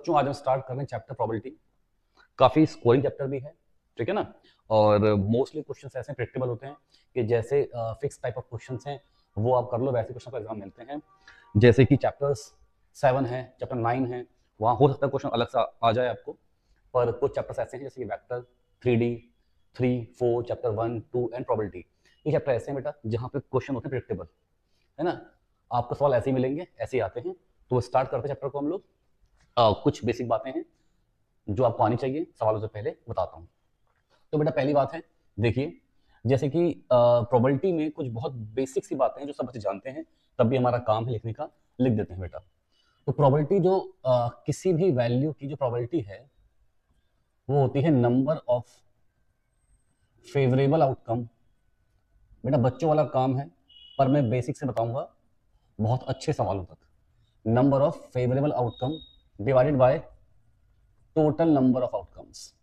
बच्चों आज हम स्टार्ट कर रहे हैं चैप्टर प्रोबेबिलिटी। काफी स्कोरिंग चैप्टर भी है, ठीक है ना। और मोस्टली क्वेश्चंस ऐसे प्रेडिक्टेबल होते हैं कि जैसे फिक्स टाइप ऑफ क्वेश्चंस हैं वो आप कर लो, वैसे क्वेश्चन का एग्जाम मिलते हैं। जैसे कि चैप्टर्स 7 है, चैप्टर 9 है, वहाँ हो सकता है क्वेश्चन अलग सा आ जाए आपको, पर कुछ चैप्टर्स ऐसे हैं जैसे कि vector, 3D, 3, 4, chapter 1, 2 and probability. ये चैप्टर ऐसे हैं बेटा जहाँ पे क्वेश्चन होते हैं प्रेडिक्टेबल, है ना। आपको सवाल ऐसे ही मिलेंगे, ऐसे ही आते हैं। तो स्टार्ट करते हैं चैप्टर को हम लोग। कुछ बेसिक बातें हैं जो आपको आनी चाहिए, सवालों से पहले बताता हूँ। तो बेटा पहली बात है, देखिए जैसे कि प्रोबेबिलिटी में कुछ बहुत बेसिक सी बातें हैं जो सब बच्चे जानते हैं, तब भी हमारा काम है लिखने का, लिख देते हैं बेटा। तो प्रोबेबिलिटी जो किसी भी वैल्यू की जो प्रोबेबिलिटी है वो होती है नंबर ऑफ फेवरेबल आउटकम। बेटा बच्चों वाला काम है, पर मैं बेसिक से बताऊंगा बहुत अच्छे सवालों तक। Number of favourable outcome divided by total number of outcomes.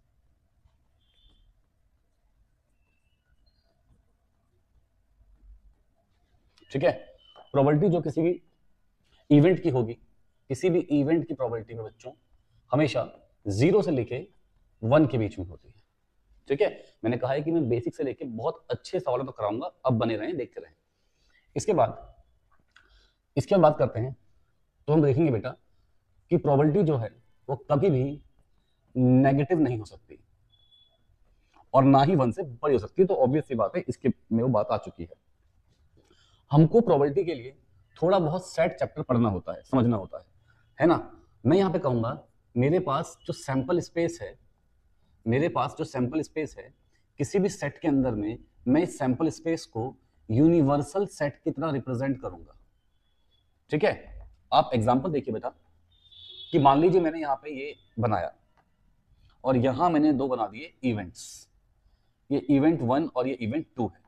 ठीक है। प्रोबेबिलिटी जो किसी भी इवेंट की होगी, किसी भी इवेंट की प्रोबेबिलिटी में बच्चों हमेशा 0 से लेके 1 के बीच में होती है। ठीक है, मैंने कहा है कि मैं बेसिक से लेके बहुत अच्छे सवालों तक कराऊंगा, अब बने रहें, देखते रहें। इसके बाद बात करते हैं, तो हम देखेंगे बेटा कि प्रोबेबिलिटी जो है वो कभी भी नेगेटिव नहीं हो सकती और ना ही 1 से बड़ी हो सकती है। तो ऑब्वियस सी बात है, इसके में वो बात आ चुकी है। हमको प्रोबेबिलिटी के लिए थोड़ा बहुत सेट चैप्टर पढ़ना होता है, समझना होता है ना। मैं यहाँ पे कहूंगा मेरे पास जो सैंपल स्पेस है, किसी भी सेट के अंदर में मैं इस सैंपल स्पेस को यूनिवर्सल सेट की तरह रिप्रेजेंट करूंगा। ठीक है, आप एग्जांपल देखिए बेटा कि मान लीजिए मैंने यहाँ पे ये बनाया और यहां मैंने 2 बना दिए इवेंट्स, ये इवेंट 1 और ये इवेंट 2 है।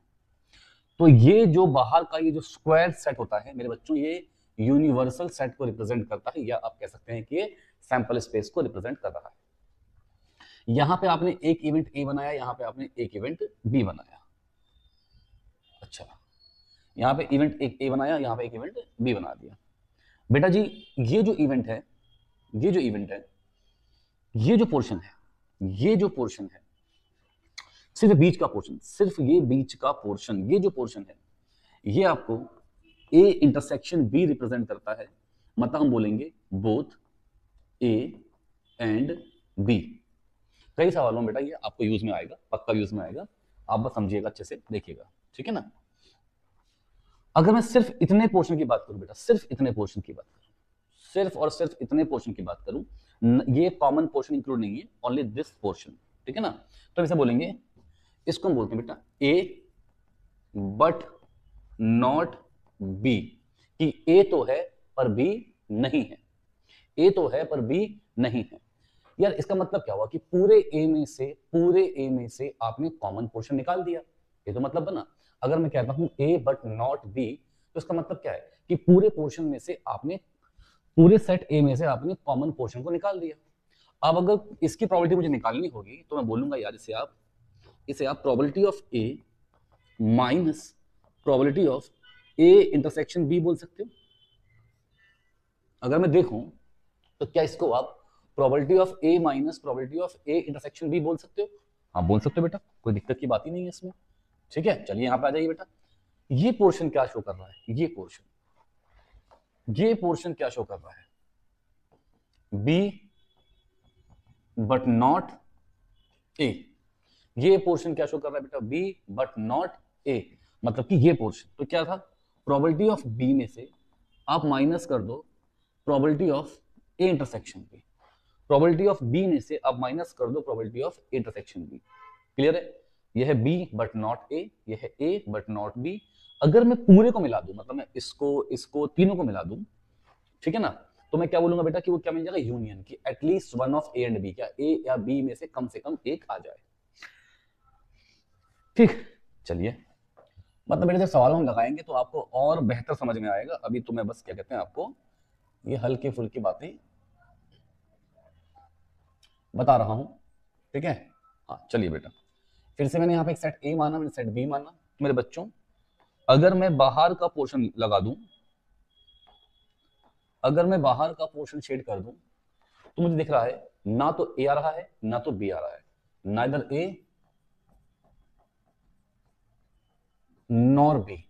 तो ये जो बाहर का ये जो स्क्वायर सेट होता है मेरे बच्चों, ये यूनिवर्सल सेट को रिप्रेजेंट करता है, या आप कह सकते हैं कि ये सैंपल स्पेस को रिप्रेजेंट कर रहा है। यहां पे आपने एक इवेंट ए बनाया, यहां पे आपने एक इवेंट बी बनाया। अच्छा, यहां पे इवेंट एक ए बनाया, यहां पे एक इवेंट बी बना दिया। बेटा जी ये जो इवेंट है, ये जो पोर्शन है, सिर्फ बीच का पोर्शन, ये जो पोर्शन है, ये आपको ए इंटरसेक्शन बी रिप्रेजेंट करता है। मतलब हम बोलेंगे बोथ ए एंड बी। कई सवालों में बेटा ये आपको यूज में आएगा, पक्का यूज में आएगा, आप बस समझिएगा, अच्छे से देखिएगा, ठीक है ना। अगर मैं सिर्फ इतने पोर्शन की बात करूं बेटा, सिर्फ इतने पोर्शन की बात करूं, ये कॉमन पोर्शन इंक्लूड नहीं है, ओनली दिस पोर्शन, ठीक है ना। तो इसे बोलेंगे, इसको हम बोलते हैं बेटा ए बट नॉट बी, कि ए तो है पर बी नहीं है, यार इसका मतलब क्या हुआ कि पूरे ए में से आपने कॉमन पोर्शन निकाल दिया, ये तो मतलब बना। अगर मैं कहता हूं ए बट नॉट बी, तो इसका मतलब क्या है कि पूरे पोर्शन में से आपने, पूरे सेट ए में से आपने कॉमन पोर्शन को निकाल दिया। अब अगर इसकी प्रोबेबिलिटी मुझे निकालनी होगी तो मैं बोलूंगा यार इसे आप probability of A minus probability of A intersection B बोल सकते हो। अगर मैं देखूं तो क्या इसको आप probability of A minus probability of A intersection B बोल सकते हो? हाँ बोल सकते हो बेटा, कोई दिक्कत की बात ही नहीं है इसमें। ठीक है, चलिए यहां पे आ जाइए बेटा। ये पोर्शन क्या शो कर रहा है? ये पोर्शन क्या शो कर रहा है? B but not A. ये पोर्शन क्या शो कर रहा है बेटा? B but not A. मतलब कि ये पोर्शन तो क्या था? प्रोबेबिलिटी ऑफ बी में से आप माइनस कर दो probability of A intersection B, probability of B में से आप माइनस कर दो probability of A intersection B. Clear है? यह है बी बट नॉट ए, यह है ए बट नॉट बी। अगर मैं पूरे को मिला दूं, मतलब मैं इसको तीनों को मिला दूं, ठीक है ना, तो मैं क्या बोलूंगा बेटा कि वो क्या मिल जाएगा? यूनियन, की at least one of A and B, क्या ए या बी में से कम एक आ जाए। ठीक, चलिए, मतलब मेरे जब सवालों में लगाएंगे तो आपको और बेहतर समझ में आएगा। अभी तो मैं बस क्या कहते हैं आपको ये हल्के फुल्की बातें बता रहा हूं, ठीक है। हाँ चलिए बेटा, फिर से मैंने यहाँ पे एक सेट ए माना, मैंने सेट बी माना। मेरे बच्चों अगर मैं बाहर का पोर्शन लगा दूं, अगर मैं बाहर का पोर्शन शेड कर दूं, तो मुझे दिख रहा है ना तो ए आ रहा है ना तो बी आ रहा है, नाइदर ए नॉर बी,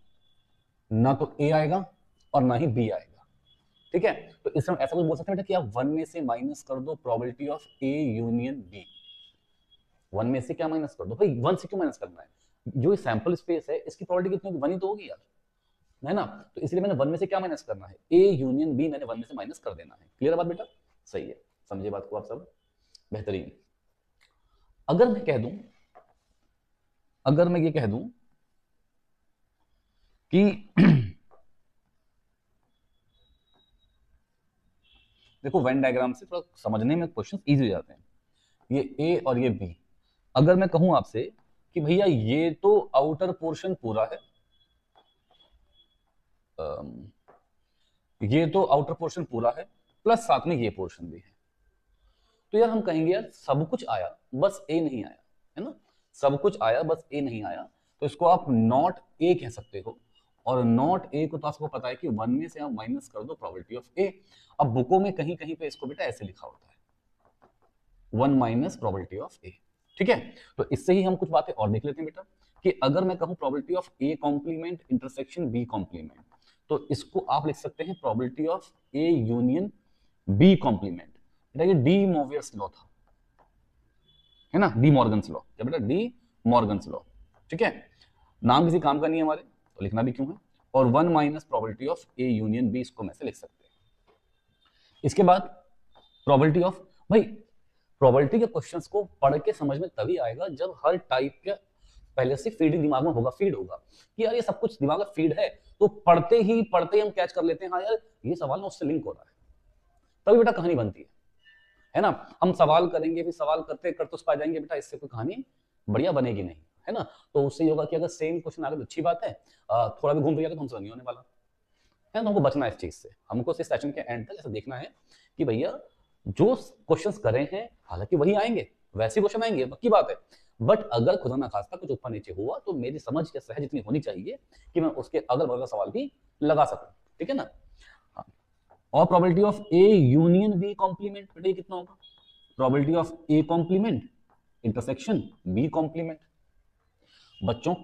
ना तो ए आएगा और ना ही बी आएगा। ठीक है, तो इसमें ऐसा कुछ बोल सकते हैं बेटा कि आप वन में से माइनस कर दो probability of A union B. One में से क्या माइनस कर दो भाई, वन से क्यों माइनस करना है, जो सैंपल स्पेस है इसकी प्रोबेबिलिटी कितनी होगी, वन ही तो होगी यार, है ना। तो इसलिए मैंने वन में से क्या माइनस करना है, ए यूनियन बी मैंने वन में से माइनस कर देना है। क्लियर है बात बेटा, सही है, समझे बात को आप सब, बेहतरीन। अगर मैं कह दूं, अगर मैं ये कह दूं कि देखो वेन डायग्राम से थोड़ा समझने में क्वेश्चन इजी हो जाते हैं, ये ए और ये बी। अगर मैं कहूं आपसे कि भैया ये तो आउटर पोर्शन पूरा है, ये तो आउटर पोर्शन पूरा है प्लस साथ में ये पोर्शन भी है, तो यार हम कहेंगे यार सब कुछ आया बस ए नहीं आया, है ना, सब कुछ आया बस ए नहीं आया, तो इसको आप नॉट ए कह सकते हो। और नॉट ए को तो आपको पता है कि वन में से आप माइनस कर दो प्रोबेबिलिटी ऑफ ए। अब बुकों में कहीं कहीं पे इसको बेटा ऐसे लिखा होता है, वन माइनस प्रोबेबिलिटी ऑफ ए। ठीक है, तो इससे ही हम कुछ बातें और देख लेते हैं बेटा कि अगर मैं कहूं probability of A complement intersection B complement, तो इसको आप लिख सकते हैं probability of A union B complement. बेटा ये डी मोवियस लॉ था, है ना, डी मॉर्गन्स लॉ, क्या बेटा, डी मॉर्गन्स लॉ। ठीक है, नाम किसी काम का नहीं है हमारे, तो लिखना भी क्यों है, और one minus probability of A union B, इसको मैं से लिख सकते हैं। इसके बाद प्रोबेबिलिटी ऑफ, भाई प्रोबेबिलिटी के क्वेश्चंस को पढ़ के समझ में तभी आएगा जब हर टाइप का पहले से फीडिंग दिमाग में होगा, फीड होगा कि यार ये सब कुछ दिमाग में फीड है, तो पढ़ते ही हम कैच कर लेते हैं, हाँ यार ये सवाल ना उससे लिंक हो रहा है, तभी बेटा कहानी बनती है ना। हम सवाल करेंगे फिर सवाल करते करते उस पा जाएंगे बेटा, इससे कोई कहानी बढ़िया बनेगी नहीं, है ना। तो उससे ये होगा कि अगर सेम क्वेश्चन आ गया तो अच्छी बात है, थोड़ा भी घूम फिर गया तो हमसे नहीं होने वाला है, तो हमको बचना है इस चीज से। हमको इस सेशन के एंड तक ऐसा देखना है कि भैया जो क्वेश्चंस करे हैं हालांकि वही आएंगे, वैसे क्वेश्चन आएंगे पक्की बात है, बट अगर खुदा ना खास्ता कुछ ऊपर नीचे हुआ तो मेरी समझ या सहज इतनी होनी चाहिए कि मैं उसके अगल बगल का सवाल भी लगा सकूं। ठीक है ना। हाँ। और probability of A union B complement, बेटा ये कितना होगा, probability of A complement intersection B complement. बच्चों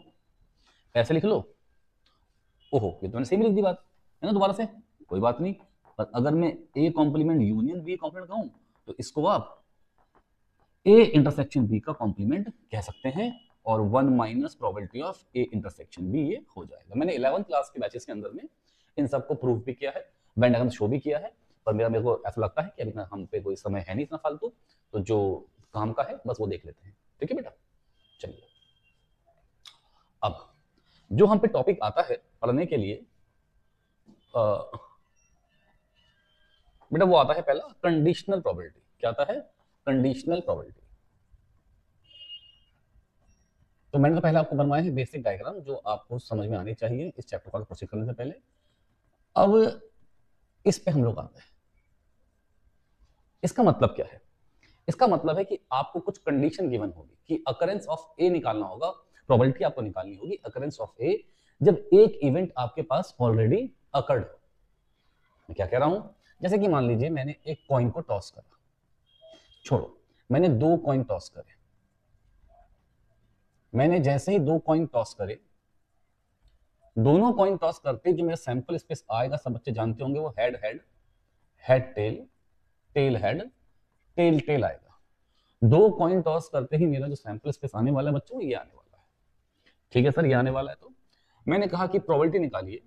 ऐसे लिख लो, ओहो ये तो मैंने सही लिख दी बात, है ना, दोबारा से कोई बात नहीं, पर अगर मैं A complement union B complement कहूं तो इसको आप ए इंटरसेक्शन बी का कॉम्प्लीमेंट कह सकते हैं, और one minus probability of A intersection B ये हो जाएगा। मैंने 11th क्लास के बैचेस के अंदर में इन सबको प्रूव भी किया है, वेन डायग्राम शो भी किया है, पर मेरे को ऐसा लगता है कि अभी हम पे कोई समय है नहीं इतना फालतू, तो जो काम का है बस वो देख लेते हैं। ठीक है बेटा, चलिए अब जो हम पे टॉपिक आता है पढ़ने के लिए बेटा वो आता है पहला कंडीशनल प्रोबेबिलिटी। क्या आता है, कंडीशनल प्रोबेबिलिटी। तो मैंने तो पहले आपको बनवाया है बेसिक डायग्राम जो आपको समझ में आनी चाहिए इस चैप्टर को प्रोसीड करने से पहले। अब इस पे हम लोग आते हैं, इसका मतलब क्या है, इसका मतलब है कि आपको कुछ कंडीशन गिवन होगी कि अकरेंस ऑफ ए निकालना होगा, प्रोबेबिलिटी आपको निकालनी होगी अकरेंस ऑफ ए जब एक इवेंट आपके पास ऑलरेडी अकर्ड हो। मैं क्या कह रहा हूं, जैसे कि मान लीजिए मैंने एक कॉइन को टॉस करा, छोड़ो मैंने दो कॉइन टॉस करे, मैंने जैसे ही दो कॉइन टॉस करे, दोनों कॉइन टॉस करते जो मेरा सैंपल स्पेस आएगा सब बच्चे जानते होंगे वो head head, head tail, tail head, tail tail आएगा। दो कॉइन टॉस करते ही मेरा जो सैंपल स्पेस आने वाला है बच्चों ये आने वाला है। ठीक है सर ये आने वाला है, तो मैंने कहा कि प्रोबेबिलिटी निकालिए,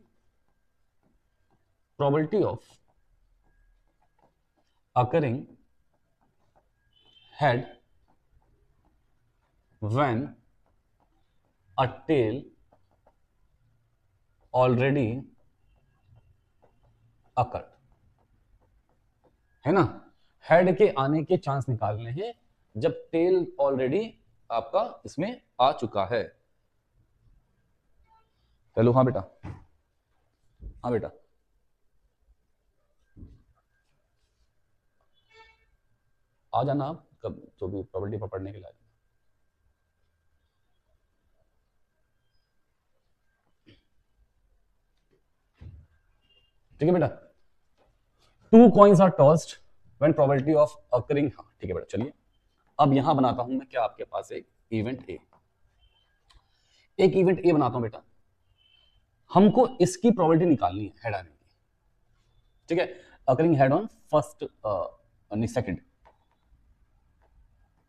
probability of occurring head when a tail already occurred, है ना। हेड के आने के चांस निकालने हैं जब टेल ऑलरेडी आपका इसमें आ चुका है। हेलो, हाँ बेटा, हाँ बेटा, आ जाना आप कब जो भी प्रोबेबिलिटी पर पढ़ने के लिए। ठीक है बेटा, two coins are tossed when probability of occurring, हाँ ठीक है बेटा। चलिए अब यहां बनाता हूं मैं क्या आपके पास एक इवेंट ए, एक इवेंट ए बनाता हूं बेटा। हमको इसकी प्रोबेबिलिटी निकालनी है हेड आने की, ठीक है। Occurring head on first second,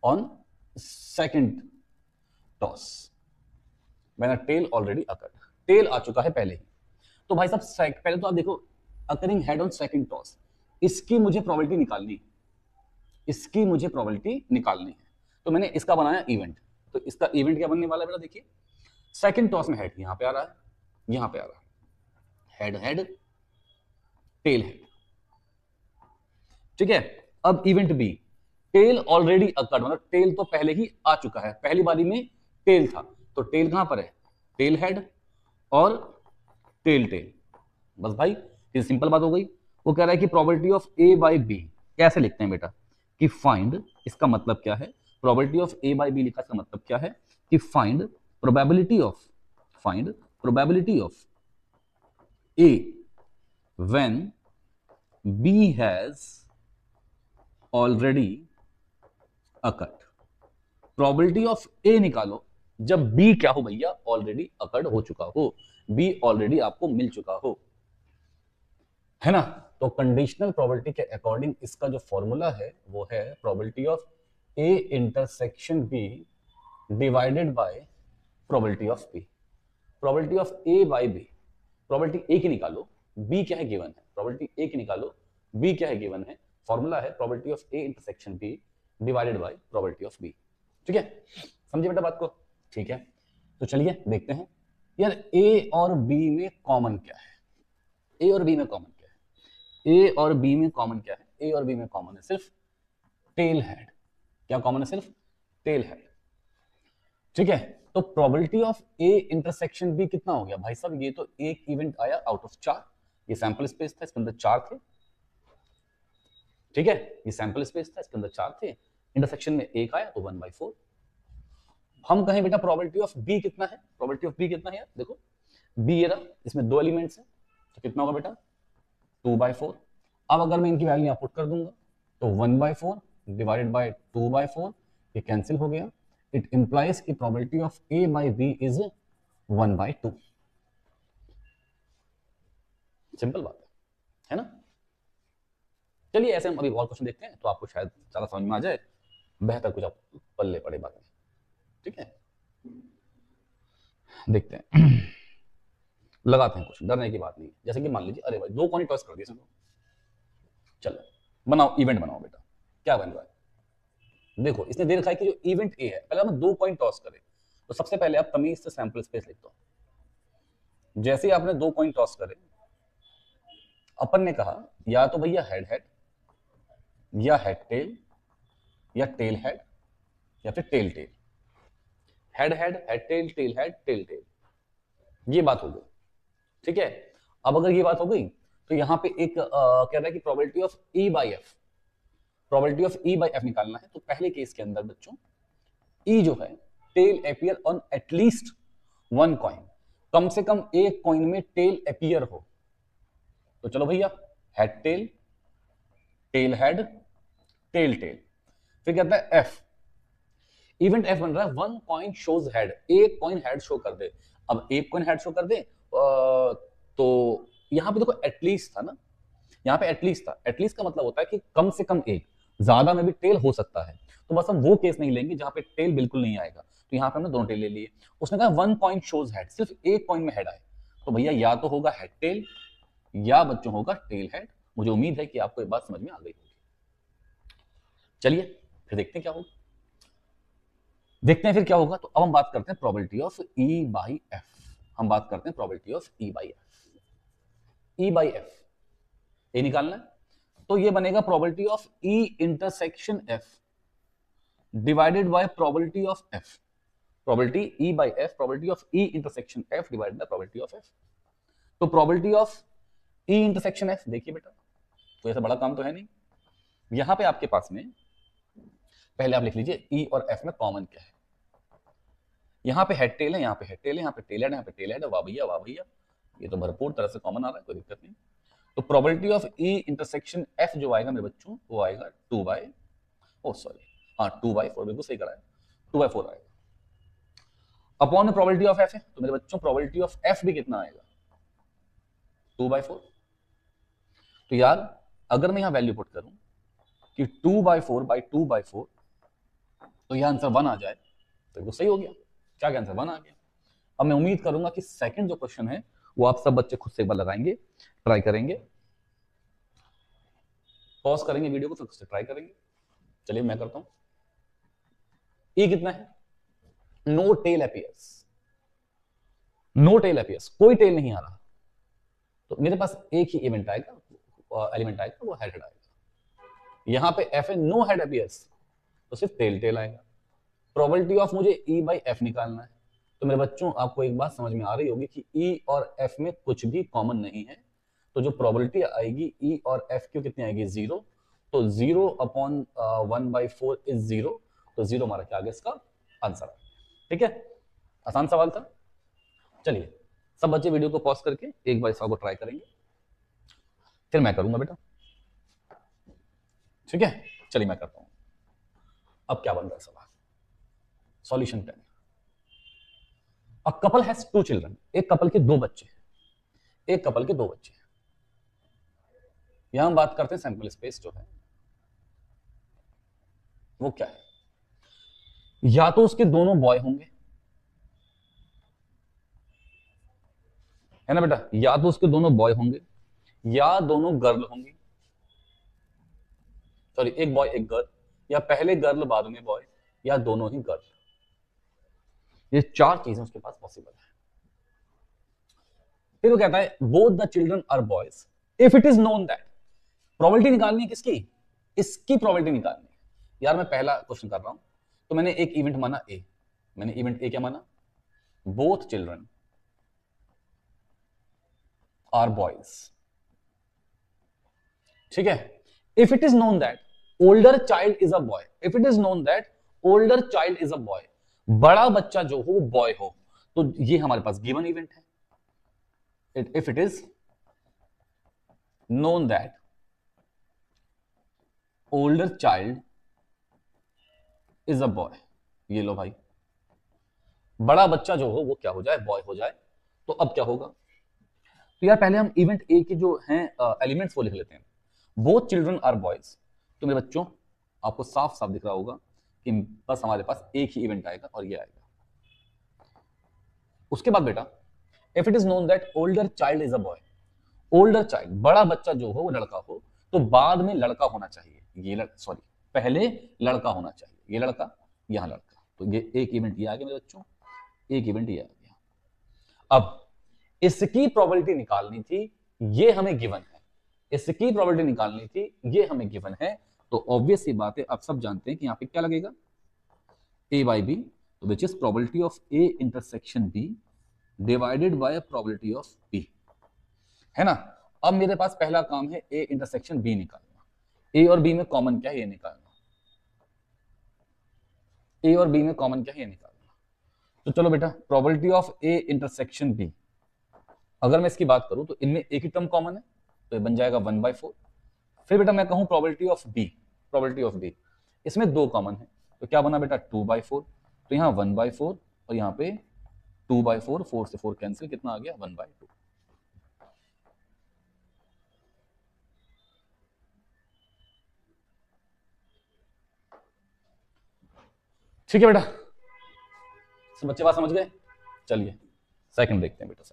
on second toss when a tail already occurred, tail आ चुका है पहले ही। तो भाई साहब पहले तो आप देखो occurring head on second toss, इसकी मुझे प्रोबेबिलिटी निकालनी है, इसकी मुझे प्रोबेबिलिटी निकालनी है। तो मैंने इसका बनाया इवेंट, तो इसका इवेंट क्या बनने वाला है बेटा, देखिए सेकंड टॉस में हेड यहां पे आ रहा है, यहां पे आ रहा है, हेड हेड टेल हेड, ठीक है। अब event B, tail already occurred, मतलब टेल तो पहले ही आ चुका है, पहली बारी में टेल था, तो टेल कहां पर है, टेल हेड और टेल टेल। बस भाई ये सिंपल बात हो गई। वो कह रहा है कि probability of A by B कैसे लिखते हैं बेटा, कि फाइंड, इसका मतलब क्या है, probability of A by B लिखा, इसका मतलब क्या है कि find probability of, find probability of A when B has already occurred. Probability of A निकालो जब बी क्या हो भैया, ऑलरेडी अकर्ड हो चुका हो, बी ऑलरेडी आपको मिल चुका हो, है ना। तो कंडीशनल प्रोबेबिलिटी के अकॉर्डिंग इसका जो फॉर्मूला है वो है probability of A intersection B divided by probability of B. Probability of A by B, probability A की निकालो, बी क्या है गिवन है, प्रोबेबिलिटी ए की निकालो, बी क्या है गिवन है, फॉर्मूला है probability of A intersection B divided by probability of B, ठीक है। समझे बेटा बात को, ठीक है। तो चलिए देखते हैं यार ए और बी में कॉमन क्या है, ए और बी में कॉमन क्या है, ए और बी में कॉमन क्या है, ए और बी में कॉमन है सिर्फ टेल हेड। क्या कॉमन है, सिर्फ टेल हेड, ठीक है। तो probability of A intersection B कितना हो गया भाई साहब, ये तो एक इवेंट आया आउट ऑफ 4, ये सैंपल स्पेस था, इसके अंदर 4 थे, ठीक है, ये सैंपल स्पेस था, इसके अंदर 4 थे, इंटरसेक्शन में एक आया तो 1/4। हम कहें बेटा प्रोबेबिलिटी ऑफ बी कितना है, प्रोबेबिलिटी ऑफ बी कितना है यार, देखो बी ये रहा, इसमें 2 एलिमेंट्स हैं, तो कितना होगा बेटा 2/4। अब अगर मैं इनकी वैल्यू यहां पुट कर दूंगा तो 1/4 डिवाइडेड बाय 2/4, ये कैंसिल हो गया। इट इंप्लाइज की probability of A by B is 1/2। Simple बात है ना। चलिए ऐसे हम अभी और क्वेश्चन देखते हैं तो आपको शायद ज्यादा समझ में आ जाए, बेहतर कुछ आप पल्ले पड़े बातें, ठीक है। देखते हैं लगाते हैं क्वेश्चन, डरने की बात नहीं। जैसे कि मान लीजिए अरे भाई 2 कॉइन टॉस कर दिए इसमें, चलो बनाओ इवेंट बनाओ बेटा, क्या बन रहा है देखो। इसने दे रखा है कि जो इवेंट ए है, पहले हम 2 कॉइन टॉस करें, तो सबसे पहले आप तमीज से सैंपल स्पेस लिख दो। जैसे ही आपने 2 कॉइन टॉस करे, अपन ने कहा या तो भैया हेड हेड या हेड टेल या टेल हेड या फिर tail tail, head head head tail tail head tail tail, ये बात हो गई, ठीक है। अब अगर ये बात हो गई तो यहां पे एक कह रहा है कि probability of E by F, probability of E by F निकालना है। तो पहले केस के अंदर बच्चों ई जो है tail appear on at least 1 coin, कम से कम एक कॉइन में टेल अपीयर हो। तो चलो भैया head tail, tail head, tail tail, फिर कहता है एफ, इवेंट एफ बन रहा है 1 कॉइन शोज हेड, एक कॉइन हेड शो कर दे। अब एक कॉइन हेड शो कर दे तो यहां पे देखो एटलीस्ट था ना, यहां पे एटलीस्ट था, एटलीस्ट का मतलब होता है कि कम से कम एक, ज्यादा में भी टेल हो सकता है। तो बस हम वो केस नहीं लेंगे जहां पे टेल बिल्कुल नहीं आएगा, तो यहां पे हमने दोनों टेल ले लिए। उसने कहा 1 कॉइन शोज हेड, सिर्फ एक कॉइन में हेड आए, तो भैया या तो होगा हेड टेल या बच्चों होगा टेल हेड। मुझे उम्मीद है कि आपको ये बात समझ में आ गई होगी। चलिए फिर देखते हैं क्या होगा, देखते हैं फिर क्या होगा। तो अब हम बात करते हैं probability of E by F, हम बात करते हैं probability of E by F. E by F ए निकालना है, तो ये बनेगा probability of E intersection F divided by probability of F, probability E by F, probability of E intersection F divided by probability of F. तो probability of E intersection F, देखिए बेटा तो ऐसा बड़ा काम तो है नहीं, यहां पे आपके पास में पहले आप लिख लीजिए ई और एफ में कॉमन क्या है। यहां पे हेड टेल है, यहां पे हेड टेल है, यहां पे टेल हेड है, यहां पे टेल हेड है, वाह भैया वाह भैया, ये तो भरपूर तरह से कॉमन आ रहा है, कोई दिक्कत नहीं। तो probability of E intersection F जो आएगा मेरे बच्चों वो आएगा 2/4, बिल्कुल सही करा है, 2/4 आएगा। अपॉन प्रोबेबिलिटी ऑफ एफ है तो मेरे बच्चों प्रोबेबिलिटी ऑफ एफ भी कितना आएगा 2/4। तो यार अगर मैं यहां वैल्यू पुट करूं कि 2/4 तो यह आंसर 1 आ जाए तो वो सही हो गया। क्या आंसर 1 आ गया। अब मैं उम्मीद करूंगा कि सेकंड जो क्वेश्चन है वो आप सब बच्चे खुद से एक बार लगाएंगे, ट्राई करेंगे, पॉज करेंगे वीडियो को, फिर खुद से ट्राई करेंगे। चलिए मैं करता हूं। ई कितना है, no tail appears, no tail appears, कोई टेल नहीं आ रहा, तो मेरे पास एक ही इवेंट आएगा, एलिमेंट आएगा, वो हेड आएगा। यहां पे एफ है, नो हेड अपीयर्स, तो सिर्फ टेल आएगा। प्रोबेबिलिटी ऑफ मुझे ई बाई एफ निकालना है, तो मेरे बच्चों आपको एक बात समझ में आ रही होगी कि ई और एफ में कुछ भी कॉमन नहीं है, तो जो प्रोबेबिलिटी आएगी ई और एफ की कितनी आएगी 0, तो 0/1/4 इज 0, तो 0 हमारा क्या आ गया इसका आंसर। ठीक है, आसान सवाल था। चलिए सब बच्चे वीडियो को पॉज करके एक बार इस सवाल को ट्राई करेंगे, फिर मैं करूंगा बेटा। ठीक है, चलिए मैं करता हूं। अब क्या बन रहा है सवाल, सॉल्यूशन करें। अ कपल हैज 2 चिल्ड्रन, एक कपल के 2 बच्चे हैं, एक कपल के 2 बच्चे हैं। यहां हम बात करते हैं सैंपल स्पेस जो है वो क्या है, या तो उसके दोनों बॉय होंगे, है ना बेटा, या तो उसके दोनों बॉय होंगे या दोनों गर्ल होंगी, सॉरी एक बॉय एक गर्ल, या पहले गर्ल बाद में बॉय, या दोनों ही गर्ल। ये 4 चीजें उसके पास पॉसिबल है। फिर वो कहता है both the children are boys if it is known that, probability निकालनी है किसकी, इसकी प्रोबेबिलिटी निकालनी है। यार मैं पहला क्वेश्चन कर रहा हूं, तो मैंने एक इवेंट माना ए, मैंने इवेंट ए क्या माना, बोथ चिल्ड्रन आर बॉयज। ठीक है, if it is known that older child is a boy, if it is known that older child is a boy, बड़ा बच्चा जो हो वो बॉय हो, तो ये हमारे पास गिवन इवेंट है। If it is known that older child is a boy, ये लो भाई, बड़ा बच्चा जो हो वो क्या हो जाए, बॉय हो जाए। तो अब क्या होगा, तो यार पहले हम इवेंट ए के जो हैं एलिमेंट्स वो लिख लेते हैं। बोथ चिल्ड्रन आर बॉयज, तो मेरे बच्चों आपको साफ साफ दिख रहा होगा कि बस हमारे पास एक ही इवेंट आएगा और ये आएगा। उसके बाद बेटा if it is known that older child is a boy, older child बड़ा बच्चा जो हो वो लड़का हो, तो बाद में लड़का होना चाहिए, ये सॉरी पहले लड़का होना चाहिए, ये लड़का यहां लड़का, तो ये एक इवेंट ये आ गया मेरे बच्चों, एक इवेंट ये आ गया। अब इसकी प्रोबेबिलिटी निकालनी थी, ये हमें गिवन है, इसकी प्रोबेबिलिटी निकालनी थी, ये हमें गिवन है, तो ऑब्वियस सी बात है आप सब जानते हैं कि यहां पे क्या लगेगा a by b, तो विच is probability of a intersection b divided by probability of b, है ना। अब मेरे पास पहला काम है ए इंटरसेक्शन बी निकालना, ए और बी में कॉमन क्या है ये निकालना, ए और बी में कॉमन क्या है ये निकालना। तो चलो बेटा probability of A intersection B, अगर मैं इसकी बात करूं तो इनमें एक ही टर्म कॉमन है, तो ये बन जाएगा 1/4। फिर बेटा मैं कहूं probability of B, probability of B इसमें 2 कॉमन है, तो क्या बना बेटा 2/4, तो यहां 1/4 और यहां पे 2/4, 4 से 4 कैंसिल, कितना आ गया 1/2। ठीक है बेटा, बच्चे बात समझ गए। चलिए सेकंड देखते हैं बेटा,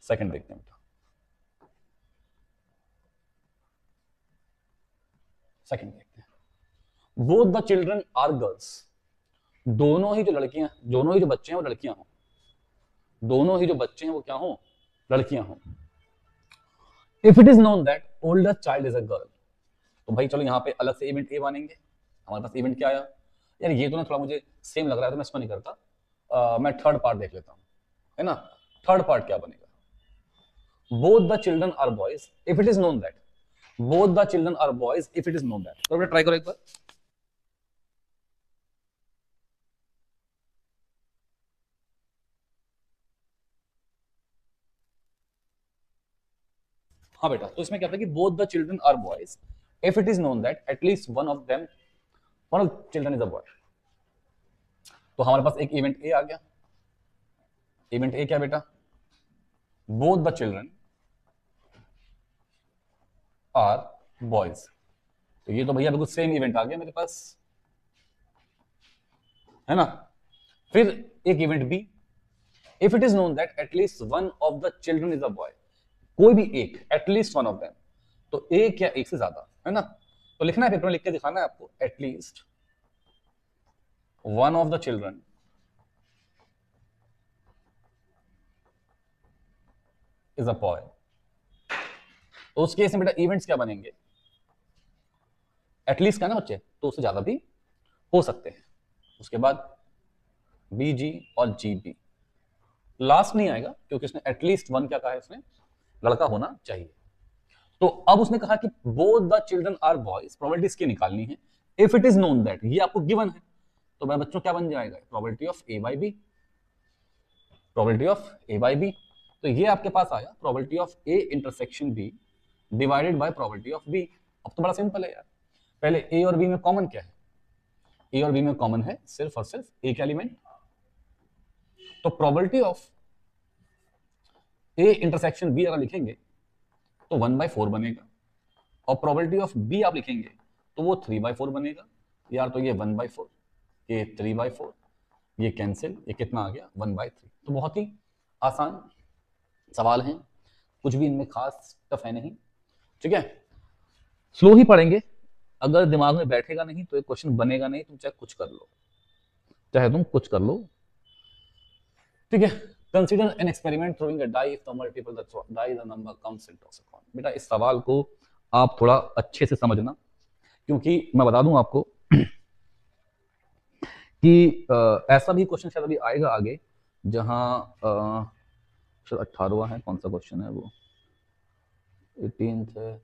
सेकंड देखते हैं बेटा, सेकंड देखते हैं। Both the children are girls, दोनों ही जो लड़कियां, दोनों ही जो बच्चे हैं वो लड़कियां हों, दोनों ही जो बच्चे हैं वो क्या हों, लड़कियां हों। If it is known that older child is a girl, तो भाई चलो यहाँ पे अलग से इवेंट ए मानेंगे। हमारे पास इवेंट क्या आया, यार ये तो ना थोड़ा मुझे सेम लग रहा है, तो मैं इसको नहीं करता, मैं थर्ड पार्ट देख लेता हूँ, है ना। थर्ड पार्ट क्या बनेगा, both the children are boys if it is known that, both the children are boys if it is known that, तो ट्राई करो एक बार। हाँ बेटा, तो इसमें क्या था कि both the children are boys if it is known that at least one of children is a boy. तो हमारे पास एक इवेंट ए आ गया। इवेंट ए क्या बेटा? Both the children are boys. तो ये तो भैया बिल्कुल सेम इवेंट आ गया मेरे पास, है ना। फिर एक event B, if it is known that at least one of the children is a boy, कोई भी एक, एटलीस्ट वन ऑफ देम, तो एक या एक से ज्यादा, है ना। तो लिखना है, पेपर में लिख के दिखाना है आपको, at least one of the children is a boy. तो उस केस में बेटा इवेंट्स क्या बनेंगे? एटलीस्ट का ना बच्चे, तो उससे ज्यादा भी हो सकते हैं। उसके बाद बी जी और जी बी, लास्ट नहीं आएगा क्योंकि उसने एटलीस्ट वन क्या कहा है, उसने लड़का होना चाहिए। तो अब उसने कहा कि both the children are boys, probability इसकी निकालनी है। If it is known that, ये आपको गिवन है, तो मेरे बच्चों क्या बन जाएगा? Probability of A by B. Probability of A by B, तो ये आपके पास आया probability of A intersection B divided by probability of B. अब तो बड़ा सिंपल है यार, पहले ए और बी में कॉमन क्या है? ए और बी में कॉमन है सिर्फ और सिर्फ एक एलिमेंट, तो probability of A intersection B अगर लिखेंगे तो 1/4 बनेगा, और प्रोबेबिलिटी ऑफ बी आप लिखेंगे तो वो 3/4 बनेगा। यार तो ये 1/4, ये 3/4, ये कैंसिल, ये कितना आ गया? 1/3। तो बहुत ही आसान सवाल हैं, कुछ भी इनमें खास टफ है नहीं, ठीक है। स्लो ही पढ़ेंगे, अगर दिमाग में बैठेगा नहीं तो एक क्वेश्चन बनेगा नहीं, तुम चाहे कुछ कर लो, चाहे तुम कुछ कर लो, ठीक है। Consider an experiment throwing a die, if the multiple the die the number comes in toss a coin. बेटा इस सवाल को आप थोड़ा अच्छे से समझना, क्योंकि मैं बता दूं आपको कि ऐसा भी क्वेश्चन शायद अभी आएगा आगे, जहां 18वां है, कौन सा क्वेश्चन है वो, 18th है।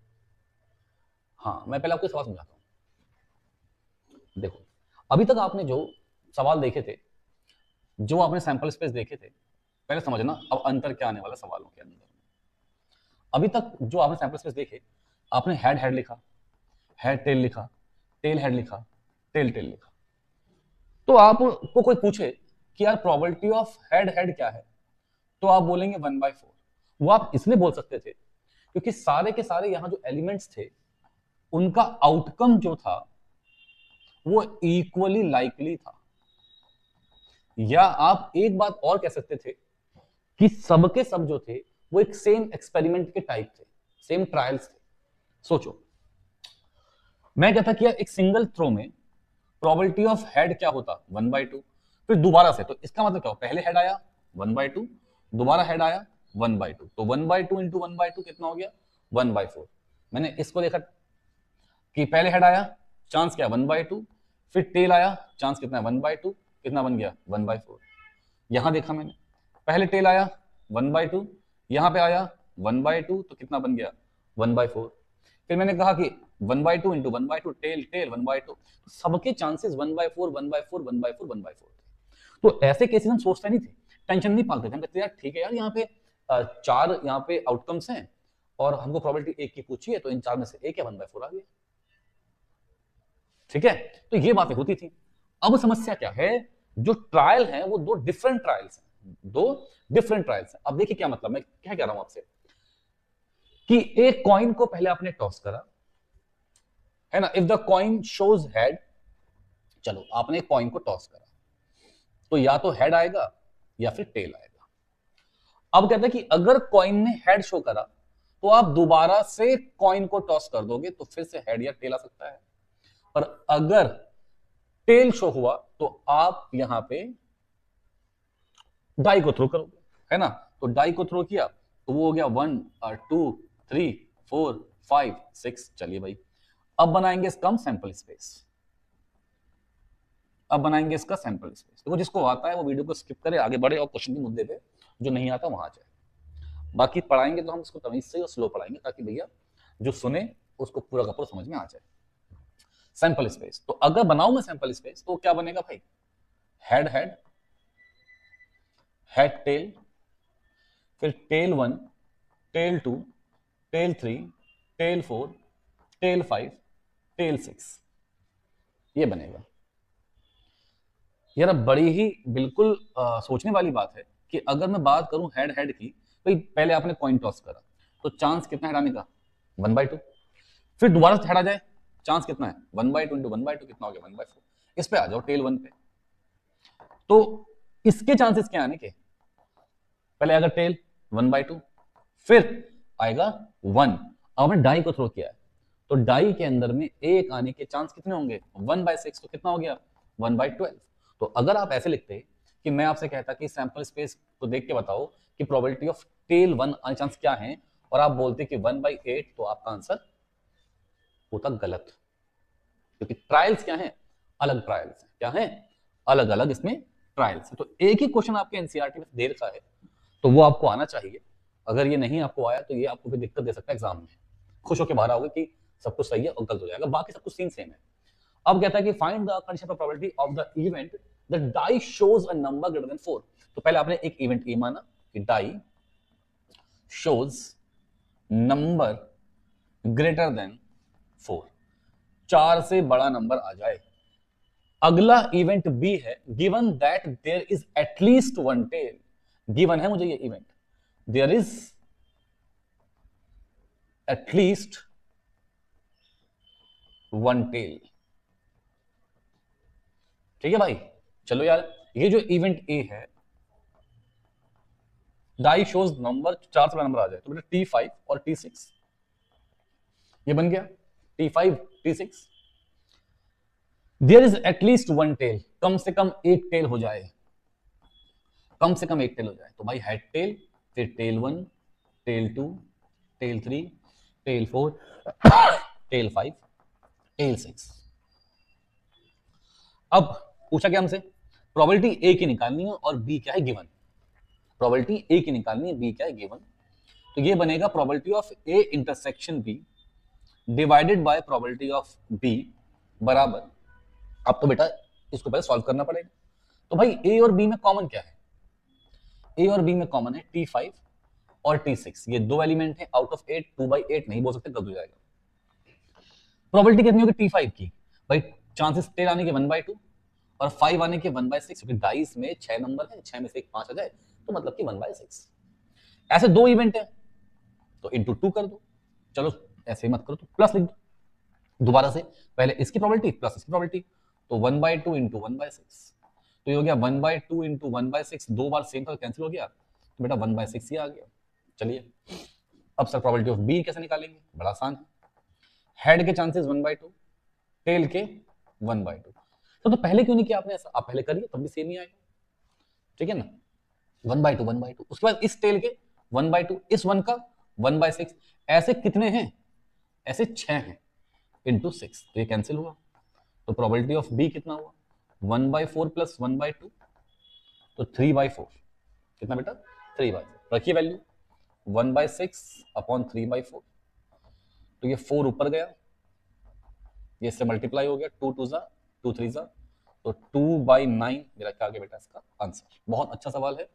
हाँ, मैं पहले आपको सवाल समझाता हूँ। देखो, अभी तक आपने जो सवाल देखे थे, जो आपने सैंपल स्पेस देखे थे, पहले समझना अब अंतर क्या आने वाला सवालों के अंदर। अभी तक जो आपने सैंपल स्पेस देखे, आपने हेड हेड लिखा, हेड टेल लिखा, टेल हेड लिखा, टेल टेल लिखा। तो आपको कोई पूछे कि यार प्रोबेबिलिटी ऑफ हेड हेड क्या है, तो आप बोलेंगे 1/4। वो आप इसलिए बोल सकते थे क्योंकि सारे के सारे यहां जो एलिमेंट्स थे, उनका आउटकम जो था वो इक्वली लाइकली था। या आप एक बात और कह सकते थे कि सबके सब जो थे वो एक सेम एक्सपेरिमेंट के टाइप थे, सेम ट्रायल्स थे। सोचो, मैं कहता कि यार एक सिंगल थ्रो में प्रोबेबिलिटी ऑफ हेड क्या होता? 1/2। फिर दोबारा से, तो इसका मतलब क्या हो? पहले हेड आया 1/2, दोबारा हेड आया 1/2, तो 1/2 इंटू 1/2 कितना हो गया? 1/4। मैंने इसको देखा कि पहले हेड आया, चांस क्या? 1/2, फिर टेल आया, चांस कितना है? 1/2, कितना बन गया? 1/4। यहां देखा मैंने, पहले टेल आया 1/2, यहां पे आया 1/2, तो कितना बन गया? 1/4। फिर मैंने कहा कि 1/2 इंटू 1/2, टेल टेल 1/2, सबके चांसेस 1/4 1/4 1/4 1/4 थे। तो ऐसे केसेस हम सोचते नहीं थे, टेंशन नहीं पालते थे, हम कहते यार ठीक है यार, यहाँ पे चार यहाँ पे आउटकम्स हैं और हमको प्रोबेबिलिटी एक की पूछी है, तो इन चार में से एक है, 1/4 आ गया, ठीक है। तो ये बातें होती थी। अब समस्या क्या है? जो ट्रायल है वो दो डिफरेंट ट्रायल्स हैं, दो डिफरेंट ट्रायल्स हैं। अब देखिए क्या मतलब, मैं क्या कह रहा हूं आपसे कि एक कॉइन को पहले आपने टॉस करा, है ना। If the coin shows head, चलो आपने कॉइन को टॉस करा, तो या तो हेड आएगा या फिर टेल आएगा। अब कहते हैं कि अगर कॉइन ने हेड शो करा, तो आप दोबारा से कॉइन को टॉस कर दोगे तो फिर से हेड या टेल आ सकता है। पर अगर टेल शो हुआ तो आप यहां पे डाई को थ्रो करोगे, है ना। तो डाई को थ्रो किया तो वो हो गया 1 2 3 4 5 6। चलिए भाई, अब बनाएंगे इसका हम सैंपल स्पेस। अब बनाएंगे इसका सैंपल स्पेस। तो जिसको आता है वो वीडियो को स्किप करे, आगे बढ़े और क्वेश्चन के मुद्दे पे, जो नहीं आता वहां जाए। बाकी पढ़ाएंगे तो हम इसको तमीज से और स्लो पढ़ाएंगे, ताकि भैया जो सुने उसको पूरा का पूरा समझ में आ जाए। सैंपल स्पेस, तो अगर बनाऊं मैं सैंपल स्पेस तो क्या बनेगा भाई? हेड हेड, हेड टेल, फिर tail 1, tail 2, tail 3, tail 4, tail 5, tail 6, ये बनेगा। यार बड़ी ही बिल्कुल सोचने वाली बात है कि अगर मैं बात करूं हेड हेड की, भाई पहले आपने कॉइन टॉस करा तो चांस कितना है हटाने का, 1/2। फिर दोबारा से हटा जाए, चांस कितना है, 1/2 इंटू 1/2 कितना हो गया, 1/4। इस पे आ जाओ टेल 1 पे, तो इसके चांसेस क्या आने के, पहले आएगा टेल 1/2, फिर आएगा 1। अब हमने डाई को थ्रो किया है, तो डाई के अंदर में एक आने के चांस कितने होंगे, 1/6, तो कितना हो गया, 1/12। तो अगर आप ऐसे लिखते कि मैं आपसे कहता कि सैंपल स्पेस को देख के बताओ कि प्रोबेबिलिटी ऑफ टेल 1 आने चांस क्या है, और आप बोलते कि 1/8, तो आपका आंसर होता गलत, क्योंकि ट्रायल्स क्या है, अलग ट्रायल्स, क्या है, अलग अलग इसमें ट्रायल्स है। तो एक ही क्वेश्चन आपके एनसीईआरटी में दे रखा है, तो वो आपको आना चाहिए। अगर ये नहीं आपको आया तो ये आपको फिर दिक्कत दे सकता है एग्जाम में, खुश होकर बाहर आओगे कि सब कुछ सही है और गलत हो जाएगा, बाकी सब कुछ सीन सेम है। अब कहता है कि find the condition of probability of the event the die shows a number greater than 4। तो पहले आपने एक इवेंट ए माना कि die shows number greater than 4, 4 से बड़ा नंबर आ जाए। अगला इवेंट बी है, given that there is at least one tail, given है मुझे ये इवेंट, there is at least one tail. ठीक है भाई, चलो यार, ये जो इवेंट ए है, डाई शोज नंबर 4 से बड़ा नंबर आ जाए, तो बेटा T5 और T6, ये बन गया T5 T6। There is at least one tail, कम से कम एक टेल हो जाए, कम से कम एक टेल हो जाए, तो भाई हेड टेल, फिर tail 1, tail 2, tail 3, tail 4, tail 5, tail 6। अब पूछा क्या हमसे, प्रोबेबिलिटी ए की निकालनी है और बी क्या है गिवन, प्रोबेबिलिटी ए की निकालनी है, बी क्या है गिवन, तो ये बनेगा probability of A intersection B divided by probability of B बराबर, अब तो बेटा इसको पहले सॉल्व करना पड़ेगा। तो भाई ए और बी में कॉमन क्या है, ए और बी में कॉमन है T5 और T6, ये दो एलिमेंट है आउट ऑफ 8, 2/8 नहीं बोल सकते, गलत हो जाएगा। प्रोबेबिलिटी कितनी होगी T5 की, भाई चांसेस टेल आने के 1/2 और 5 आने के 1/6, क्योंकि डाइस में 6 नंबर है, 6 में से एक 5 आ जाए तो मतलब कि 1/6। ऐसे दो इवेंट है तो इंटू 2 कर दो, चलो ऐसे ही मत करो तो प्लस लिख दो दोबारा से, पहले इसकी प्रोबेबिलिटी प्लस इसकी प्रोबेबिलिटी, तो 1/2 इंटू 1/6, तो ये हो गया 1/2 इंटू 1/6, दो बार सेम था कैंसिल हो गया, तो बेटा 1/6 ही आ गया। चलिए अब सर प्रोबेबिलिटी ऑफ बी कैसे निकालेंगे, बड़ा आसान है, हेड के चांसेस 1/2, टेल के 1/2। तो पहले क्यों नहीं किया आपने ऐसा, आप पहले करिए तब भी सेम ही आएगा, ठीक है ना, 1/2 1/2, उसके बाद इस टेल के 1/2, इस वन का 1/6, ऐसे कितने हैं, ऐसे 6 हैं इंटू 6, तो ये कैंसिल हुआ, तो प्रोबेबिलिटी ऑफ बी कितना हुआ, 1/4 प्लस 1/2, तो 3/4, कितना बेटा 3/4, रखिए वैल्यू 1/6 अपॉन 3/4, तो ये 4 ऊपर गया, ये इससे मल्टीप्लाई हो गया, 2 2 जा 2 3 जा, तो 2/9 मेरा क्या आ गया बेटा इसका आंसर। बहुत अच्छा सवाल है,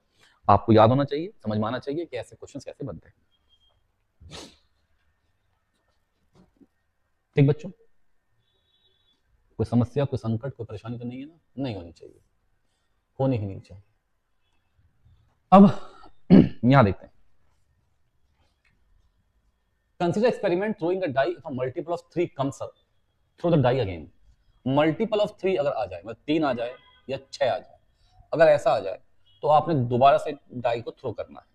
आपको याद होना चाहिए, समझ में आना चाहिए कि ऐसे क्वेश्चंस कैसे बनते हैं। ठीक बच्चों, कोई समस्या, कोई संकट, कोई परेशानी तो नहीं है ना, नहीं होनी चाहिए, होनी ही नहीं चाहिए। अब यहां देखते हैं, consider experiment throwing a die if a multiple of 3 comes up, throw the die again. Multiple of 3 अगर आ जाए, मतलब 3 आ जाए या 6 आ जाए, अगर ऐसा आ जाए तो आपने दोबारा से डाई को थ्रो करना है,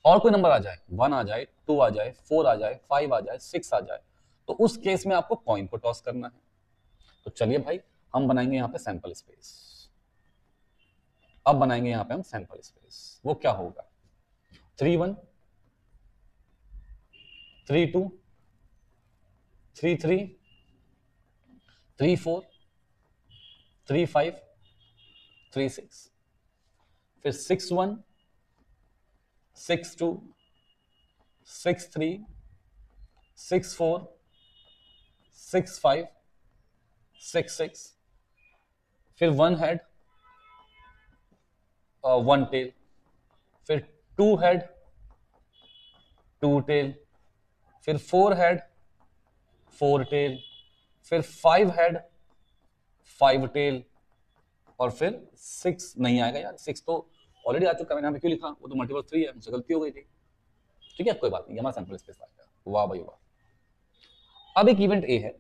और कोई नंबर आ जाए, 1 आ जाए, 2 आ जाए, 4 आ जाए, 5 आ जाए, 6 आ जाए, तो उस केस में आपको कॉइन को टॉस करना है। तो चलिए भाई हम बनाएंगे यहां पे सैंपल स्पेस, अब बनाएंगे यहां पे हम सैंपल स्पेस, वो क्या होगा, 3 1, 3 2, 3 3, 3 4, 3 5, 3 6, फिर 6 1, 6 2, 6 3, 6 4, 6 5, 6 6, फिर 1 हेड, 1 टेल, फिर 2 हेड 2 टेल, फिर 4 हेड 4 टेल, फिर 5 हेड 5 टेल, और फिर 6 नहीं आएगा यार, 6 तो ऑलरेडी आ चुका है, मैंने यहाँ पे क्यों लिखा, वो तो मल्टीपल 3 है, मुझसे गलती हो गई थी। ठीक है, कोई बात नहीं, हमारा सैंपल स्पेस आ गया। वाह भाई वाह। अब एक इवेंट ए है,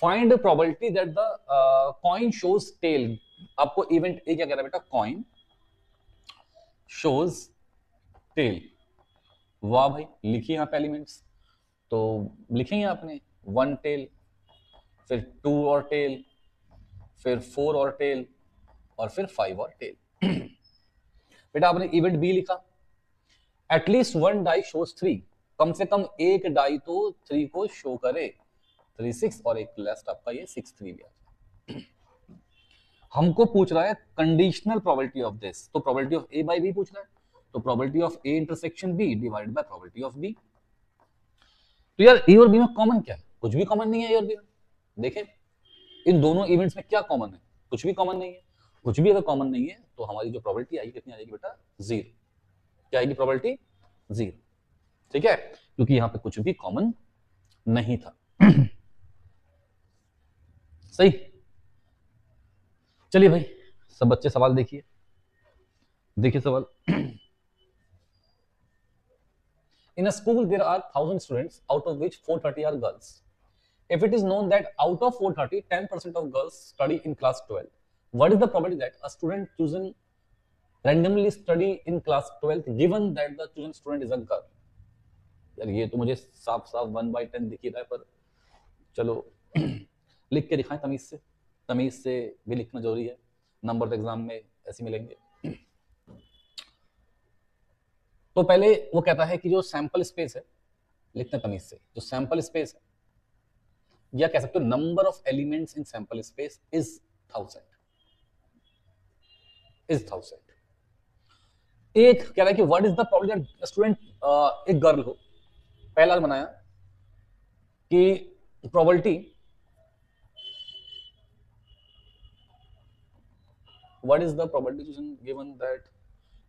find probability that the coin shows tail. आपको इवेंट ए क्या कह रहा है बेटा, कॉइन शोज टेल। वाह भाई, लिखिए यहाँ पे एलिमेंट्स, तो लिखेंगे आपने 1 टेल, फिर 2 और टेल, फिर 4 और टेल, और फिर 5 और टेल। बेटा आपने इवेंट बी लिखा, एटलीस्ट 1 डाई शोज 3, कम से कम एक डाई तो 3 को शो करे, 3 6, और एक लास्ट आपका ये 6 3 भी आ जाए। हमको पूछ रहा है कंडीशनल प्रोबेबिलिटी ऑफ दिस, तो probability of A by B पूछ रहा है, तो probability of A intersection B divided by probability of B. तो यार ए और बी में कॉमन क्या है, कुछ भी कॉमन नहीं है ए और बी में। देखें इन दोनों इवेंट्स में क्या कॉमन है, कुछ भी कॉमन नहीं है। कुछ भी अगर कॉमन नहीं है तो हमारी जो प्रोबेबिलिटी आएगी कितनी आ जाएगी बेटा, 0। क्या आएगी प्रोबेबिलिटी, 0। ठीक है, क्योंकि यहां पे कुछ भी कॉमन नहीं था। सही, चलिए भाई सब बच्चे सवाल देखिए, देखिए सवाल। In a school there are 1000 students, out of which 430 are girls. If it is known that out of 430 10% of girls study in class 12, what is the probability that a student chosen randomly study in class 12 given that the chosen student is a girl? यार ये तो मुझे साफ साफ 1/10 दिख ही रहा है, पर चलो लिख के दिखाएं तमीज से, तमीज से भी लिखना जरूरी है, नंबर तो एग्जाम में ऐसे मिलेंगे। तो पहले वो कहता है कि जो सैंपल स्पेस है, लिखते हैं तमीज से, जो सैंपल स्पेस है, या कह सकते हो number of elements in sample space is 1000, is 1000। एक कह रहा है कि what is the probability student एक गर्ल हो, पहला बनाया कि probability, what is the probability given that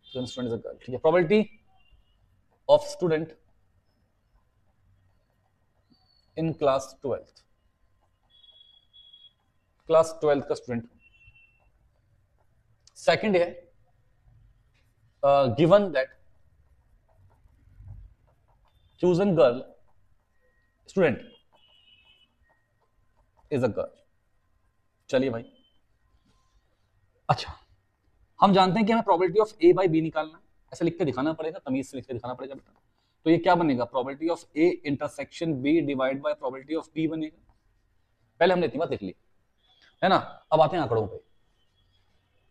student is a girl. ठीक है, probability of student in class 12th, class 12th का स्टूडेंट। सेकंड है given that chosen girl student is a girl। चलिए भाई, अच्छा हम जानते हैं कि हमें probability of A by B निकालना, ऐसे लिख के दिखाना पड़ेगा, तमीज से लिख के दिखाना पड़ेगा बेटा। तो ये क्या बनेगा, probability of A intersection B divide by probability of B बनेगा। पहले हमने इतनी बात लिख ली है ना, अब आते हैं आंकड़ों पे।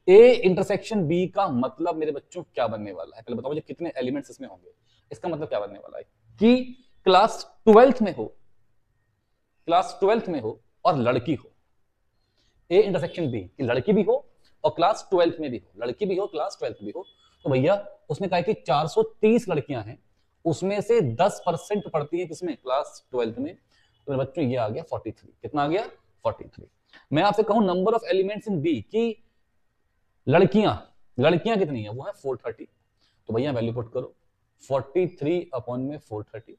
ए इंटरसेक्शन बी का मतलब मेरे बच्चों क्या बनने वाला है, पहले बताओ मुझे कितने एलिमेंट्स इसमें होंगे। इसका मतलब क्या बनने वाला है कि क्लास 12th में हो, क्लास 12th में हो और लड़की हो, ए इंटरसेक्शन बी की लड़की भी हो और क्लास 12th में भी हो, लड़की भी हो क्लास 12th भी हो, तो भैया उसने कहा कि 430 लड़कियां हैं, उसमें से 10% पढ़ती है किसमें, क्लास 12th में। तो मेरे बच्चों ये आ गया 43। कितना आ गया, 43। मैं आपसे कहूं number of elements in B की लड़कियां कितनी है, वो है 430। तो भैया वैल्यू पुट करो, 43 अपॉन में 430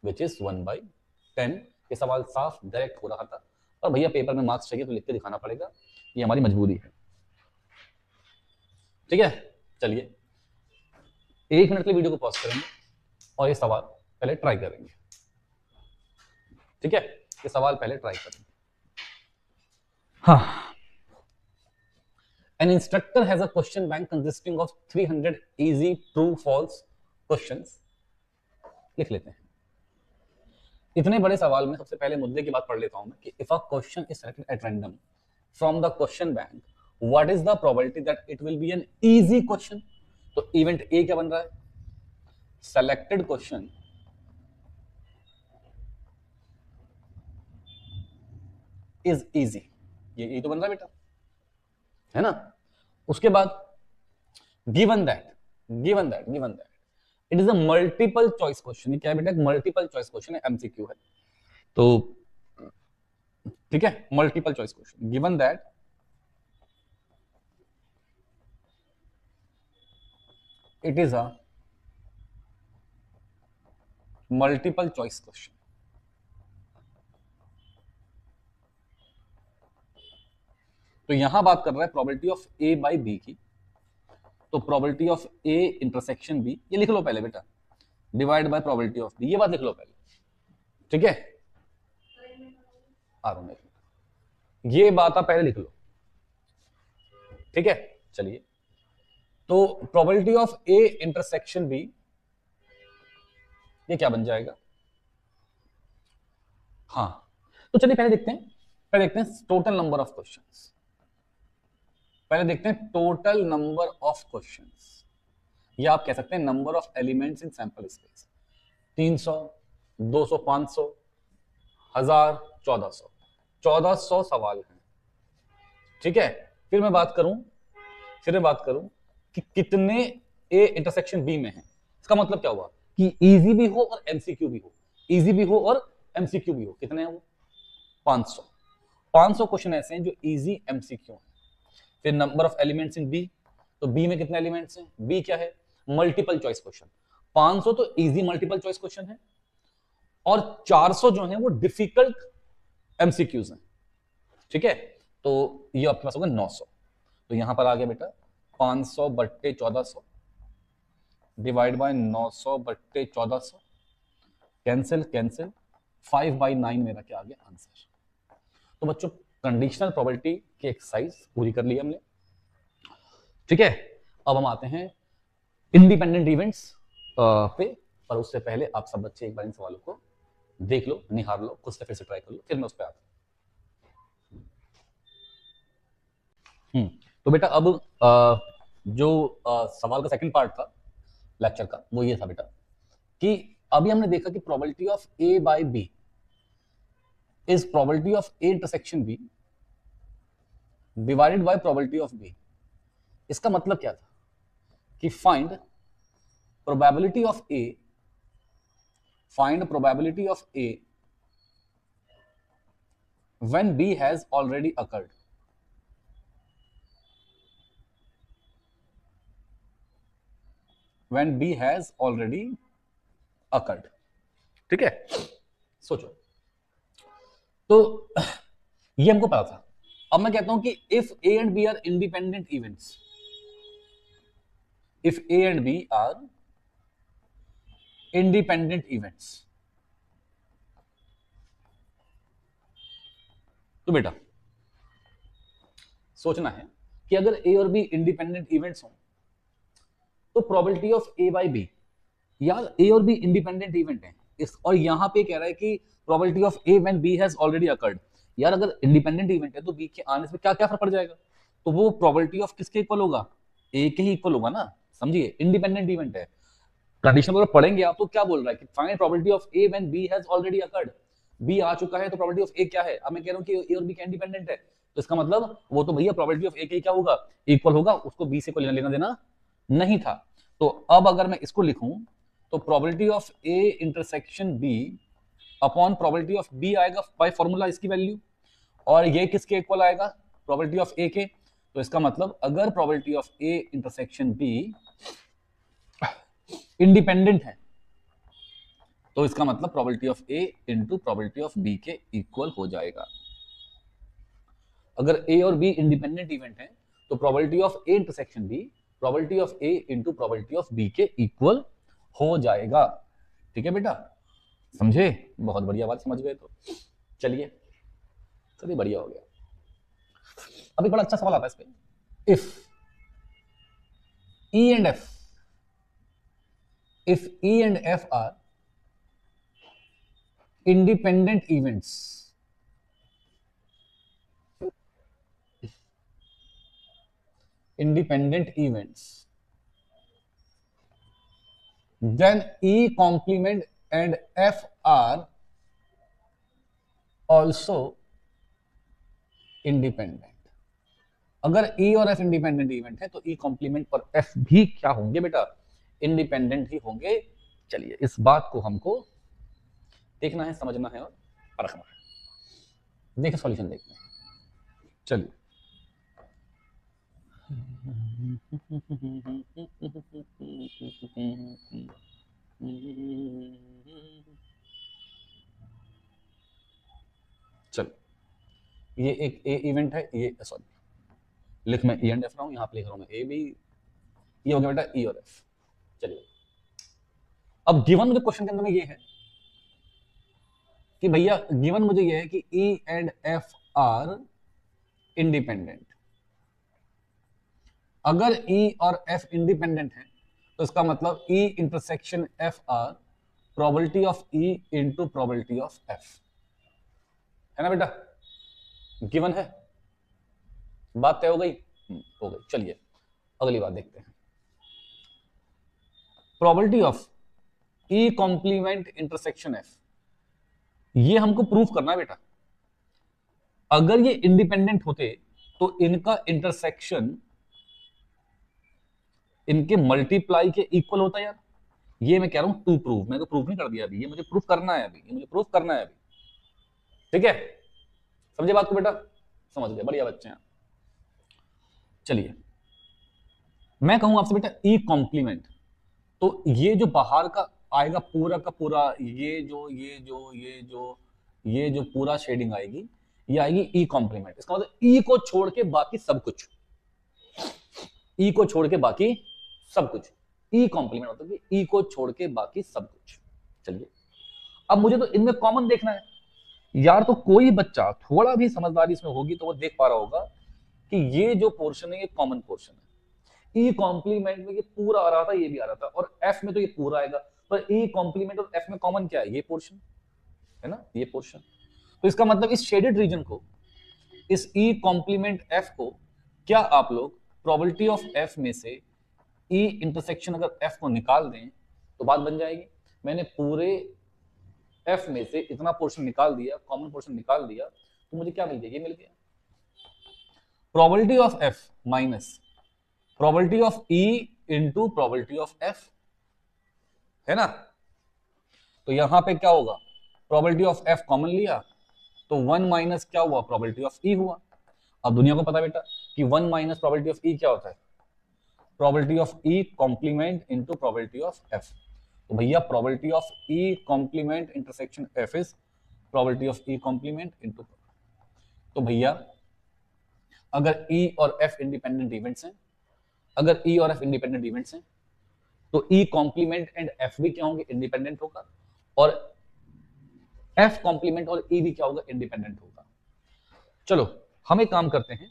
विच इज 1/10। ये सवाल साफ डायरेक्ट हो रहा था, और भैया पेपर में मार्क्स चाहिए तो लिख के दिखाना पड़ेगा, ये हमारी मजबूरी है। ठीक है, चलिए 1 मिनट के लिए वीडियो को पॉज करेंगे और ये सवाल पहले ट्राई करेंगे। ठीक है, ये सवाल पहले ट्राई करेंगे। हाँ, An instructor has a question bank consisting of 300 easy true false questions। लिख लेते हैं। इतने बड़े सवाल में सबसे पहले मुद्दे की बात पढ़ लेता हूं मैं कि if a question is selected at random from the question bank, what is the probability that it will be an easy question। तो इवेंट ए क्या बन रहा है, selected question is easy, ये तो बन रहा है बेटा, है ना। उसके बाद given that it is a multiple choice question. ये क्या है बेटा, मल्टीपल चॉइस क्वेश्चन है, एमसीक्यू है। तो ठीक है, multiple choice question, given that it is a multiple choice question. तो यहां बात कर रहा है probability of A by B की, तो probability of A intersection B, ये लिख लो पहले बेटा, divide by probability of B, ये बात लिख लो पहले, ठीक है। ये बात आप पहले लिख लो, ठीक है। चलिए, तो probability of A intersection B, ये क्या बन जाएगा? हाँ, तो चलिए पहले देखते हैं टोटल नंबर ऑफ क्वेश्चंस। पहले देखते हैं टोटल नंबर ऑफ क्वेश्चंस, या आप कह सकते हैं number of elements in sample space. 300, 200, 500, 1000, 1400, 1400 सवाल हैं, ठीक है। फिर मैं बात करूं कि कितने ए इंटरसेक्शन बी में है। इसका मतलब क्या हुआ कि इजी भी हो और एमसीक्यू भी हो, इजी भी हो और एमसीक्यू भी हो। कितने हैं वो? 500। 500 क्वेश्चन ऐसे हैं जो इजी एमसीक्यू हैं। फिर number of elements in B, तो बी में कितने एलिमेंट्स हैं? बी क्या है? Multiple choice question. 500 तो इजी मल्टीपल चॉइस क्वेश्चन है, और 400 जो है वो डिफिकल्ट एमसीक्यूज हैं, ठीक है। तो ये आपके पास होगा 900। तो यहां पर आ गया बेटा 500 बट्टे 1400 डिवाइड बाय 900 बट्टे 1400, कैंसिल 5/9 मेरा क्या आ गया आंसर। तो बच्चों, कंडीशनल प्रोबेबिलिटी की एक्सरसाइज पूरी कर ली हमने, ठीक है। अब हम आते हैं इंडिपेंडेंट इवेंट्स पे, पर उससे पहले आप सब बच्चे एक बार इन सवालों को देख लो, निहार लो, खुद से फिर से ट्राई कर लो, फिर मैं उस पर आता हूं। तो बेटा अब जो सवाल का सेकंड पार्ट था लेक्चर का, वो ये था बेटा कि अभी हमने देखा कि probability of A by B is probability of A intersection B divided by probability of B. इसका मतलब क्या था कि find probability of A, when B has already occurred. When B has already occurred. ठीक है, सोचो। तो ये हमको पता था। अब मैं कहता हूं कि if A and B are independent events, if A and B are independent events, तो बेटा सोचना है कि अगर A और B इंडिपेंडेंट इवेंट्स हों तो probability of A by B, यार A और B इंडिपेंडेंट इवेंट है इस, और यहां पे कह रहा है कि probability of A when B has already occurred. यार अगर इंडिपेंडेंट इवेंट है तो B के आने से क्या क्या फर्क पड़ जाएगा? तो वो प्रोबेबिलिटी ऑफ किसके इक्वल होगा? A के ही इक्वल होगा ना, समझिए, इंडिपेंडेंट इवेंट है। कंडीशन अगर पढ़ेंगे आप तो क्या बोल रहा है कि find probability of A when B has already occurred. B आ चुका है तो प्रोबेबिलिटी ऑफ A क्या है? अब मैं कह रहा हूं कि A और B इंडिपेंडेंट है, तो इसका मतलब वो तो भैया प्रोबेबिलिटी ऑफ A के क्या होगा? इक्वल होगा, उसको B से कोई लेना देना नहीं था। तो अब अगर मैं इसको लिखूं तो probability of A intersection B upon probability of B आएगा बाय फॉर्मूला इसकी वैल्यू, और ये किसके इक्वल आएगा? प्रोबेबिलिटी ऑफ A के। तो इसका मतलब अगर probability of A intersection B independent है तो इसका मतलब probability of A into probability of B के इक्वल हो जाएगा। अगर A और B इंडिपेंडेंट इवेंट है तो probability of A intersection B probability of A into probability of B के इक्वल हो जाएगा। ठीक है बेटा, समझे? बहुत बढ़िया बात, समझ गए तो चलिए बढ़िया हो गया। अब एक बड़ा अच्छा सवाल आता है इस पे, if E and F are independent events, then E complement and F are also independent। अगर E और F इंडिपेंडेंट इवेंट है तो E कॉम्प्लीमेंट और F भी क्या होंगे बेटा? इंडिपेंडेंट ही होंगे। चलिए इस बात को हमको देखना है, समझना है और परखना है। देखिए सॉल्यूशन देखते हैं। चलिए चलो, ये एक ए इवेंट है, ये सॉरी लिख मैं ई एंड एफ रहा हूं, यहां पे लिख रहा हूं मैं ए बी, ये हो गया बेटा ई और एफ। चलिए, अब गिवन मुझे क्वेश्चन के अंदर में ये है कि भैया गिवन मुझे ये है कि E and F R independent. अगर ई और एफ इंडिपेंडेंट है तो इसका मतलब ई intersection F R probability of E into probability of F, है ना बेटा? गिवन है, बात तय हो गई? हो गई। चलिए अगली बात देखते हैं। Probability of E complement intersection F, ये हमको प्रूफ करना है बेटा। अगर ये इंडिपेंडेंट होते तो इनका इंटरसेक्शन इनके मल्टीप्लाई के इक्वल होता है यार। ये मैं कह रहा हूं टू प्रूव, मैंने तो प्रूफ नहीं कर दिया अभी, ये मुझे प्रूफ करना है अभी, ये मुझे प्रूफ करना है अभी। ठीक है, समझे बात को बेटा? समझ गए, बढ़िया बच्चे हैं। चलिए मैं कहूं आपसे बेटा ई कॉम्प्लीमेंट, तो ये जो बाहर का आएगा पूरा का पूरा, ये जो पूरा शेडिंग आएगी, ये आएगी ई कॉम्प्लीमेंट। इसका मतलब ई को छोड़ के बाकी सब कुछ, ई को छोड़ के बाकी सब कुछ, ई कॉम्प्लीमेंट मतलब कि ई को छोड़ के बाकी सब कुछ। चलिए अब मुझे तो इनमें कॉमन देखना है यार, तो कोई बच्चा थोड़ा भी समझदारी इसमें होगी तो वो देख पा रहा होगा कि ये जो पोर्शन है ये कॉमन पोर्शन है। ई कॉम्प्लीमेंट में ये पूरा आ रहा था, ये भी आ रहा था, और एफ में तो ये पूरा आएगा, पर ई कॉम्प्लीमेंट और एफ में कॉमन क्या है? ये पोर्शन है ना, ये पोर्शन। तो इसका मतलब इस शेडेड रीजन को, इस ई कॉम्प्लीमेंट एफ को, क्या आप लोग प्रोबेबिलिटी ऑफ एफ में से ई इंटरसेक्शन अगर एफ को निकाल दें तो बात बन जाएगी। मैंने पूरे एफ में से इतना पोर्शन निकाल दिया, कॉमन पोर्शन निकाल दिया, तो मुझे क्या मिल गया? ये मिल गया probability of F minus probability of E into probability of F, है ना? तो यहां पे क्या होगा? प्रोबेबिलिटी ऑफ एफ कॉमन लिया तो 1 माइनस क्या हुआ? प्रोबेबिलिटी ऑफ ई हुआ। अब दुनिया को पता बेटा कि 1 माइनस प्रोबेबिलिटी ऑफ ई क्या होता है? Probability of E complement into probability of F. तो भैया probability of E complement intersection F is probability of E complement into, तो भैया अगर ई और एफ इंडिपेंडेंट इवेंट्स हैं, अगर ई और एफ इंडिपेंडेंट इवेंट्स हैं तो ई कॉम्प्लीमेंट एंड एफ भी क्या होंगे? इंडिपेंडेंट होगा, और एफ कॉम्प्लीमेंट और ई भी क्या होगा? इंडिपेंडेंट होगा। चलो हम एक काम करते हैं,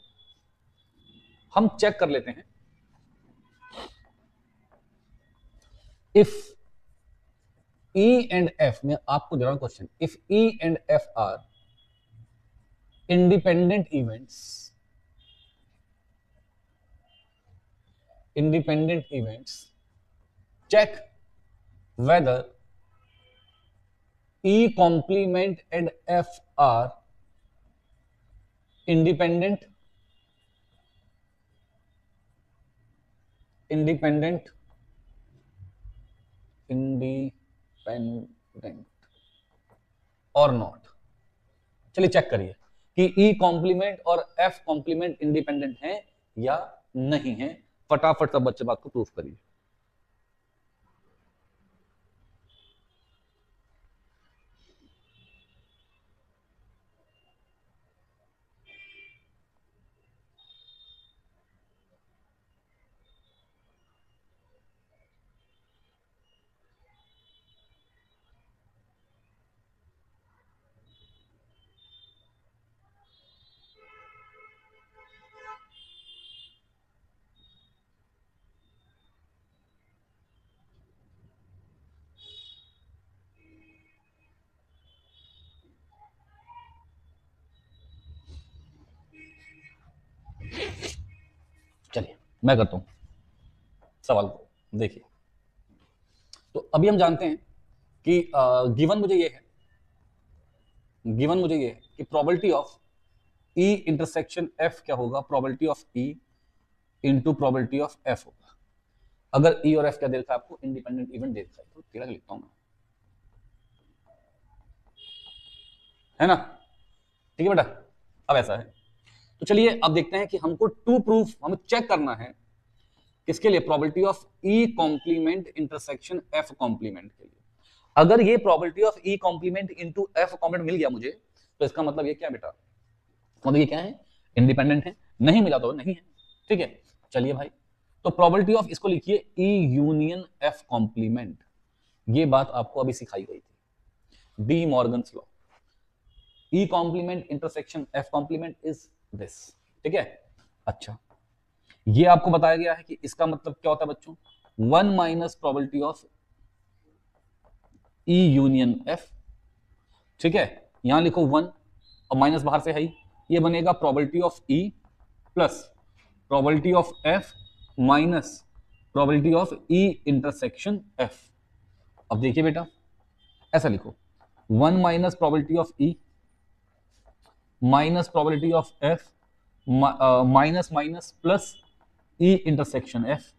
हम चेक कर लेते हैं इफ E and F में, आपको दे रहा हूं question, if E and F are independent events, check whether E complement and F are independent और नॉट। चलिए चेक करिए कि ई कॉम्प्लीमेंट और एफ कॉम्प्लीमेंट इंडिपेंडेंट हैं या नहीं है। फटाफट सब बच्चे बात को प्रूफ करिए। चलिए मैं करता हूं सवाल को, देखिए। तो अभी हम जानते हैं कि गिवन मुझे ये है कि probability of E intersection F क्या होगा? Probability of E into probability of F होगा। अगर ई और एफ क्या दे रखा है आपको? इंडिपेंडेंट इवेंट दे रखा है, तो टेढ़ा लिखता हूं मैं, है ना? ठीक है बेटा। अब ऐसा है तो चलिए अब देखते हैं कि हमको टू प्रूफ हमें चेक करना है किसके लिए, probability of E complement intersection F complement के लिए। अगर ये probability of E complement into F complement मिल गया मुझे, तो इसका मतलब ये क्या बेटा, मतलब ये क्या है, इंडिपेंडेंट है। नहीं मिला तो नहीं है, ठीक है। चलिए भाई, तो प्रोबेबिलिटी ऑफ इसको लिखिए ई यूनियन एफ कॉम्प्लीमेंट। ये बात आपको अभी सिखाई गई थी, De Morgan's law. E complement intersection F complement is this, ठीक है। अच्छा, ये आपको बताया गया है कि इसका मतलब क्या होता है बच्चों, 1 minus probability of E union F, ठीक है। यहां लिखो 1 और माइनस बाहर से है ही, ये बनेगा probability of E plus probability of F minus probability of E intersection F. अब देखिए बेटा, ऐसा लिखो 1 minus probability of E minus probability of F minus minus plus E intersection F.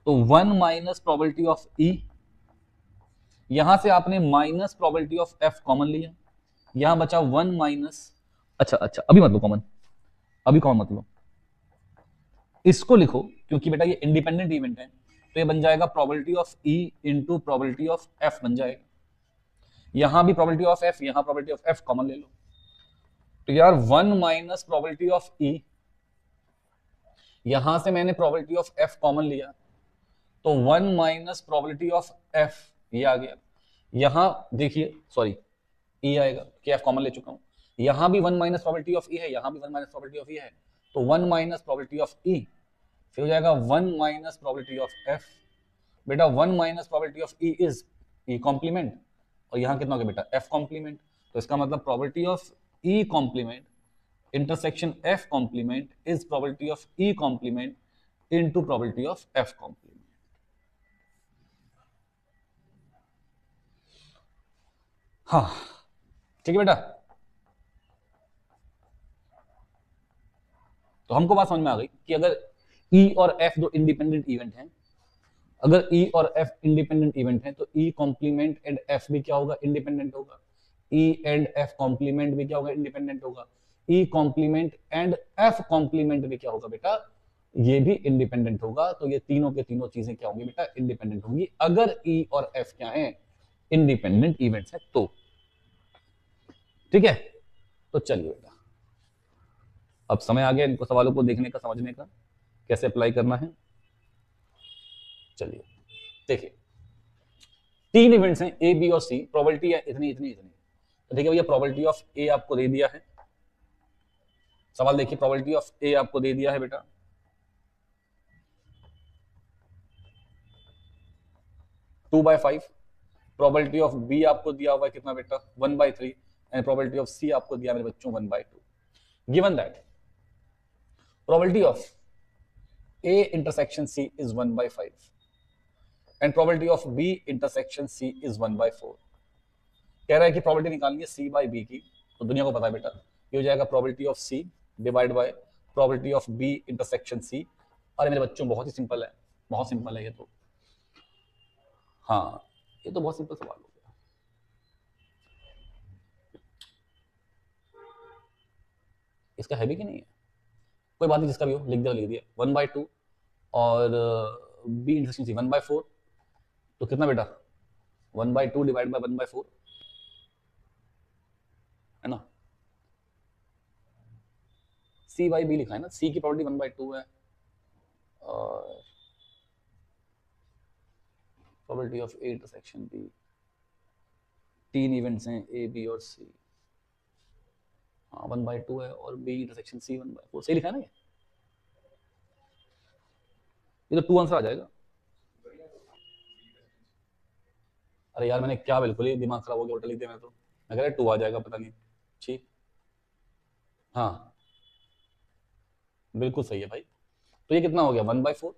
तो 1 माइनस प्रोबेबिलिटी ऑफ ई, यहां से आपने minus probability of F common लिया, यहां बचा 1 माइनस, अच्छा अभी मत लो कॉमन, अभी कॉमन मत लो, इसको लिखो क्योंकि बेटा ये इंडिपेंडेंट इवेंट है, तो ये बन जाएगा probability of E into probability of F बन जाएगा। यहां भी प्रोबेबिलिटी ऑफ एफ, यहां प्रोबेबिलिटी ऑफ एफ कॉमन ले लो, तो यार 1 माइनस प्रोबेबिलिटी ऑफ ई, यहां से मैंने प्रोबेबिलिटी ऑफ एफ कॉमन लिया, तो 1 माइनस प्रोबेबिलिटी ऑफ एफ, ये आ गया। यहां देखिए, सॉरी ई आएगा कि एफ कॉमन ले चुका हूं, यहां भी 1 माइनस प्रोबेबिलिटी ऑफ ई है, यहां भी 1 माइनस प्रोबेबिलिटी ऑफ ई है, तो 1 माइनस प्रोबेबिलिटी ऑफ ई, फिर हो जाएगा 1 माइनस प्रोबेबिलिटी ऑफ एफ। बेटा 1 minus probability of E is E complement, और यहां कितना हो गया बेटा, एफ कॉम्प्लीमेंट। तो इसका मतलब probability of E complement intersection f complement is probability of e complement into probability of f complement। हाँ ठीक है बेटा, तो हमको बात समझ में आ गई कि अगर e और f दो इंडिपेंडेंट इवेंट हैं, अगर e और f इंडिपेंडेंट इवेंट हैं, तो e कॉम्प्लीमेंट एंड f भी क्या होगा, इंडिपेंडेंट होगा। e एंड f कॉम्प्लीमेंट भी क्या होगा, इंडिपेंडेंट होगा। E complement and F complement भी क्या होगा बेटा, ये भी इंडिपेंडेंट होगा। तो ये तीनों के तीनों चीजें क्या होंगी बेटा, इंडिपेंडेंट होंगी, अगर ई और एफ क्या है, इंडिपेंडेंट इवेंट्स है तो, ठीक है। तो चलिए बेटा, अब समय आ गया इनको सवालों को देखने का, समझने का, कैसे अप्लाई करना है। चलिए देखिए, 3 इवेंट्स हैं ए बी और सी, प्रोबेबिलिटी है इतनी इतनी इतनी, तो ठीक है भैया, प्रोबेबिलिटी ऑफ ए आपको दे दिया है, सवाल देखिए, प्रोबेबिलिटी ऑफ ए आपको दे दिया है बेटा, two by 5। Probability of B आपको दिया हुआ है कितना बेटा, 1/3, एंड प्रोबेबिलिटी ऑफ सी आपको दिया मेरे बच्चों 1/2। Given that probability of A intersection C is 1/5 and probability of B intersection C is 1/4। कह रहा है कि प्रोबेबिलिटी निकालनी है सी बाई बी की, तो दुनिया को पता है बेटा, ये हो जाएगा probability of C divide by probability of B intersection C. अरे मेरे बच्चों बहुत ही सिंपल है, बहुत सिंपल है ये तो, हाँ ये तो बहुत सिंपल सवाल हो गया। इसका है भी कि नहीं है, कोई बात नहीं, जिसका भी हो लिख दिया 1/2 और बी इंटरसेक्शन सी 1/4, तो कितना बेटा 1/2 डिवाइड बाय 1/4 है ना, सी बाई बी लिखा है ना, सी की प्रोबेबिलिटी 1/2 है और probability of A intersection B, 3 events हैं ए बी और सी, हाँ 1/2 है और बी इंटरसेक्शन सी 1/4, सही लिखा है ना ये तो 2 आंसर आ जाएगा। अरे यार मैंने क्या बिल्कुल ही दिमाग खराब हो गया, उल्टा लिख दिया मैं तो, मैं कह रहा 2 आ जाएगा पता नहीं, ठीक, हाँ बिल्कुल सही है भाई। तो ये कितना हो गया 1/4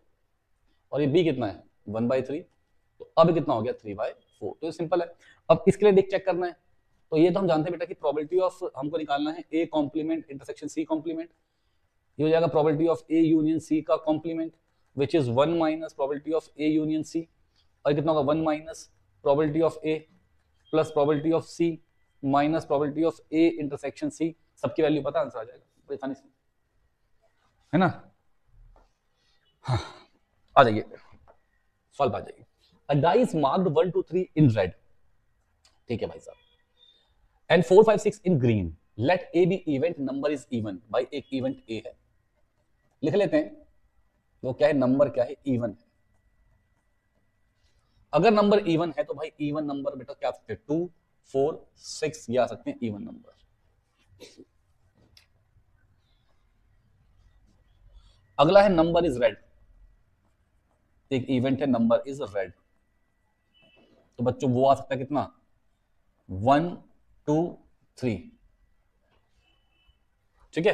और ये बी कितना है 1/3, तो अब कितना हो गया 3/4। तो ये सिंपल है। अब इसके लिए देख चेक करना है, तो ये तो हम जानते हैं बेटा कि प्रोबेबिलिटी ऑफ हमको निकालना है A complement intersection C complement, ये हो जाएगा probability of A union C का complement which is 1 minus probability of A union C, और कितना होगा 1 minus probability of A plus probability of C minus probability of A intersection C. सबकी value पता, answer आ जाएगा बड़ी आसानी से। है ना। हाँ, आ जाइए सॉल्व आ जाइए। A die is marked 1 2 3 in red, ठीक है भाई साहब, and 4 5 6 in green, let A be event number is even. भाई एक इवेंट ए है, लिख लेते हैं, वो क्या है, नंबर क्या है, इवन है। अगर नंबर इवन है तो भाई इवन नंबर बेटा क्या आ सकते हैं, 2 4 6, ये आ सकते हैं इवन नंबर। अगला है नंबर इज रेड, एक इवेंट है नंबर इज रेड, तो बच्चों वो आ सकता है कितना, 1 2 3, ठीक है।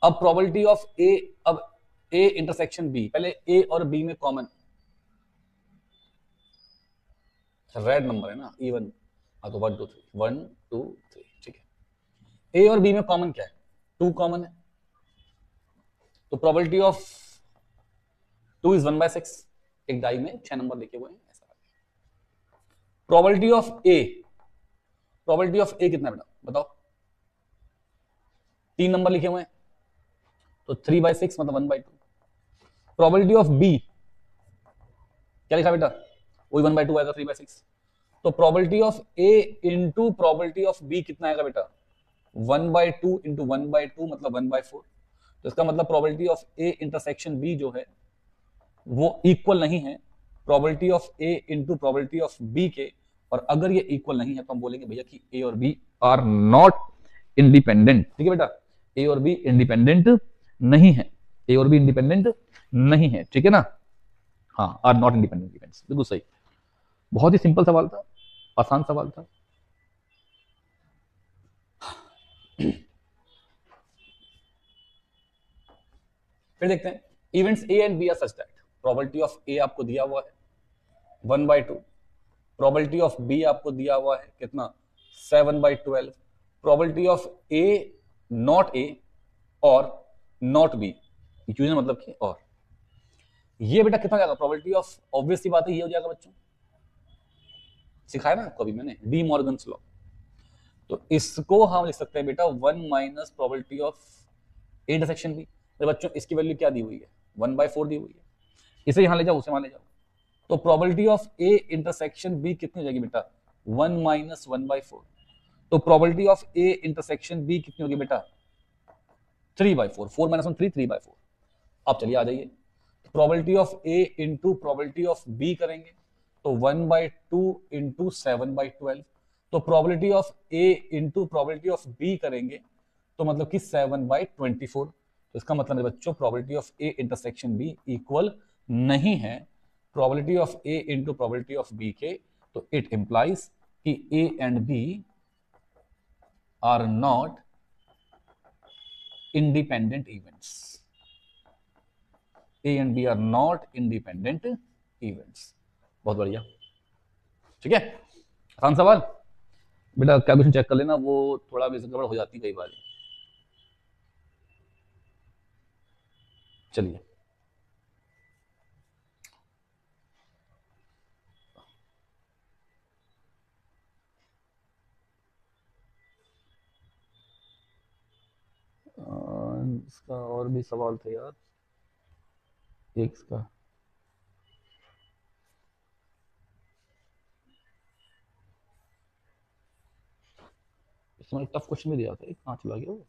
अब प्रोबेबिलिटी ऑफ ए, अब ए इंटरसेक्शन बी, पहले ए और बी में कॉमन, रेड नंबर है ना, इवन, हाँ तो 1 2 3 1 2 3, ठीक है। ए और बी में कॉमन क्या है, 2 कॉमन है, तो प्रोबेबिलिटी ऑफ 2 इज 1/6, एक डाई में 6 नंबर लिखे हुए हैं ऐसा। Probability of A, probability of A कितना बेटा बताओ, 3 नंबर लिखे हुए हैं, तो 3/6 मतलब 1/2। प्रोबेबिलिटी ऑफ बी क्या लिखा बेटा, वही 1/2 आएगा, 3/6। तो probability of A into probability of B कितना आएगा बेटा, 1/2 इंटू 1/2 मतलब 1/4। तो इसका मतलब probability of A intersection B जो है वो इक्वल नहीं है probability of A into probability of B के, और अगर ये इक्वल नहीं है तो हम बोलेंगे भैया कि ए और बी आर नॉट इंडिपेंडेंट, ठीक है बेटा, ए और बी इंडिपेंडेंट नहीं है, ए और बी इंडिपेंडेंट नहीं है, ठीक है ना, हाँ, आर नॉट इंडिपेंडेंट इवेंट्स, बिल्कुल सही। बहुत ही सिंपल सवाल था, आसान सवाल था। फिर देखते हैं, events A and B are such that, probability of A आपको दिया हुआ है 1/2, प्रोबेबिलिटी ऑफ बी आपको दिया हुआ है कितना, 7/12, probability of A not a और नॉट बी, यूजन मतलब कि और, ये बेटा कितना जाएगा, प्रोबेबिलिटी ऑफ, ऑब्वियस सी बात है ये हो जाएगा बच्चों, सिखाया ना आपको अभी मैंने, डी मॉर्गन्स लॉ। तो इसको हम लिख सकते हैं बेटा 1 minus probability of A intersection B. तो बच्चों इसकी वैल्यू क्या दी हुई है, 1/4 दी हुई है, इसे यहां ले जाओ उसे वहां ले जाओ, तो probability of A intersection B कितनी हो जाएगी बेटा, 1 माइनस 1/4। तो probability of A intersection B कितनी होगी बेटा, 3/4, 4 माइनस 1 3, 3/4। अब चलिए आ जाइए, probability of A into probability of B करेंगे तो 1/2 इंटू 7/12, तो probability of A into probability of B करेंगे तो मतलब कि 7/24। तो इसका मतलब है बच्चों probability of A intersection B equal नहीं है probability of A into probability of B के, तो इट इंप्लाइज कि A and B are not independent events, A and B are not independent events. बहुत बढ़िया, ठीक है, आसान सवाल बेटा, कैलकुलेशन चेक कर लेना, वो थोड़ा गड़बड़ हो जाती है कई बार। चलिए इसका और भी सवाल थे यार, एक इसका, इसमें टफ क्वेश्चन भी दिया था, कहाँ चला गया वो,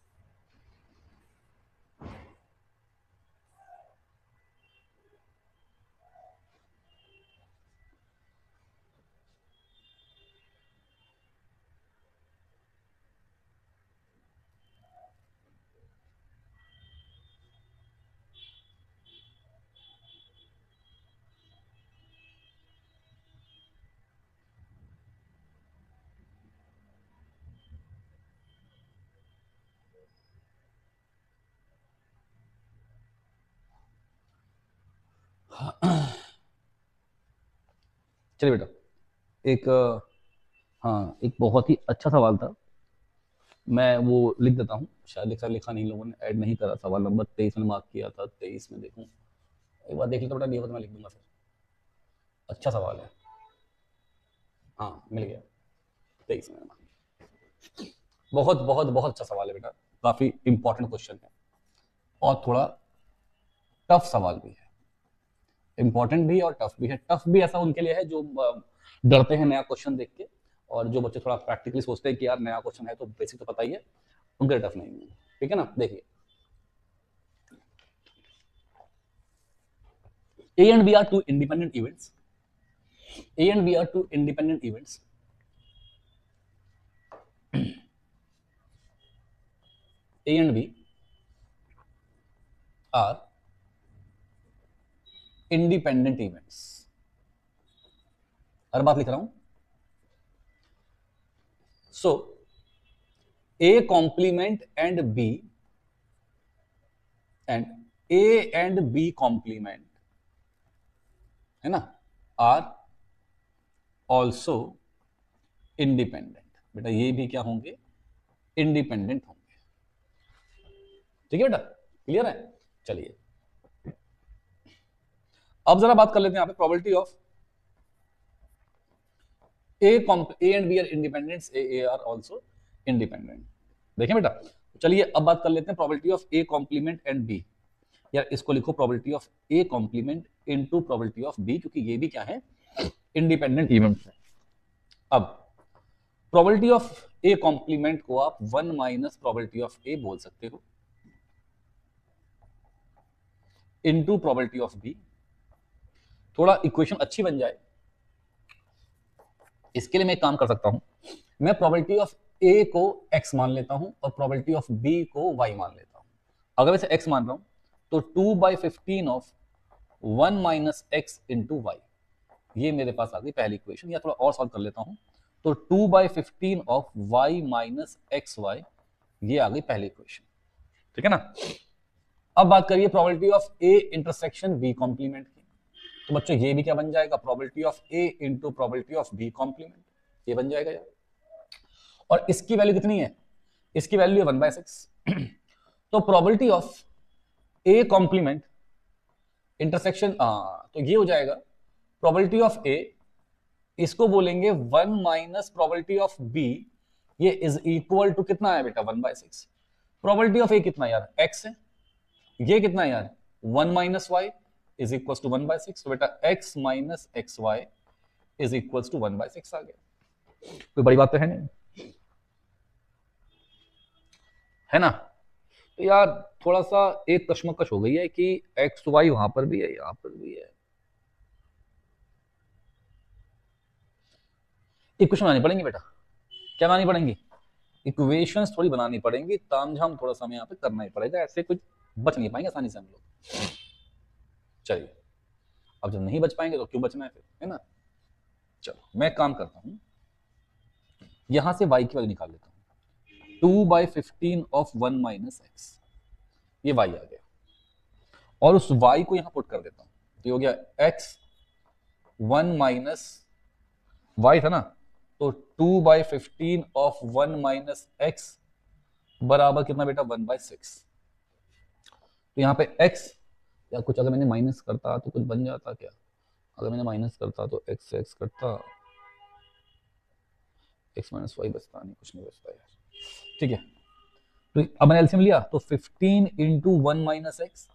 चलिए बेटा, एक हाँ एक बहुत ही अच्छा सवाल था, मैं वो लिख देता हूँ, शायद लिखा लिखा नहीं, लोगों ने ऐड नहीं करा, सवाल नंबर 23 में मार्क किया था, 23 में देखूँ, एक बार देख लेता बेटा, नहीं हो तो मैं लिख दूंगा फिर। अच्छा सवाल है, हाँ मिल गया, 23 में, बहुत बहुत बहुत अच्छा सवाल है बेटा, काफी इंपॉर्टेंट क्वेश्चन है, और थोड़ा टफ सवाल भी है, इंपॉर्टेंट भी है और टफ भी है। टफ भी ऐसा उनके लिए है जो डरते हैं नया क्वेश्चन देख के, और जो बच्चे थोड़ा प्रैक्टिकली सोचते हैं कि यार नया क्वेश्चन है तो बेसिक तो पता ही है, उनके लिए टफ नहीं है। ठीक है ना, देखिए A and B are two independent events. A and B are two independent events. A and B are independent events. हर बात लिख रहा हूं। So A complement and B and A and B complement है ना आर ऑल्सो इंडिपेंडेंट। बेटा ये भी क्या होंगे, इंडिपेंडेंट होंगे। ठीक है बेटा, क्लियर है। चलिए अब जरा बात कर लेते हैं यहां पे probability of A and B are independent, A are also independent. देखें बेटा, चलिए अब बात कर लेते हैं probability of A complement and B. यार इसको लिखो probability of A complement into probability of B, क्योंकि ये भी क्या है, इंडिपेंडेंट इवेंट्स है। अब प्रोबेबिलिटी ऑफ ए कॉम्प्लीमेंट को आप 1 माइनस प्रोबेबिलिटी ऑफ ए बोल सकते हो इनटू प्रोबेबिलिटी ऑफ बी। थोड़ा इक्वेशन अच्छी बन जाए इसके लिए मैं एक काम कर सकता हूं, मैं प्रोबेबिलिटी ऑफ ए को x मान लेता हूं और प्रोबेबिलिटी ऑफ b को y मान लेता हूं। अगर वैसे x मान रहा हूं तो 2/15 of 1 minus x into y, ये मेरे पास आ गई पहली इक्वेशन। या थोड़ा और सॉल्व कर लेता हूं तो 2/15 of y minus x y, ये आ गई पहली इक्वेशन। ठीक है ना। अब बात करिए probability of A intersection B complement की, तो बच्चों ये भी क्या बन जाएगा, probability of A into probability of B complement, ये बन जाएगा यार। और इसकी वैल्यू कितनी है, इसकी वैल्यू है 1/6। तो probability of A complement intersection, तो ये हो जाएगा प्रोबेबिलिटी ऑफ ए, इसको बोलेंगे 1 माइनस प्रोबेबिलिटी ऑफ बी, ये इज इक्वल टू कितना है बेटा 1/6। प्रोबेबिलिटी ऑफ ए कितना यार, x है, ये कितना है यार 1 minus y is equal to 1/6। तो बेटा x minus x y is equal to 1/6 आ गया। कोई बड़ी बात तो है नहीं, है ना। तो यार थोड़ा सा एक कश्मकश हो गई है कि एक्स वाई वहां पर भी है यहां पर भी है। इक्वेशन बनानी पड़ेंगी बेटा, क्या बनानी पड़ेंगी, इक्वेशंस थोड़ी बनानी पड़ेंगी, तामझाम थोड़ा सा हमें यहाँ पे करना ही पड़ेगा, ऐसे कुछ बच नहीं पाएंगे आसानी से हम लोग। चलिए अब जब नहीं बच पाएंगे तो क्यों बचना है फिर, है ना। चलो मैं काम करता हूं, यहां से y की वैल्यू निकाल लेता हूं, 2/15 ऑफ 1 माइनस एक्स, ये y आ गया, और उस y को यहां पुट कर देता हूं, तो ये हो गया x 1 माइनस y था ना, तो 2/15 ऑफ 1 माइनस एक्स बराबर कितना बेटा 1/6। तो यहाँ पे x, या कुछ अगर मैंने माइनस करता तो कुछ बन जाता क्या, अगर मैंने माइनस करता तो x x करता, x माइनस वाई बचता नहीं, कुछ नहीं बचता यार। ठीक है, तो अब मैंने एलसीएम लिया तो 15 into 1 minus x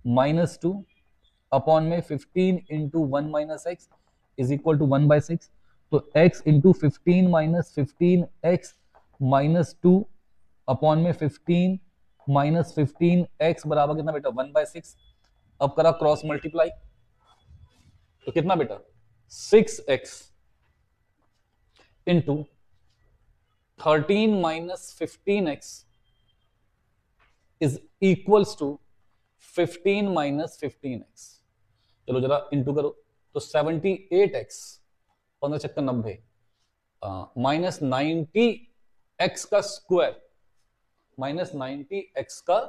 minus 2 upon में 15 into 1 minus x is equal to 1/6। तो x into 15 minus 15 x minus 2 upon में 15 माइनस 15 एक्स बराबर कितना बेटा 1/6। अब करा क्रॉस मल्टीप्लाई, तो कितना बेटा 6x into 13 minus 15x is equals to 15 minus 15x। चलो जरा इंटू करो, तो 78x 15 चक्कर 90 माइनस 90x का स्क्वायर, माइनस 90x का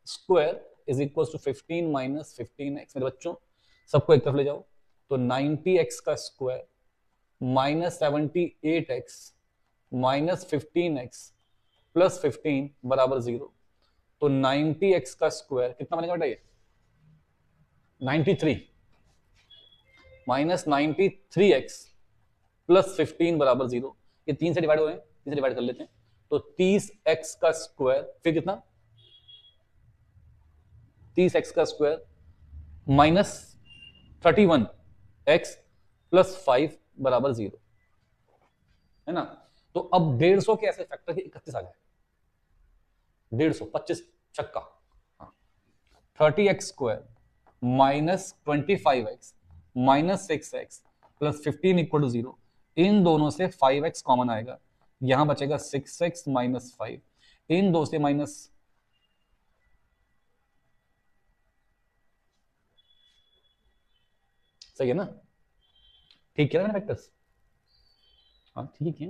square is equal to 15 minus 15x। मेरे बच्चों सबको एक तरफ ले जाओ, तो 90x का square minus 78x minus 15x plus 15 बराबर 0। तो 90x का स्क्वायर कितना बनेगा बेटा, ये 93 माइनस 93x प्लस 15 बराबर 0। ये 3 से डिवाइड हो रहे हैं, 3 से डिवाइड कर लेते हैं, तो 30x का स्क्वायर फिर कितना 30x का स्क्वायर माइनस 31x प्लस 5 बराबर 0, है ना। तो अब 150 के ऐसे फैक्टर के 31 आ जाए, 150 25 छक्का, 30x square minus 25x minus 6x plus 15 equal to 0। इन दोनों से 5x कॉमन आएगा, यहां बचेगा 6x माइनस 5, इन दो से माइनस, सही है ना, ठीक है ना फैक्टर्स, हाँ ठीक है।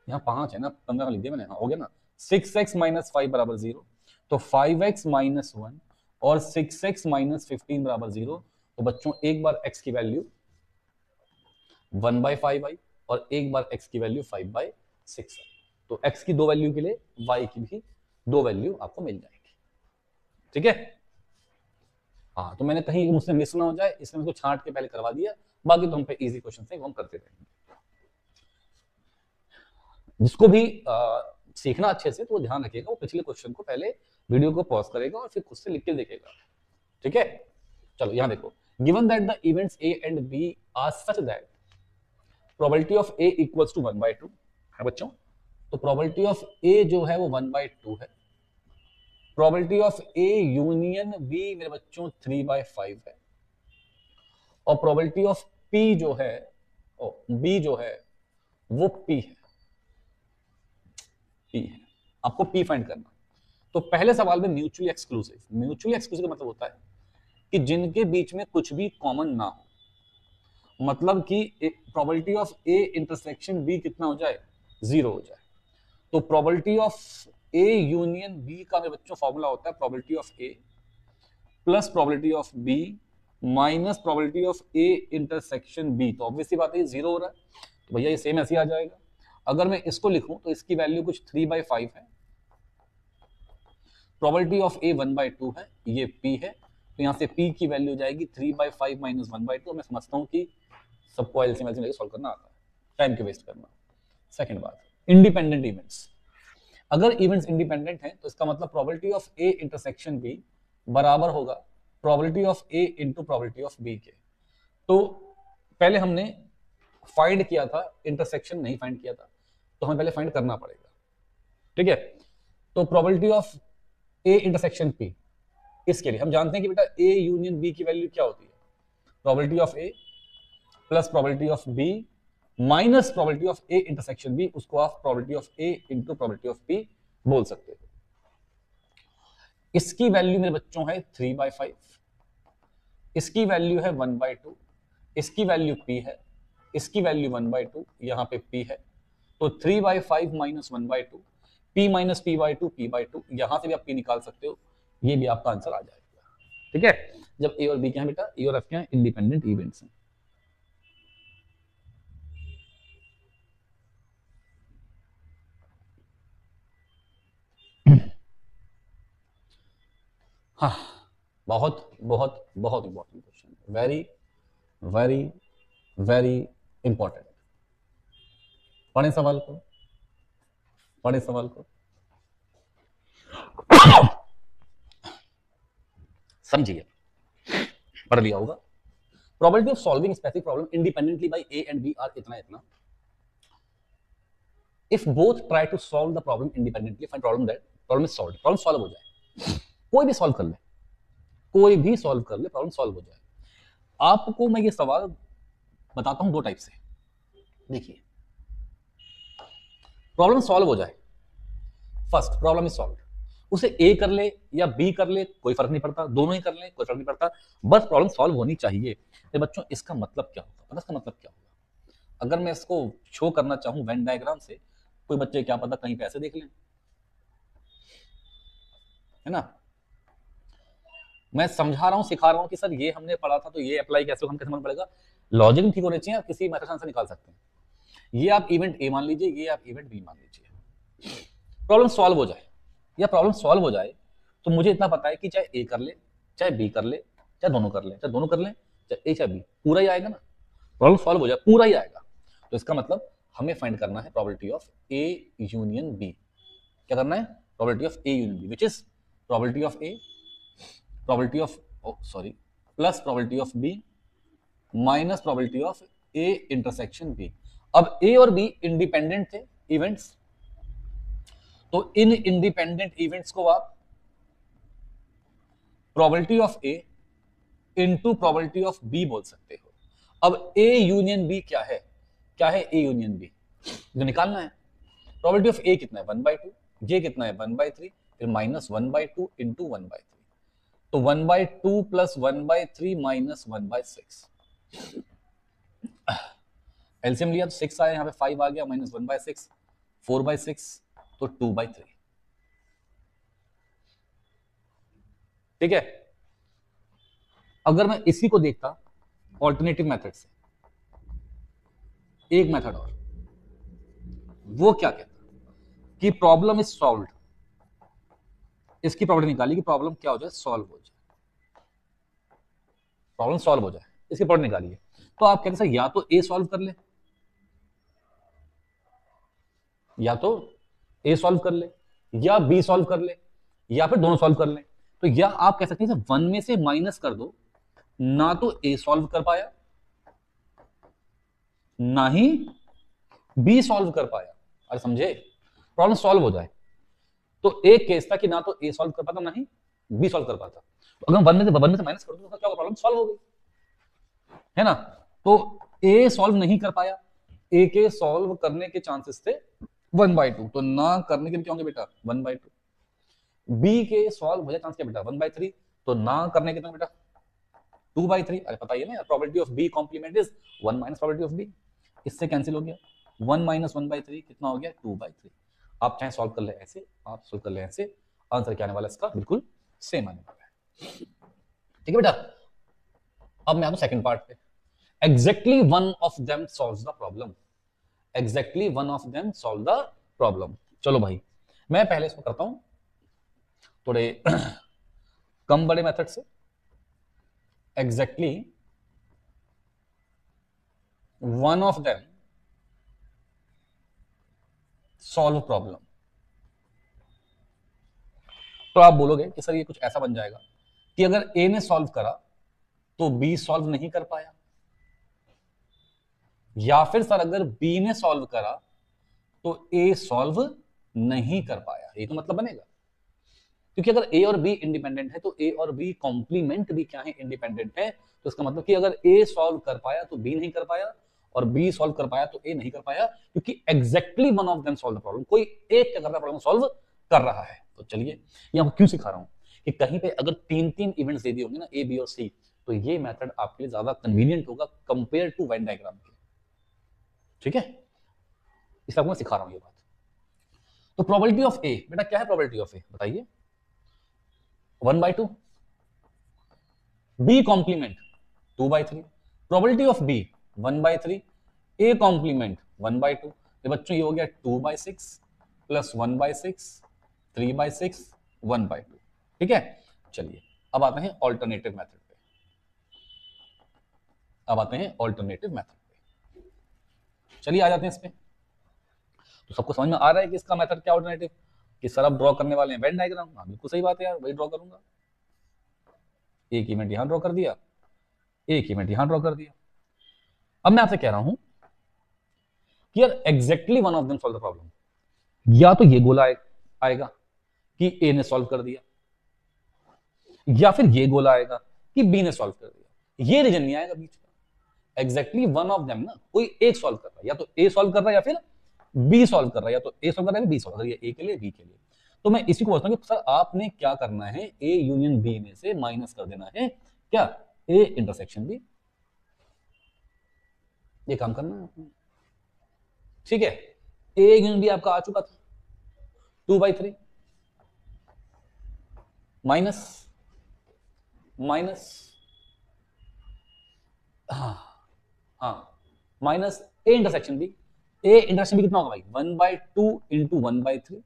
यहाँ 5 है ना, 15 लिख दिया मैंने, हाँ हो गया ना। 6x माइनस 5 बराबर 0, तो 5x माइनस 1 और 6x माइनस 15 बराबर 0। तो बच्चों एक बार x की वैल्यू 1/5 आई और एक बार x की वैल्यू 5/6 आई। तो x की 2 वैल्यू के लिए y की भी 2 वैल्यू आपको मिल जाएगी, ठीक है। हाँ तो मैंने कहीं मुझसे मिस ना हो जाए इसलिए उसको छांट के पहले करवा दिया, बाकी तो हम पे इजी क्वेश्चन है वो हम करते रहेंगे। जिसको भी सीखना अच्छे से तो वो ध्यान रखिएगा, वो पिछले क्वेश्चन को पहले वीडियो को पॉज करेगा और फिर खुद से लिख के देखेगा, ठीक है। चलो यहां देखो, given that the events A and B are such that probability of A equals to 1/2 है बच्चों। तो प्रोबेबिलिटी ऑफ ए जो है वो 1/2 है, probability of A union B मेरे बच्चों 3/5 है, और प्रोबेबिलिटी ऑफ पी जो है बी जो है वो पी है, पी है। आपको पी फाइंड करना। तो पहले सवाल में म्यूचुअली एक्सक्लूसिव, म्यूचुअली एक्सक्लूसिव का मतलब होता है कि जिनके बीच में कुछ भी कॉमन ना हो, मतलब कि probability of A intersection B कितना हो जाए, 0 हो जाए। तो probability of A union B का मेरे बच्चों फॉर्मूला होता है probability of A plus probability of B minus probability of A intersection B. तो ऑब्वियसली बात है 0 हो रहा है, तो भैया ये सेम ऐसे ही आ जाएगा। अगर मैं इसको लिखूं तो इसकी वैल्यू कुछ 3/5 है, प्रोबेबिलिटी ऑफ ए 1/2 है, ये p है, तो यहां से p की वैल्यू हो जाएगी 3/5 माइनस 1/2। मैं समझता हूं कि सबको एलसीएम लेके सॉल्व करना आता है, टाइम क्यों वेस्ट करना। सेकंड बात, इंडिपेंडेंट इवेंट्स। अगर इवेंट्स इंडिपेंडेंट हैं तो इसका मतलब probability of A intersection B बराबर होगा probability of A into probability of B के। तो पहले हमने फाइंड किया था, इंटरसेक्शन नहीं फाइंड किया था, तो हमें पहले फाइंड करना पड़ेगा, ठीक है। तो probability of A intersection P, इसके लिए हम जानते हैं कि बेटा ए यूनियन बी की वैल्यू क्या होती है, probability of A plus probability of B minus probability of A intersection B, उसको आप probability of A into probability of P बोल सकते हो। इसकी वैल्यू मेरे बच्चों है 3/5, इसकी वैल्यू है 1/2, इसकी वैल्यू p है, इसकी वैल्यू 1/2, यहां पे p है। तो 3/5 minus 1/2, p minus p/2 p/2, यहां से भी आप p निकाल सकते हो, ये भी आपका आंसर आ जाएगा, ठीक है। जब a और b क्या है बेटा, a और f क्या है, इंडिपेंडेंट इवेंट्स हैं। हाँ बहुत बहुत बहुत important question, very very very important. पढ़े सवाल को, पढ़े सवाल को, समझिए, पढ़ लिया होगा। Probability of solving specific problem independently by A and B are इतना इतना। If both try to solve the problem independently find problem that problem is solved, problem solve हो जाए, कोई भी सॉल्व कर ले, कोई भी सॉल्व कर ले, प्रॉब्लम सॉल्व हो जाए। आपको मैं ये सवाल बताता हूं दो टाइप से। देखिए, प्रॉब्लम सॉल्व हो जाए, फर्स्ट प्रॉब्लम इज सॉल्व, उसे ए कर ले या बी कर ले कोई फर्क नहीं पड़ता, दोनों ही कर ले कोई फर्क नहीं पड़ता, बस प्रॉब्लम सॉल्व होनी चाहिए। तो बच्चों इसका मतलब क्या होगा, पता इसका मतलब क्या होगा। अगर मैं इसको शो करना चाहूं वेन डायग्राम से, कोई बच्चे क्या पता कहीं पैसे देख लें, है ना। मैं समझा रहा हूं, सिखा रहा हूं कि सर ये हमने पढ़ा था तो ये अप्लाई कैसे, हम कैसे समझ पड़ेगा, लॉजिक ठीक होने चाहिए, आप किसी मेथड से आंसर निकाल सकते हैं। ये आप इवेंट ए मान लीजिए, ये आप इवेंट बी मान लीजिए, प्रॉब्लम सॉल्व हो जाए या प्रॉब्लम सॉल्व हो जाए तो मुझे इतना पता है कि चाहे ए कर ले, चाहे बी कर ले, चाहे दोनों कर ले, चाहे दोनों कर ले, चाहे ए चाहे बी, पूरा ही आएगा ना, प्रॉब्लम सॉल्व हो जाए पूरा ही आएगा। तो इसका मतलब हमें फाइंड करना है probability of A union B. क्या करना है, probability of A union B, which is probability of A, probability of sorry plus probability of B minus probability of A intersection B. अब ए और बी इंडिपेंडेंट थे events, तो in independent events को आप probability of A into probability of B बोल सकते हो। अब ए यूनियन बी क्या है? क्या है ए यूनियन बी? जो निकालना है प्रोबेबिलिटी ऑफ ए कितना है 1/2, ये कितना है 1/3, फिर माइनस 1/2 इंटू 1/3, तो 1/2 प्लस 1/3 माइनस 1/6। एलसीएम लिया तो 6 आया, यहाँ पे 5 आ गया, माइनस 1/6, 4/6, तो 2/3। ठीक है। अगर मैं इसी को देखता ऑल्टरनेटिव मेथड से, एक मेथड और, वो क्या कहता कि प्रॉब्लम इज सॉल्व्ड, इसकी प्रॉपर्टी निकाली कि प्रॉब्लम क्या हो जाए, सॉल्व हो जाए, प्रॉब्लम सॉल्व हो जाए, इसकी प्रॉपर्टी निकालिए। तो आप कहते हैं या तो ए सॉल्व कर ले, या तो ए सॉल्व कर ले, या बी सॉल्व कर ले, या फिर दोनों सॉल्व कर ले। तो या आप कह सकते हैं 1 में से माइनस कर दो, ना तो ए सॉल्व कर पाया ना ही बी सॉल्व कर पाया। अरे समझे, प्रॉब्लम सॉल्व हो जाए। तो एक केस था कि ना तो ए सॉल्व कर पाता ना ही बी सॉल्व कर पाता, तो अगर 1 में से माइनस कर दो तो क्या होगा, प्रॉब्लम सॉल्व हो गई, है ना। तो ए सॉल्व नहीं कर पाया, ए के सॉल्व करने के चांसेस थे 1/2, तो ना करने के क्या होंगे बेटा 1/2। बी के सॉल्व हो जाए चांस क्या बेटा 1/3, तो ना करने के बेटा 2/3। अरे पता ही है ना, probability of B complement is 1 minus probability of B, इससे कैंसिल हो गया, 1 माइनस 1/3 कितना हो गया 2/3। आप चाहे सॉल्व कर ले ऐसे, आप सॉल्व कर ले ऐसे, आंसर क्या आने वाला है इसका बिल्कुल सेम आने वाला है। ठीक है बेटा। अब मैं आता हूं सेकंड पार्ट पे। Exactly one of them solves the problem, exactly one of them solve the problem. चलो भाई, मैं पहले इसको करता हूं थोड़े कम बड़े मेथड से। Exactly one of them solve problem. तो आप बोलोगे कि सर ये कुछ ऐसा बन जाएगा कि अगर ए ने सॉल्व करा तो बी सॉल्व नहीं कर पाया, या फिर सर अगर बी ने सॉल्व करा तो ए सॉल्व नहीं कर पाया। ये तो मतलब बनेगा, क्योंकि अगर ए और बी इंडिपेंडेंट है तो ए और बी कॉम्प्लीमेंट भी क्या है, इंडिपेंडेंट है। तो इसका मतलब कि अगर ए सॉल्व कर पाया तो बी नहीं कर पाया, और बी सॉल्व कर पाया तो ए नहीं कर पाया, क्योंकि exactly one of them solve the problem, कोई एक क्या कर रहा है, प्रॉब्लम सॉल्व कर रहा है। तो चलिए यहां क्यों सिखा रहा हूं कि कहीं पे अगर 3 इवेंट्स दे दिए होंगे ना, ए बी और सी, तो ये मेथड आपके लिए ज्यादा कन्वीनियंट होगा कंपेयर टू वेन डायग्राम के। ठीक है, इसलिए आपको मैं सिखा रहा हूं ये बात। तो प्रोबेबिलिटी ऑफ ए बेटा क्या है, प्रोबेबिलिटी ऑफ ए बताइए 1/2, B complement 2/3, probability of B 1/3, A complement 1/2। तो बच्चों ये हो गया 2/6 प्लस 1/6, 3/6, 1/2। ठीक है। चलिए अब आते हैं ऑल्टरनेटिव मेथड पे, अब आते हैं ऑल्टरनेटिव मेथड पे। चलिए आ जाते हैं इस पे। तो सबको समझ में आ रहा है कि इसका मेथड क्या ऑल्टरनेटिव, कि सर अब ड्रॉ करने वाले हैं वेन डायग्राम। हाँ बिल्कुल सही बात है यार, वही ड्रॉ करूंगा। एक इवेंट यहां ड्रॉ कर दिया, एक इवेंट यहां ड्रॉ कर दिया। अब मैं आपसे कह रहा हूं कि यार exactly one of them solve the problem, या तो ये गोला आएगा कि ए ने सॉल्व कर दिया, या फिर ये गोला आएगा कि बी ने सॉल्व कर दिया। ये रीजन नहीं आएगा बीच का, एग्जैक्टली वन ऑफ देम ना, कोई एक सॉल्व कर रहा है, या तो ए सॉल्व कर रहा है या फिर बी सॉल्व कर रहा है, या तो ए सॉल्व कर रहा है बी सॉल्व कर रहा है, ए के लिए बी के लिए। तो मैं इसी को बोलता हूं कि सर आपने क्या करना है, ए यूनियन बी में से माइनस कर देना है क्या, ए इंटरसेक्शन बी। ये काम करना है आपने। ठीक है, ए यूनियन बी आपका आ चुका था 2/3 minus minus A intersection B. A intersection B कितना होगा भाई 1/2 इंटू 1/3,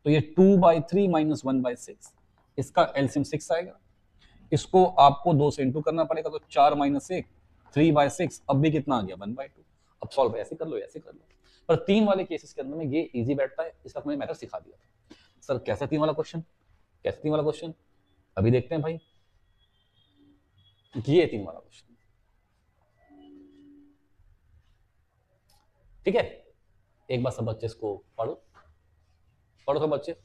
तो ये 2/3 माइनस 1/6, इसका एलसीएम 6 आएगा। इसको आपको 2 से इंटू करना पड़ेगा, तो 4 माइनस 1 3/6, अब भी कितना आ गया 1/2। अब सॉल्व ऐसे कर लो, ऐसे कर लो। पर 3 वाले केसेस के अंदर में ये इजी बैठता है, इसका मैंने मेथड सिखा दिया था। सर कैसा 3 वाला क्वेश्चन, कैसे 3 वाला क्वेश्चन, अभी देखते हैं भाई। ये 3 वाला क्वेश्चन, ठीक है। एक बार सब बच्चे इसको पढ़ो, पढ़ो सब बच्चे।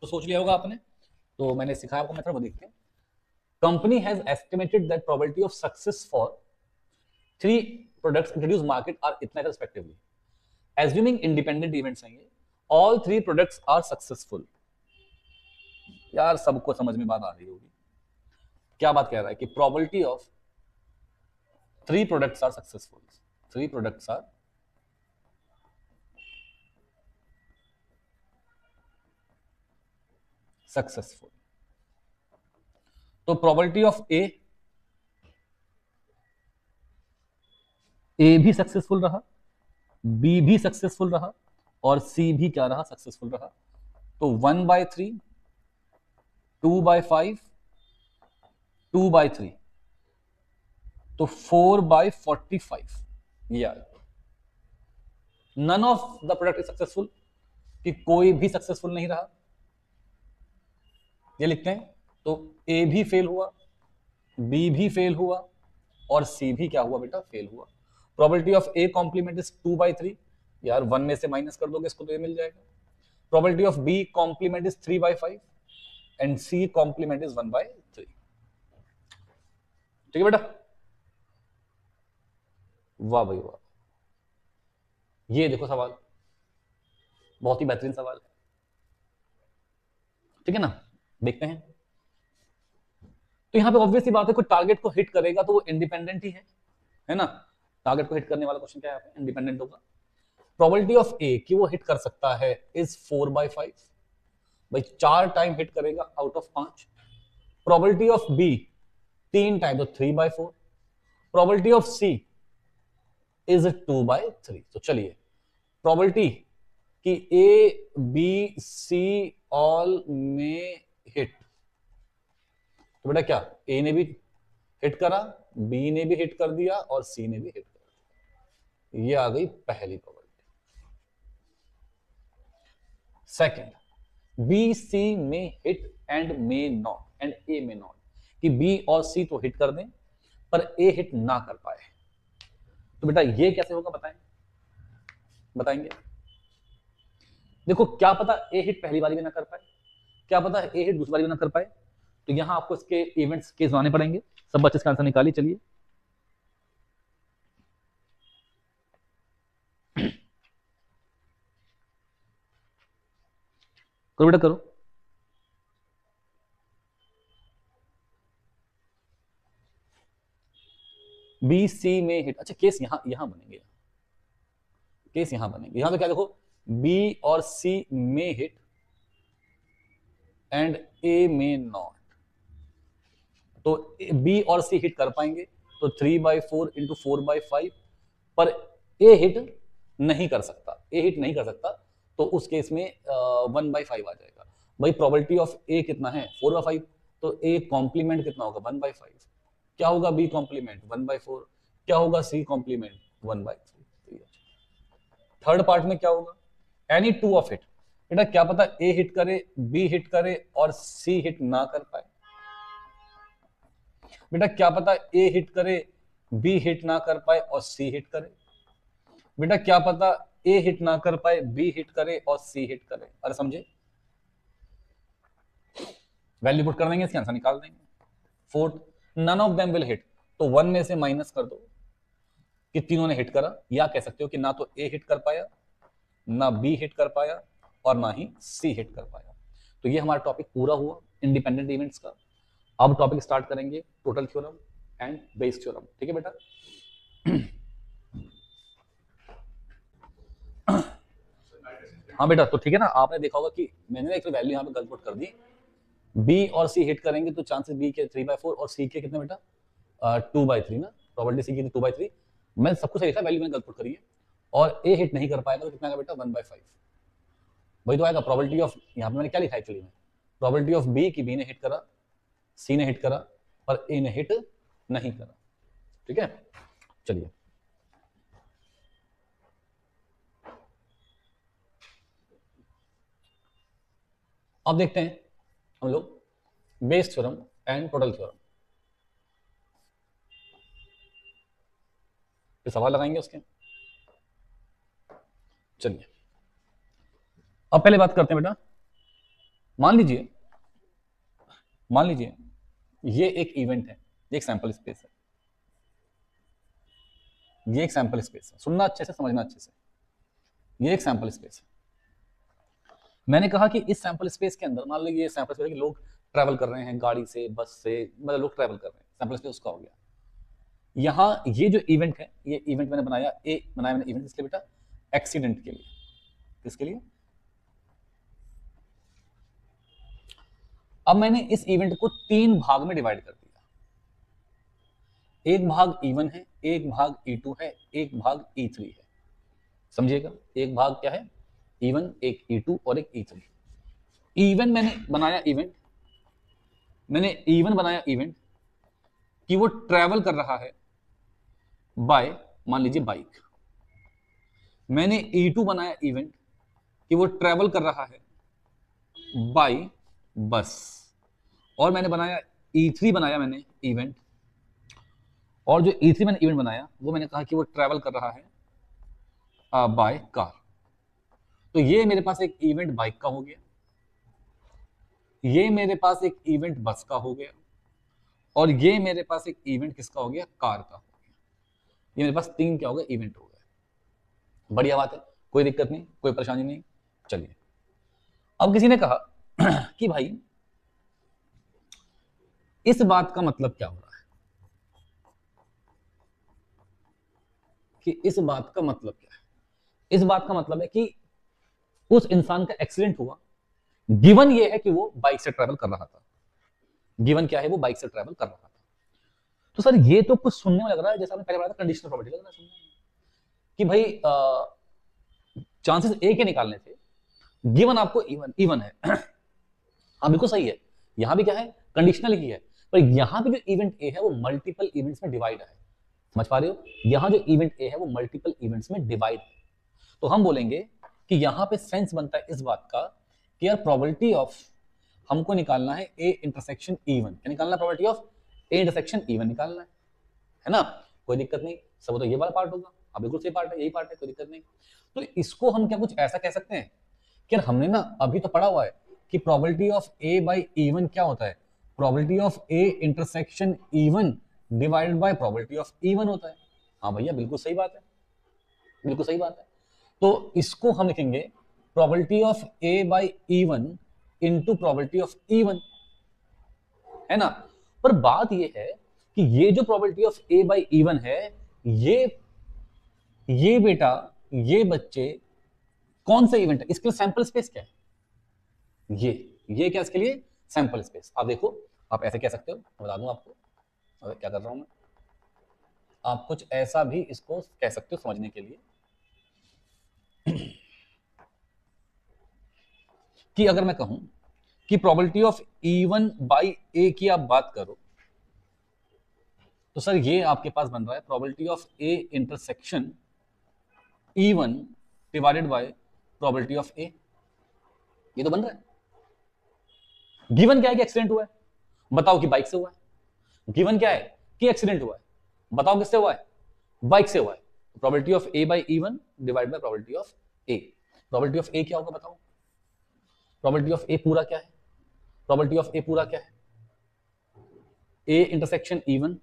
तो सोच लिया होगा आपने, तो मैंने सिखाया आपको मेथड, वो देखते हैं। Company has estimated that probability of success for 3 products introduce market are इतना रेस्पेक्टिवली, एज्यूमिंग इंडिपेंडेंट इवेंट्स हैं ये, ऑल 3 प्रोडक्ट्स आर सक्सेसफुल। यार सबको समझ में बात आ रही होगी, क्या बात कह रहा है कि probability of 3 products are successful, 3 products are successful. तो प्रोबेबिलिटी ऑफ ए भी सक्सेसफुल रहा, बी भी सक्सेसफुल रहा, और सी भी क्या रहा, सक्सेसफुल रहा। तो 1/3, 2/5, 2/3, तो 4/45। ये आ गया। None of the product is successful, कि कोई भी सक्सेसफुल नहीं रहा, ये लिखते हैं। तो ए भी फेल हुआ, बी भी फेल हुआ, और सी भी क्या हुआ बेटा, फेल हुआ। Probability of A complement is 2/3, यार 1 में से माइनस कर दोगे इसको तो ये मिल जाएगा। Probability of B complement is 3/5 and C complement is 1/3। ठीक है बेटा, वाह भाई वाह, ये देखो सवाल, बहुत ही बेहतरीन सवाल है, ठीक है ना। देखते हैं। तो यहां पे ऑब्वियस सी बात है, कोई टारगेट को हिट करेगा तो वो इंडिपेंडेंट ही है ना। टारगेट को हिट करने वाला क्वेश्चन क्या है, इंडिपेंडेंट होगा। प्रोबेबिलिटी ऑफ ए कि वो हिट कर सकता है इज 4/5, भाई 4 टाइम हिट करेगा out of 5। Probability of B 3 time, तो 3/4। Probability of C is 2/3। तो चलिए, प्रोबेबिलिटी कि ए बी सी ऑल में हिट, तो बेटा क्या, ए ने भी हिट करा, बी ने भी हिट कर दिया, और सी ने भी हिट कर दिया। ये आ गई पहली प्रोबेबिलिटी। सेकंड, बी सी में hit and may not, and A में नॉट, कि बी और सी तो हिट कर दें पर ए हिट ना कर पाए। तो बेटा ये कैसे होगा, बताएंगे। देखो क्या पता ए हिट पहली बारी में ना कर पाए, क्या पता ए हिट दूसरी बारी में ना कर पाए, तो यहां आपको इसके इवेंट्स केस बनाने पड़ेंगे। सब बच्चे इसका आंसर निकालिए, चलिए। करो बेटा करो। बी सी में हिट, अच्छा केस यहां बनेंगे, केस यहां बनेंगे। यहां तो क्या देखो, बी और सी में हिट एंड ए में नॉट, तो बी और सी हिट कर पाएंगे, तो 3/4 इंटू 4/5, पर ए हिट नहीं कर सकता, ए हिट नहीं कर सकता, तो उस केस में 1/5 आ जाएगा। भाई प्रोबेबिलिटी ऑफ ए कितना है, 4/5, तो ए कॉम्प्लीमेंट कितना होगा, 1/5। क्या होगा बी कॉम्प्लीमेंट, 1/4। क्या होगा सी कॉम्प्लीमेंट, 1/3। थर्ड पार्ट में क्या होगा, एनी टू ऑफ इट, बेटा क्या पता ए हिट करे, बी हिट करे, और सी हिट ना कर पाए। बेटा क्या पता ए हिट करे, बी हिट ना कर पाए, और सी हिट करे। बेटा क्या पता ए हिट ना कर पाए, बी हिट करे, और सी हिट करे। अरे समझे, वैल्यू पुट कर देंगे, इसके आंसर निकाल देंगे। Fourth, none of them will hit, तो 1 में से माइनस कर दो कि तीनों ने हिट करा, या कह सकते हो कि ना तो ए हिट कर पाया, ना बी हिट कर पाया, और ना ही सी हिट कर पाया। तो ये हमारा टॉपिक पूरा हुआ इंडिपेंडेंट इवेंट्स का। अब टॉपिक स्टार्ट करेंगे total theorem and Bayes theorem. ठीक है बेटा? हाँ बेटा, तो ठीक है ना, आपने देखा होगा कि मैंने एक वैल्यू यहाँ पे गलत पुट कर दी, बी और सी हिट करेंगे तो चांसेस बी के 3/4 और सी के कितने बेटा 2/3 ना, प्रोबेबिलिटी सी की 2/3। मैं सब कुछ लिखा, वैल्यू मैंने गलत पुट करी है। और ए हिट नहीं कर पाएगा तो कितना आएगा बेटा 1/5, वही तो आएगा। प्रोबेबिलिटी ऑफ, यहाँ पे मैंने क्या लिखा है एक्चुअली में, प्रोबेबिलिटी ऑफ बी की बी ने हिट करा, सी ने हिट करा और ए ने हिट नहीं करा। ठीक है, चलिए अब देखते हैं हम लोग Bayes theorem and total theorem पे सवाल लगाएंगे उसके। चलिए अब पहले बात करते हैं बेटा, मान लीजिए ये एक इवेंट है, ये एक सैंपल स्पेस है, ये एक सैंपल स्पेस है, सुनना अच्छे से, समझना अच्छे से। ये एक सैंपल स्पेस है। मैंने कहा कि इस सैंपल स्पेस के अंदर मान लीजिए ये सैंपल स्पेस है कि लोग ट्रैवल कर रहे हैं गाड़ी से, बस से, मतलब लोग ट्रैवल कर रहे हैं, सैंपल स्पेस उसका हो गया। यहाँ ये जो इवेंट है, ये इवेंट मैंने बनाया मैंने इवेंट किसके बेटा, एक्सीडेंट के लिए। किसके लिए? अब मैंने इस इवेंट को 3 भाग में डिवाइड कर दिया। एक भाग E1 है, एक भाग E2 है, एक भाग E3 है। समझिएगा, एक भाग क्या है E1, एक E2 और एक E3। इवेंट मैंने बनाया इवेंट कि वो ट्रैवल कर रहा है बाय, मान लीजिए बाइक। मैंने E2 बनाया इवेंट कि वो ट्रैवल कर रहा है बाय बस। और मैंने बनाया E3 बनाया मैंने इवेंट, और जो E3 मैंने इवेंट बनाया वो मैंने कहा कि वो ट्रैवल कर रहा है बाय कार। तो ये मेरे पास एक इवेंट बाइक का हो गया, ये मेरे पास एक इवेंट बस का हो गया, और ये मेरे पास एक इवेंट किसका हो गया, कार का हो गया। ये मेरे पास 3 क्या हो गया, इवेंट हो गए। बढ़िया बात है, कोई दिक्कत नहीं, कोई परेशानी नहीं। चलिए अब किसी ने कहा कि भाई इस बात का मतलब क्या हो रहा है, कि इस बात का मतलब क्या है? इस बात का मतलब है कि उस इंसान का एक्सीडेंट हुआ, गिवन ये है कि वो बाइक से ट्रैवल कर रहा था। गिवन क्या है, वो बाइक से ट्रैवल कर रहा था। तो सर ये तो कुछ सुनने में लग रहा है जैसा आपने पहले बताया था कंडीशनल प्रॉपर्टी लग रहा है सुनने में, कि भाई चांसेस ए के निकालने थे, गिवन आपको इवन है। हाँ बिल्कुल सही है, यहां भी क्या है, कंडीशनल ही है, पर यहां पे जो इवेंट ए है वो मल्टीपल इवेंट्स में डिवाइड है। समझ पा रहे हो? यहां जो इवेंट ए है वो मल्टीपल इवेंट्स में डिवाइड है। तो हम बोलेंगे कि यहां पे सेंस बनता है इस बात का कि यार प्रोबेबिलिटी ऑफ, हमको निकालना है ए इंटरसेक्शन इवन। क्या निकालना है? Probability of A intersection even निकालना है ना? कोई दिक्कत नहीं, सब तो ये वाला पार्ट होगा। अब बिल्कुल सही पार्ट है, यही पार्ट है, कोई दिक्कत नहीं। तो इसको हम क्या कुछ ऐसा कह सकते हैं कि यार हमने ना अभी तो पढ़ा हुआ है कि probability of A by E one क्या होता है, probability of A intersection even divided by probability of E one होता है। हाँ भैया बिल्कुल सही बात है, बिल्कुल सही बात है। तो इसको हम लिखेंगे probability of A by E one into probability of E one, है ना? पर बात ये है कि ये जो probability of A by E one है, ये बेटा, ये बच्चे कौन सा इवेंट है? इसके लिए सैंपल स्पेस क्या है? ये क्या इसके लिए? Sample space. आप देखो, आप ऐसे कह सकते हो, मैं बता दूं आपको अगर क्या कर रहा हूं मैं। आप कुछ ऐसा भी इसको कह सकते हो समझने के लिए कि अगर मैं कहूं कि प्रोबेबिलिटी ऑफ इवन बाय ए की आप बात करो, तो सर ये आपके पास बन रहा है probability of A intersection even divided by probability of A. ये तो बन रहा है। गिवन क्या है कि एक्सीडेंट हुआ है, बताओ कि बाइक से हुआ है। गिवन क्या है कि एक्सीडेंट हुआ है, बताओ किससे हुआ है, बाइक से हुआ है। Probability of A by even divide by probability of A. Probability of A क्या होगा बताओ? प्रोबेबिलिटी ऑफ ए पूरा क्या है? प्रोबेबिलिटी ऑफ ए पूरा क्या है? A intersection E1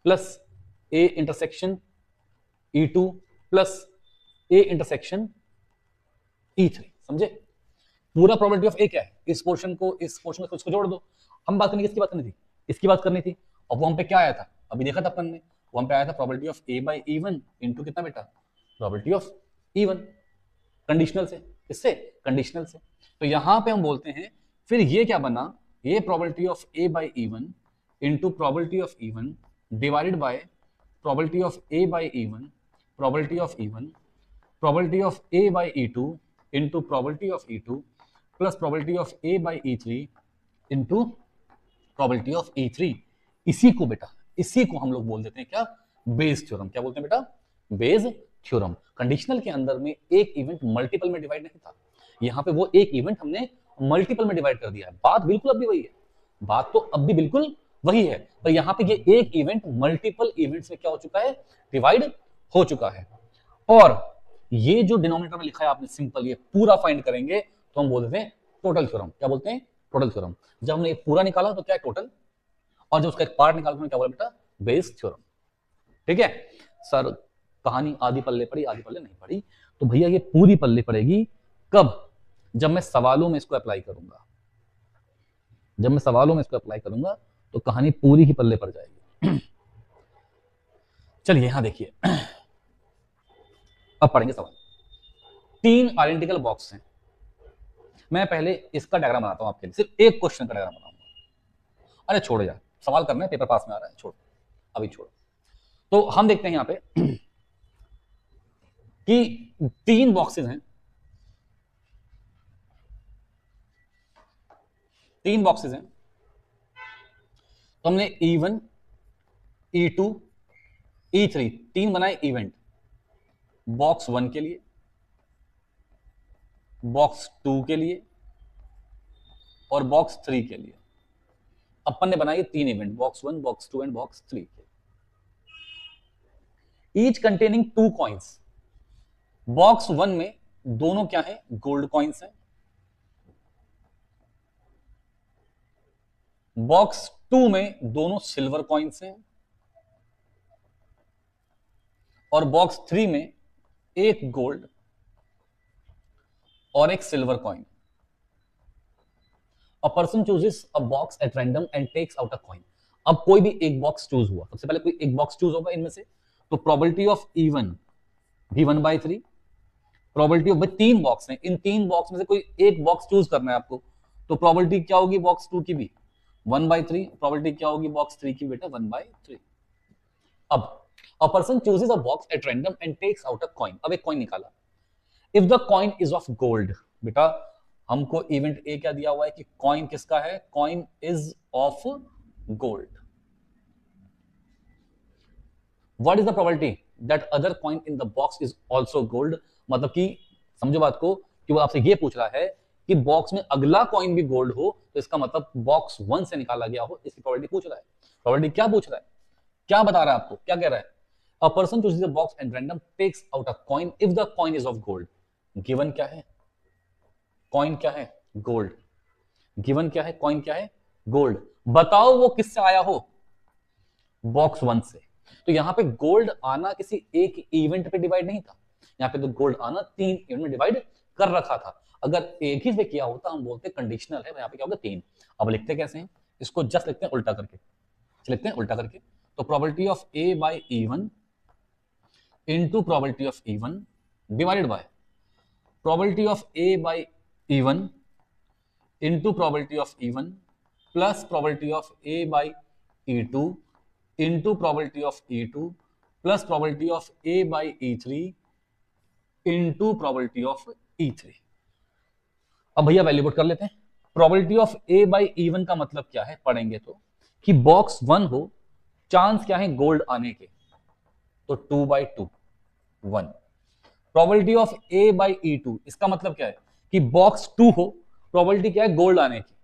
plus A intersection E2 plus A intersection E3। समझे? पूरा प्रोबेबिलिटी ऑफ ए क्या है, इस पोर्शन को इसको जोड़ दो। हम बात करनी, किसकी बात करनी थी? इसकी बात करनी थी। और वो हम पे क्या आया था, अभी देखा था अपन ने, वो हम पे आया था probability of A by E1 into कितना बेटा, प्रोबेबिलिटी ऑफ E1 कंडीशनल से। किससे? कंडीशनल से। तो यहां पे हम बोलते हैं फिर ये क्या बना, ये probability of A by E1 into probability of E1 divided by probability of A by E1 probability of E1 probability of A by E2 into probability of E2 plus probability of A by E3 into probability of E3। इसी को बेटा, इसी को हम लोग बोल देते हैं क्या, बेस थ्योरम। क्या बोलते हैं बेटा? Bayes theorem. कंडीशनल के अंदर में एक इवेंट मल्टीपल में डिवाइड नहीं था, यहां पे वो एक इवेंट हमने मल्टीपल में डिवाइड कर दिया है। बात बिल्कुल अब भी वही है, बात तो अब भी बिल्कुल वही है, पर यहां पे ये एक इवेंट मल्टीपल इवेंट्स में क्या हो चुका है, डिवाइड हो चुका है। और ये जो डिनोमिनेटर में लिखा है आपने सिंपल, ये पूरा फाइंड करेंगे तो हम बोलते हैं टोटल थ्योरम। क्या बोलते हैं? Total theorem. जब हमने एक पूरा निकाला तो क्या है, टोटल, और जब उसका एक पार्ट निकाला तो क्या बोला बेटा, बेस थ्योरम। ठीक है सर, कहानी आधी पल्ले पड़ी आधी पल्ले नहीं पड़ी, तो भैया ये पूरी पल्ले पड़ेगी कब, जब मैं सवालों में इसको अप्लाई करूंगा। जब मैं सवालों में इसको अप्लाई करूंगा तो कहानी पूरी ही पल्ले पड़ जाएगी। चलिए यहां देखिए, अब पढ़ेंगे सवाल। 3 आइडेंटिकल बॉक्स हैं। मैं पहले इसका डायग्राम बनाता हूं आपके लिए, सिर्फ एक क्वेश्चन का डायग्राम बनाऊंगा। अरे छोड़ो यार, सवाल करना है, पेपर पास में आ रहा है, छोड़ो अभी छोड़ो। तो हम देखते हैं यहां पे कि 3 बॉक्सेस हैं, 3 बॉक्सेस हैं। तो हमने E1 E2 E3 3 बनाए इवेंट, बॉक्स 1 के लिए, बॉक्स 2 के लिए और बॉक्स 3 के लिए। अपन ने बनाए 3 event, box 1 box 2 and box 3 के, ईच कंटेनिंग 2 कॉइन्स। बॉक्स 1 में दोनों क्या है, गोल्ड कॉइन्स हैं। बॉक्स 2 में दोनों सिल्वर कॉइन्स हैं। और बॉक्स 3 में एक गोल्ड और एक silver coin. A person chooses a box at random and takes out a coin. अब कोई भी एक बॉक्स चूज हुआ, सबसे पहले कोई एक बॉक्स चूज होगा इनमें से, तो प्रोबेबिलिटी ऑफ E1 भी 1/3, प्रोबेबिलिटी ऑफ 3 बॉक्स हैं, इन 3 बॉक्स में से कोई एक बॉक्स चूज करना है आपको, तो प्रोबेबिलिटी क्या होगी बॉक्स 2 की भी 1/3, प्रोबेबिलिटी क्या होगी बॉक्स 3 की बेटा 1/3। अब a person chooses a box at random and takes out a coin. अब एक कॉइन निकाला, if the coin is of gold, बेटा हमको इवेंट ए क्या दिया हुआ है कि कॉइन किसका है, coin is of gold. What is the probability that other coin in the box is also gold. मतलब कि समझो बात को, कि वो आपसे ये पूछ रहा है कि बॉक्स में अगला कॉइन भी गोल्ड हो, तो इसका मतलब बॉक्स 1 से निकाला गया हो, इसकी प्रोबेबिलिटी पूछ रहा है। प्रोबेबिलिटी क्या पूछ रहा है, क्या बता रहा है आपको, क्या कह रहा है, a person chooses a box and random takes out a coin if the coin is of gold. Given क्या है, कॉइन क्या है, गोल्ड। गिवन क्या है, कॉइन क्या है, गोल्ड। बताओ वो किससे आया हो, बॉक्स 1 से। तो यहां पे गोल्ड आना किसी एक इवेंट पे डिवाइड नहीं था, यहां पे तो गोल्ड आना 3 इवेंट में डिवाइड कर रखा था। अगर एक ही पे किया होता हम बोलते कंडीशनल है, यहां पे क्या होगा 3। अब लिखते कैसे हैं इसको, जस्ट लिखते हैं उल्टा करके, लिखते हैं उल्टा करके। तो probability of A by E1 into probability of E1 divided by probability of A by E1 into probability of E1 plus probability of A by E2 into probability of E2 plus probability of A by E3 into probability of E3। अब भैया value put कर लेते हैं। Probability of A by E1 का मतलब क्या है, पढ़ेंगे तो, कि बॉक्स 1 हो, चांस क्या है गोल्ड आने के, तो 2/2 1। Probability of A by E2, इसका मतलब क्या है कि बॉक्स 2 हो, प्रोबेबिलिटी क्या है गोल्ड आने की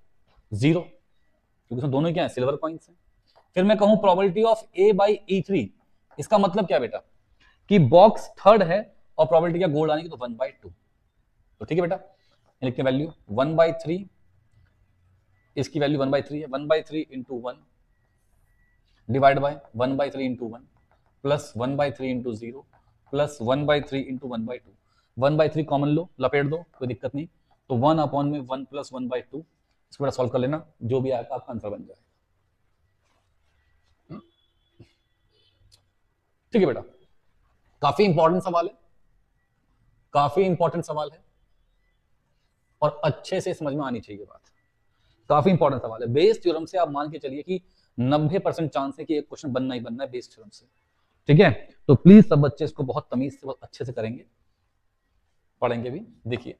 0, क्योंकि उसमें दोनों क्या है सिल्वर कॉइन्स हैं। फिर मैं कहूं probability of A by E3, इसका मतलब क्या बेटा कि बॉक्स 3 है और प्रोबेबिलिटी क्या गोल्ड आने की, तो 1/2। तो ठीक है बेटा, लिखते वैल्यू 1/3, इसकी वैल्यू 1/3 है, 1/3 into 1 divide by 1/3 into 1 plus 1/3 into 0 plus 1/3 into 1/2। 1/3 common लो, लपेट दो, कोई दिक्कत नहीं। तो 1 अपॉन में 1 प्लस 1/2, इसको सॉल्व कर लेना, जो भी आएगा आपका आंसर बन जाएगा। ठीक है बेटा, काफी इंपॉर्टेंट सवाल है, काफी इंपॉर्टेंट सवाल है, और अच्छे से समझ में आनी चाहिए बात। काफी इंपॉर्टेंट सवाल है। बेस थ्योरम से आप मान के चलिए कि 90% चांस है कि एक क्वेश्चन बनना ही बनना है बेस थ्योरम से। ठीक है, तो प्लीज सब बच्चे इसको बहुत तमीज से, बहुत अच्छे से करेंगे, पढ़ेंगे भी। देखिए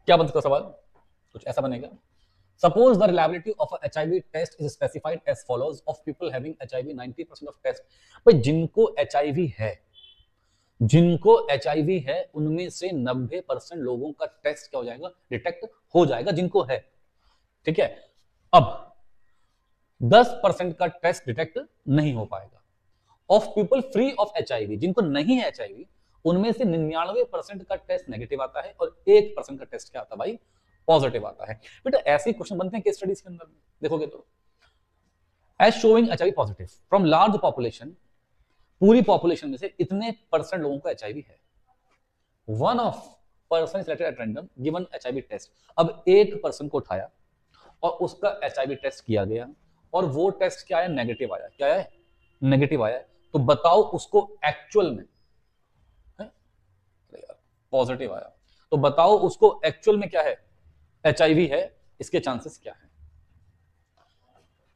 क्या बनता सवाल, कुछ ऐसा बनेगा। Suppose the reliability of a HIV test is specified as follows: of people having HIV, 90% of test। भाई जिनको HIV है, जिनको HIV है उनमें से 90% लोगों का टेस्ट क्या हो जाएगा, डिटेक्ट हो जाएगा, जिनको है। ठीक है, अब 10% का टेस्ट डिटेक्ट नहीं हो पाएगा। Of people free of HIV, जिनको नहीं है HIV, उनमें से 99% का टेस्ट नेगेटिव आता है और 1% का टेस्ट क्या आता है भाई, पॉजिटिव आता है। बेटा ऐसे क्वेश्चन बनते हैं केस स्टडीज के अंदर, देखोगे तो। As showing HIV positive from large population, पूरी पॉपुलेशन में से इतने परसेंट लोगों को HIV है। One of person selected at random given HIV test. अब एक पर्सन को उठाया और उसका HIV टेस्ट किया गया और वो टेस्ट क्या है, नेगेटिव आया। क्या है, नेगेटिव आया। तो बताओ उसको एक्चुअल में पॉजिटिव आया, तो बताओ उसको एक्चुअल में क्या है, HIV है, इसके चांसेस क्या है।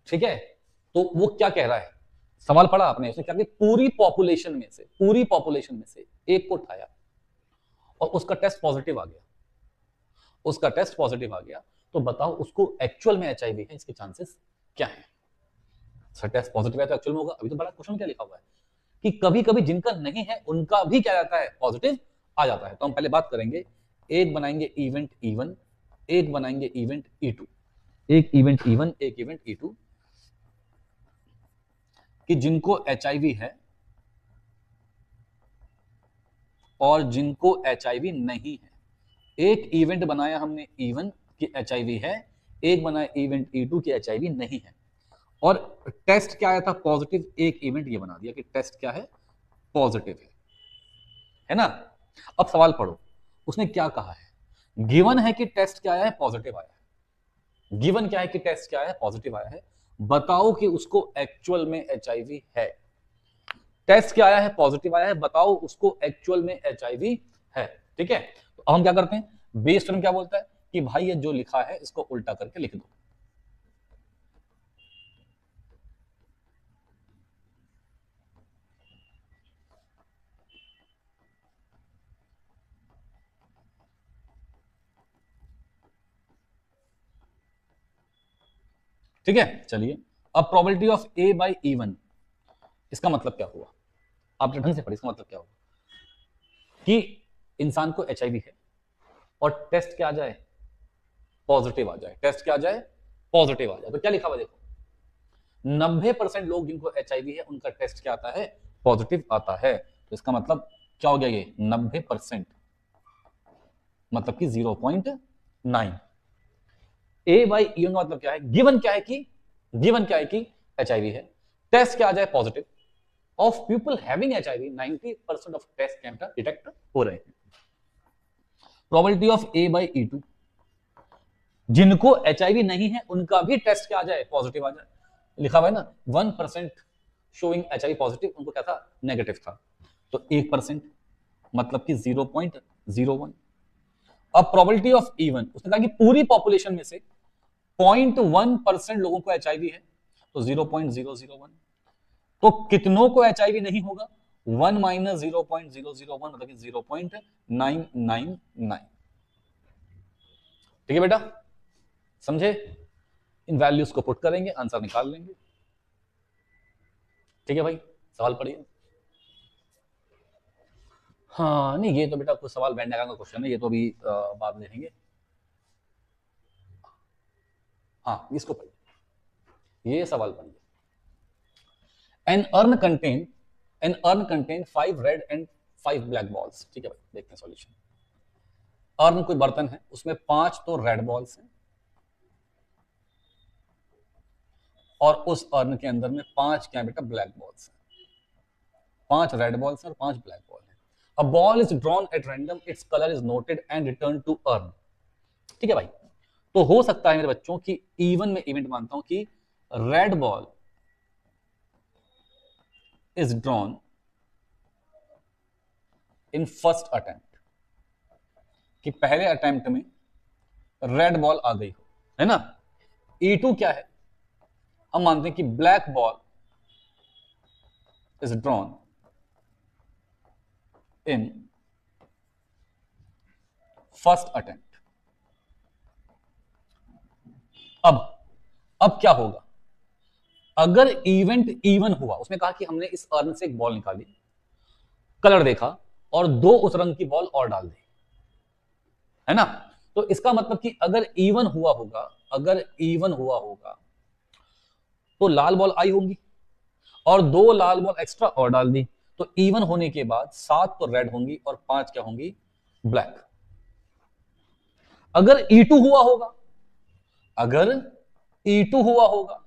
ठीक है, तो वो क्या कह रहा है, सवाल पढ़ा आपने, उसने क्या कि पूरी पॉपुलेशन में से, पूरी पॉपुलेशन में से एक को उठाया और उसका टेस्ट पॉजिटिव आ गया, उसका टेस्ट पॉजिटिव आ गया, तो बताओ उसको एक्चुअल में HIV है, इसके चांसेस क्या है। सर टेस्ट पॉजिटिव है तो एक्चुअल में होगा। अभी तो बड़ा क्वेश्चन क्या लिखा हुआ है कि कभी कभी जिनका नहीं है उनका भी क्या जाता है, पॉजिटिव आ जाता है। तो हम पहले बात करेंगे, एक बनाएंगे इवेंट E1, एक बनाएंगे इवेंट E2, एक इवेंट E1, एक इवेंट E2, कि जिनको HIV है और जिनको HIV नहीं है। एक इवेंट बनाया हमने E1 की HIV है, एक बनाया इवेंट E2 की HIV नहीं है, और टेस्ट क्या आया था, पॉजिटिव। एक इवेंट ये बना दिया कि टेस्ट क्या है, पॉजिटिव है ना। अब सवाल पढ़ो, उसने क्या कहा है, गिवन है कि टेस्ट क्या आया है, पॉजिटिव आया है। गिवन क्या है कि टेस्ट क्या है, पॉजिटिव आया है। बताओ कि उसको एक्चुअल में HIV है। टेस्ट क्या आया है, पॉजिटिव आया है, बताओ उसको एक्चुअल में HIV है। ठीक है, तो अब हम क्या करते हैं, बेस थ्योरम क्या बोलता है कि भाई ये जो लिखा है इसको उल्टा करके लिख दो। ठीक है, चलिए अब probability of A by E1, इसका मतलब क्या हुआ, आप ढंग से पढ़िए, इसका मतलब क्या हुआ कि इंसान को HIV है और टेस्ट क्या आ जाए, पॉजिटिव आ जाए। टेस्ट क्या आ जाए, पॉजिटिव आ जाए। तो क्या लिखा हुआ देखो, 90% लोग जिनको HIV है उनका टेस्ट क्या आता है, पॉजिटिव आता है। तो इसका मतलब क्या हो गया, ये 90% मतलब कि 0.9। A बाई E1 का मतलब क्या है, गिवन क्या है कि, गिवन क्या है कि HIV है, टेस्ट क्या आ जाए, positive. Of people having HIV 90% of test क्या डिटेक्ट हो रहे हैं। Probability of A by E2, जिनको HIV नहीं है उनका भी टेस्ट क्या आ जाए, पॉजिटिव आ जाए। लिखा हुआ है ना, 1% शोइंग HIV पॉजिटिव, उनको क्या था, नेगेटिव था। तो 1% मतलब कि 0.01। अब प्रोबेबिलिटी ऑफ E1, उसने कहा कि पूरी पॉपुलेशन में से 0.1% लोगों को HIV है, तो 0.001। तो कितनों को HIV नहीं होगा, 1 माइनस 0.001 मतलब कि 0.999। ठीक है बेटा, समझे, इन वैल्यूज को पुट करेंगे, आंसर निकाल लेंगे। ठीक है भाई, सवाल पढ़िए। हाँ नहीं, ये तो बेटा कुछ सवाल वेन डायग्राम का क्वेश्चन है, ये तो अभी बाद में देखेंगे। हाँ इसको पढ़िए, ये सवाल पढ़िए। An urn contain 5 red and 5 black balls। ठीक है भाई, देखते हैं सॉल्यूशन। अर्न कोई बर्तन है, उसमें 5 तो रेड बॉल्स हैं और उस अर्न के अंदर में 5 क्या बेटा ब्लैक बॉल्स हैं, 5 रेड बॉल्स हैं और 5 ब्लैक बॉल हैं। A ball is drawn at random, its colour is noted and return to urn. ठीक है भाई, तो हो सकता है मेरे बच्चों की इवन में इवेंट मानता हूं कि red ball is drawn in first attempt, कि पहले अटेम्प्ट में रेड बॉल आ गई हो, है ना। E2 क्या है, हम मानते हैं कि black ball is drawn in first attempt. अब क्या होगा, अगर इवेंट इवन हुआ, उसमें कहा कि हमने इस अर्न से एक बॉल निकाली, कलर देखा और 2 उस रंग की बॉल और डाल दी, है ना। तो इसका मतलब कि अगर इवन हुआ होगा, अगर इवन हुआ होगा तो लाल बॉल आई होंगी और 2 लाल बॉल एक्स्ट्रा और डाल दी, तो इवन होने के बाद 7 तो रेड होंगी और 5 क्या होंगी ब्लैक। अगर E2 हुआ होगा, अगर E2 हुआ होगा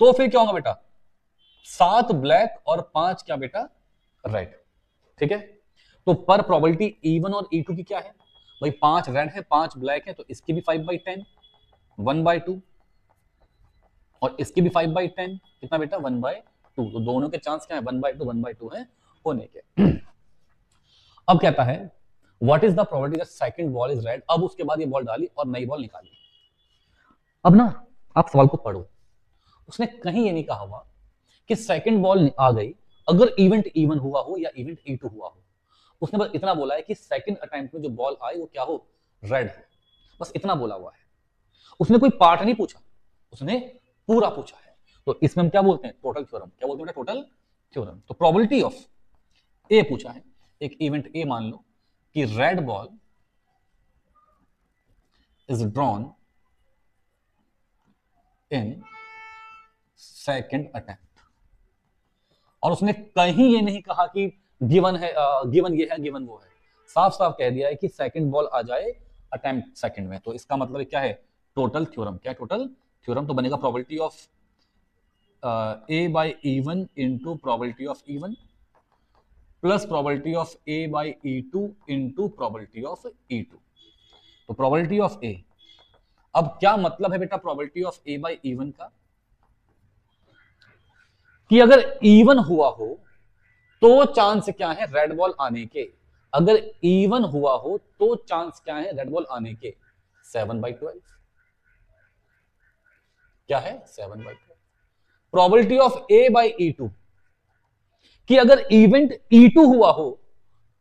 तो फिर क्या होगा बेटा, 7 ब्लैक और 5 क्या बेटा रेड। ठीक है, तो पर प्रोबेबिलिटी E1 और E2 की क्या है भाई, 5 रेड है 5 ब्लैक है, तो इसकी भी 5/10 1/2 और इसकी भी 5/10 कितना बेटा 1/2, तो दोनों के चांस क्या है 1/2 1/2 है होने के। अब कहता है what is the probability that second ball is red. अब उसके बाद ये बॉल डाली और नई बॉल निकाली। अब ना आप सवाल को पढ़ो, उसने कहीं ये नहीं कहा हुआ कि सेकंड बॉल आ गई अगर इवेंट इवन हुआ हो या इवेंट E2 हुआ हो। उसने बस इतना बोला है कि सेकंड अटेम्प्ट में जो बॉल आई वो क्या हो, रेड हो, बस इतना बोला हुआ है। उसने कोई पार्ट नहीं पूछा, उसने पूरा पूछा है। तो इसमें हम क्या बोलते हैं, टोटल थ्योरम। क्या बोलते हैं, टोटल थ्योरम। तो प्रोबेबिलिटी ऑफ ए पूछा है, एक इवेंट ए मान लो कि red ball is drawn in second attempt, और उसने कहीं ये नहीं कहा कि गिवन है, गिवन ये है गिवन वो है, साफ साफ कह दिया है कि सेकंड बॉल आ जाए अटेम्प्ट सेकंड में। तो इसका मतलब क्या है, टोटल थ्योरम। क्या टोटल थ्योरम, तो बनेगा probability of A by E1 into probability of E1 plus probability of A by E2 into probability of E2। तो प्रोबेबिलिटी ऑफ ए, अब क्या मतलब है बेटा probability of A by E1 का, कि अगर इवन हुआ हो तो चांस क्या है रेड बॉल आने के। अगर इवन हुआ हो तो चांस क्या है रेड बॉल आने के, 7/12। क्या है 7/12। Probability of A by E2, कि अगर इवेंट E2 हुआ हो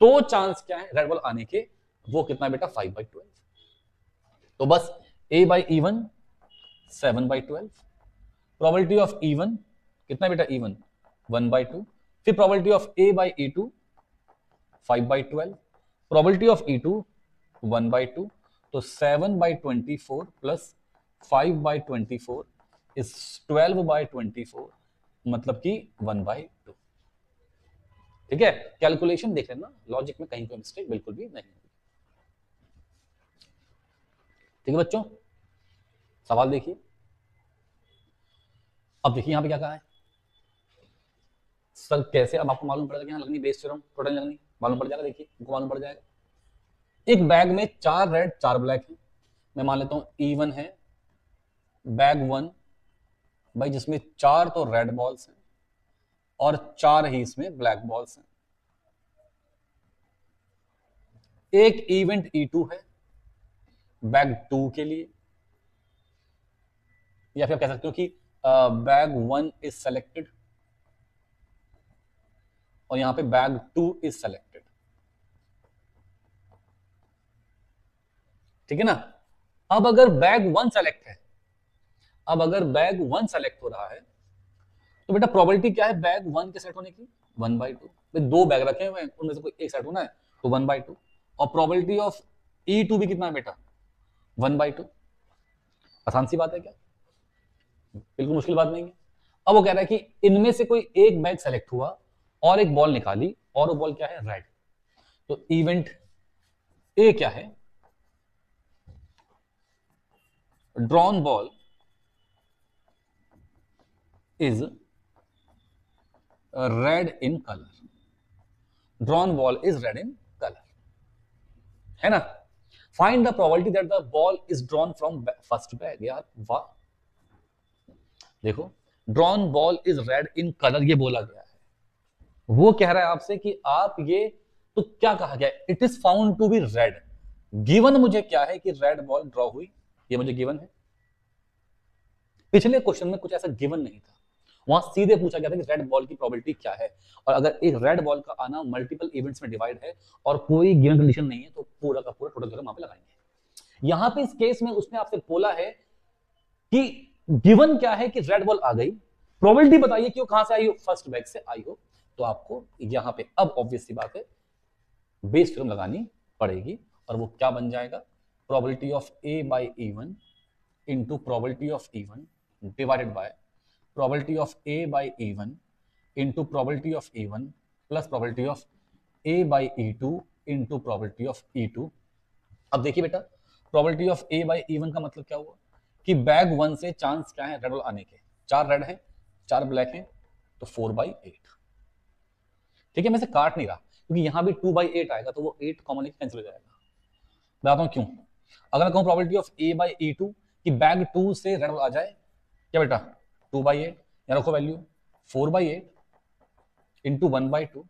तो चांस क्या है रेड बॉल आने के, वो कितना बेटा 5/12। तो बस ए by E1 7/12, probability of E1 कितना बेटा E1 1/2, फिर probability of A by E2 5/12, probability of E2 1/2, तो 7/24 प्लस 5/24 इज 12/24, मतलब कि 1/2। ठीक है, कैलकुलेशन देख लेना, लॉजिक में कहीं कोई मिस्टेक बिल्कुल भी नहीं होगी। ठीक है बच्चों, सवाल देखिए। अब देखिए यहां पे क्या कहा है सर, कैसे, अब आपको मालूम पड़ेगा कि यहाँ लगनी बेस थ्योरम, टोटल लगनी मालूम पड़ जाएगा। देखिए हमको मालूम पड़ जाएगा, एक बैग में 4 रेड 4 ब्लैक है। मैं मान लेता हूं E1 है बैग 1 भाई, जिसमें 4 तो रेड बॉल्स हैं और 4 ही इसमें ब्लैक बॉल्स हैं। एक इवेंट E2 है बैग 2 के लिए, या फिर कह सकते हो कि बैग 1 इज सेलेक्टेड और यहां पे बैग 2 इज सेलेक्टेड। ठीक है ना। अब अगर बैग 1 सेलेक्ट है, अब अगर बैग 1 सेलेक्ट हो रहा है तो बेटा प्रोबेबिलिटी क्या है बैग 1 के सेट होने की 1/2। 2 बैग रखे हुए हैं, उनमें से कोई एक सेट होना है, तो 1/2। और प्रोबेबिलिटी ऑफ E2 भी कितना है बेटा 1/2। आसान सी बात है क्या, बिल्कुल मुश्किल बात नहीं है। अब वो कह रहा है कि इनमें से कोई एक बैग सेलेक्ट हुआ और एक बॉल निकाली, और वो बॉल क्या है रेड। तो इवेंट ए क्या है, drawn ball is red in colour, drawn ball is red in colour, है ना। Find the probability that the ball is drawn from first bag. यार वाह, देखो drawn ball is red in colour ये बोला गया है, वो कह रहा है आपसे कि आप ये, तो क्या कहा गया, it is found to be red. Given मुझे क्या है कि रेड बॉल ड्रॉ हुई, ये मुझे गिवन है। पिछले क्वेश्चन में कुछ ऐसा गिवन नहीं था, वहां सीधे पूछा गया था कि रेड बॉल की प्रोबेबिलिटी क्या है, और अगर एक रेड बॉल का आना मल्टीपल इवेंट्स में डिवाइड है और कोई गिवन कंडीशन नहीं है, तो पूरा का पूरा टोटल वहां पे लगाएंगे। यहां पे इस केस में उसने आपसे बोला है कि गिवन क्या है कि रेड बॉल आ गई, प्रोबेबिलिटी बताइए कि वो कहां से आई हो, फर्स्ट बैग से आई हो। तो आपको यहां पे अब ऑब्वियस सी बात है बेस थ्योरम लगानी पड़ेगी, और वो क्या बन जाएगा, probability of A by E one into probability of E one divided by probability of A by E one into probability of E one plus probability of A by E two into probability of E two. अब देखिए बेटा, probability of A by E one का मतलब क्या हुआ कि bag one से chance क्या है रेड बॉल आने के, 4 रेड है 4 ब्लैक है, तो 4/8। ठीक है, मैं से काट नहीं रहा क्योंकि यहां भी 2/8 आएगा, तो वो 8 कॉमनली कैंसिल हो जाएगा। बताता हूं क्यों। अगर मैं कहूं probability of A by E two कि बैग 2 से रेड बॉल आ जाए, क्या बेटा 2/8, यहाँ रखो वैल्यू 4/8 इंटू 1/2,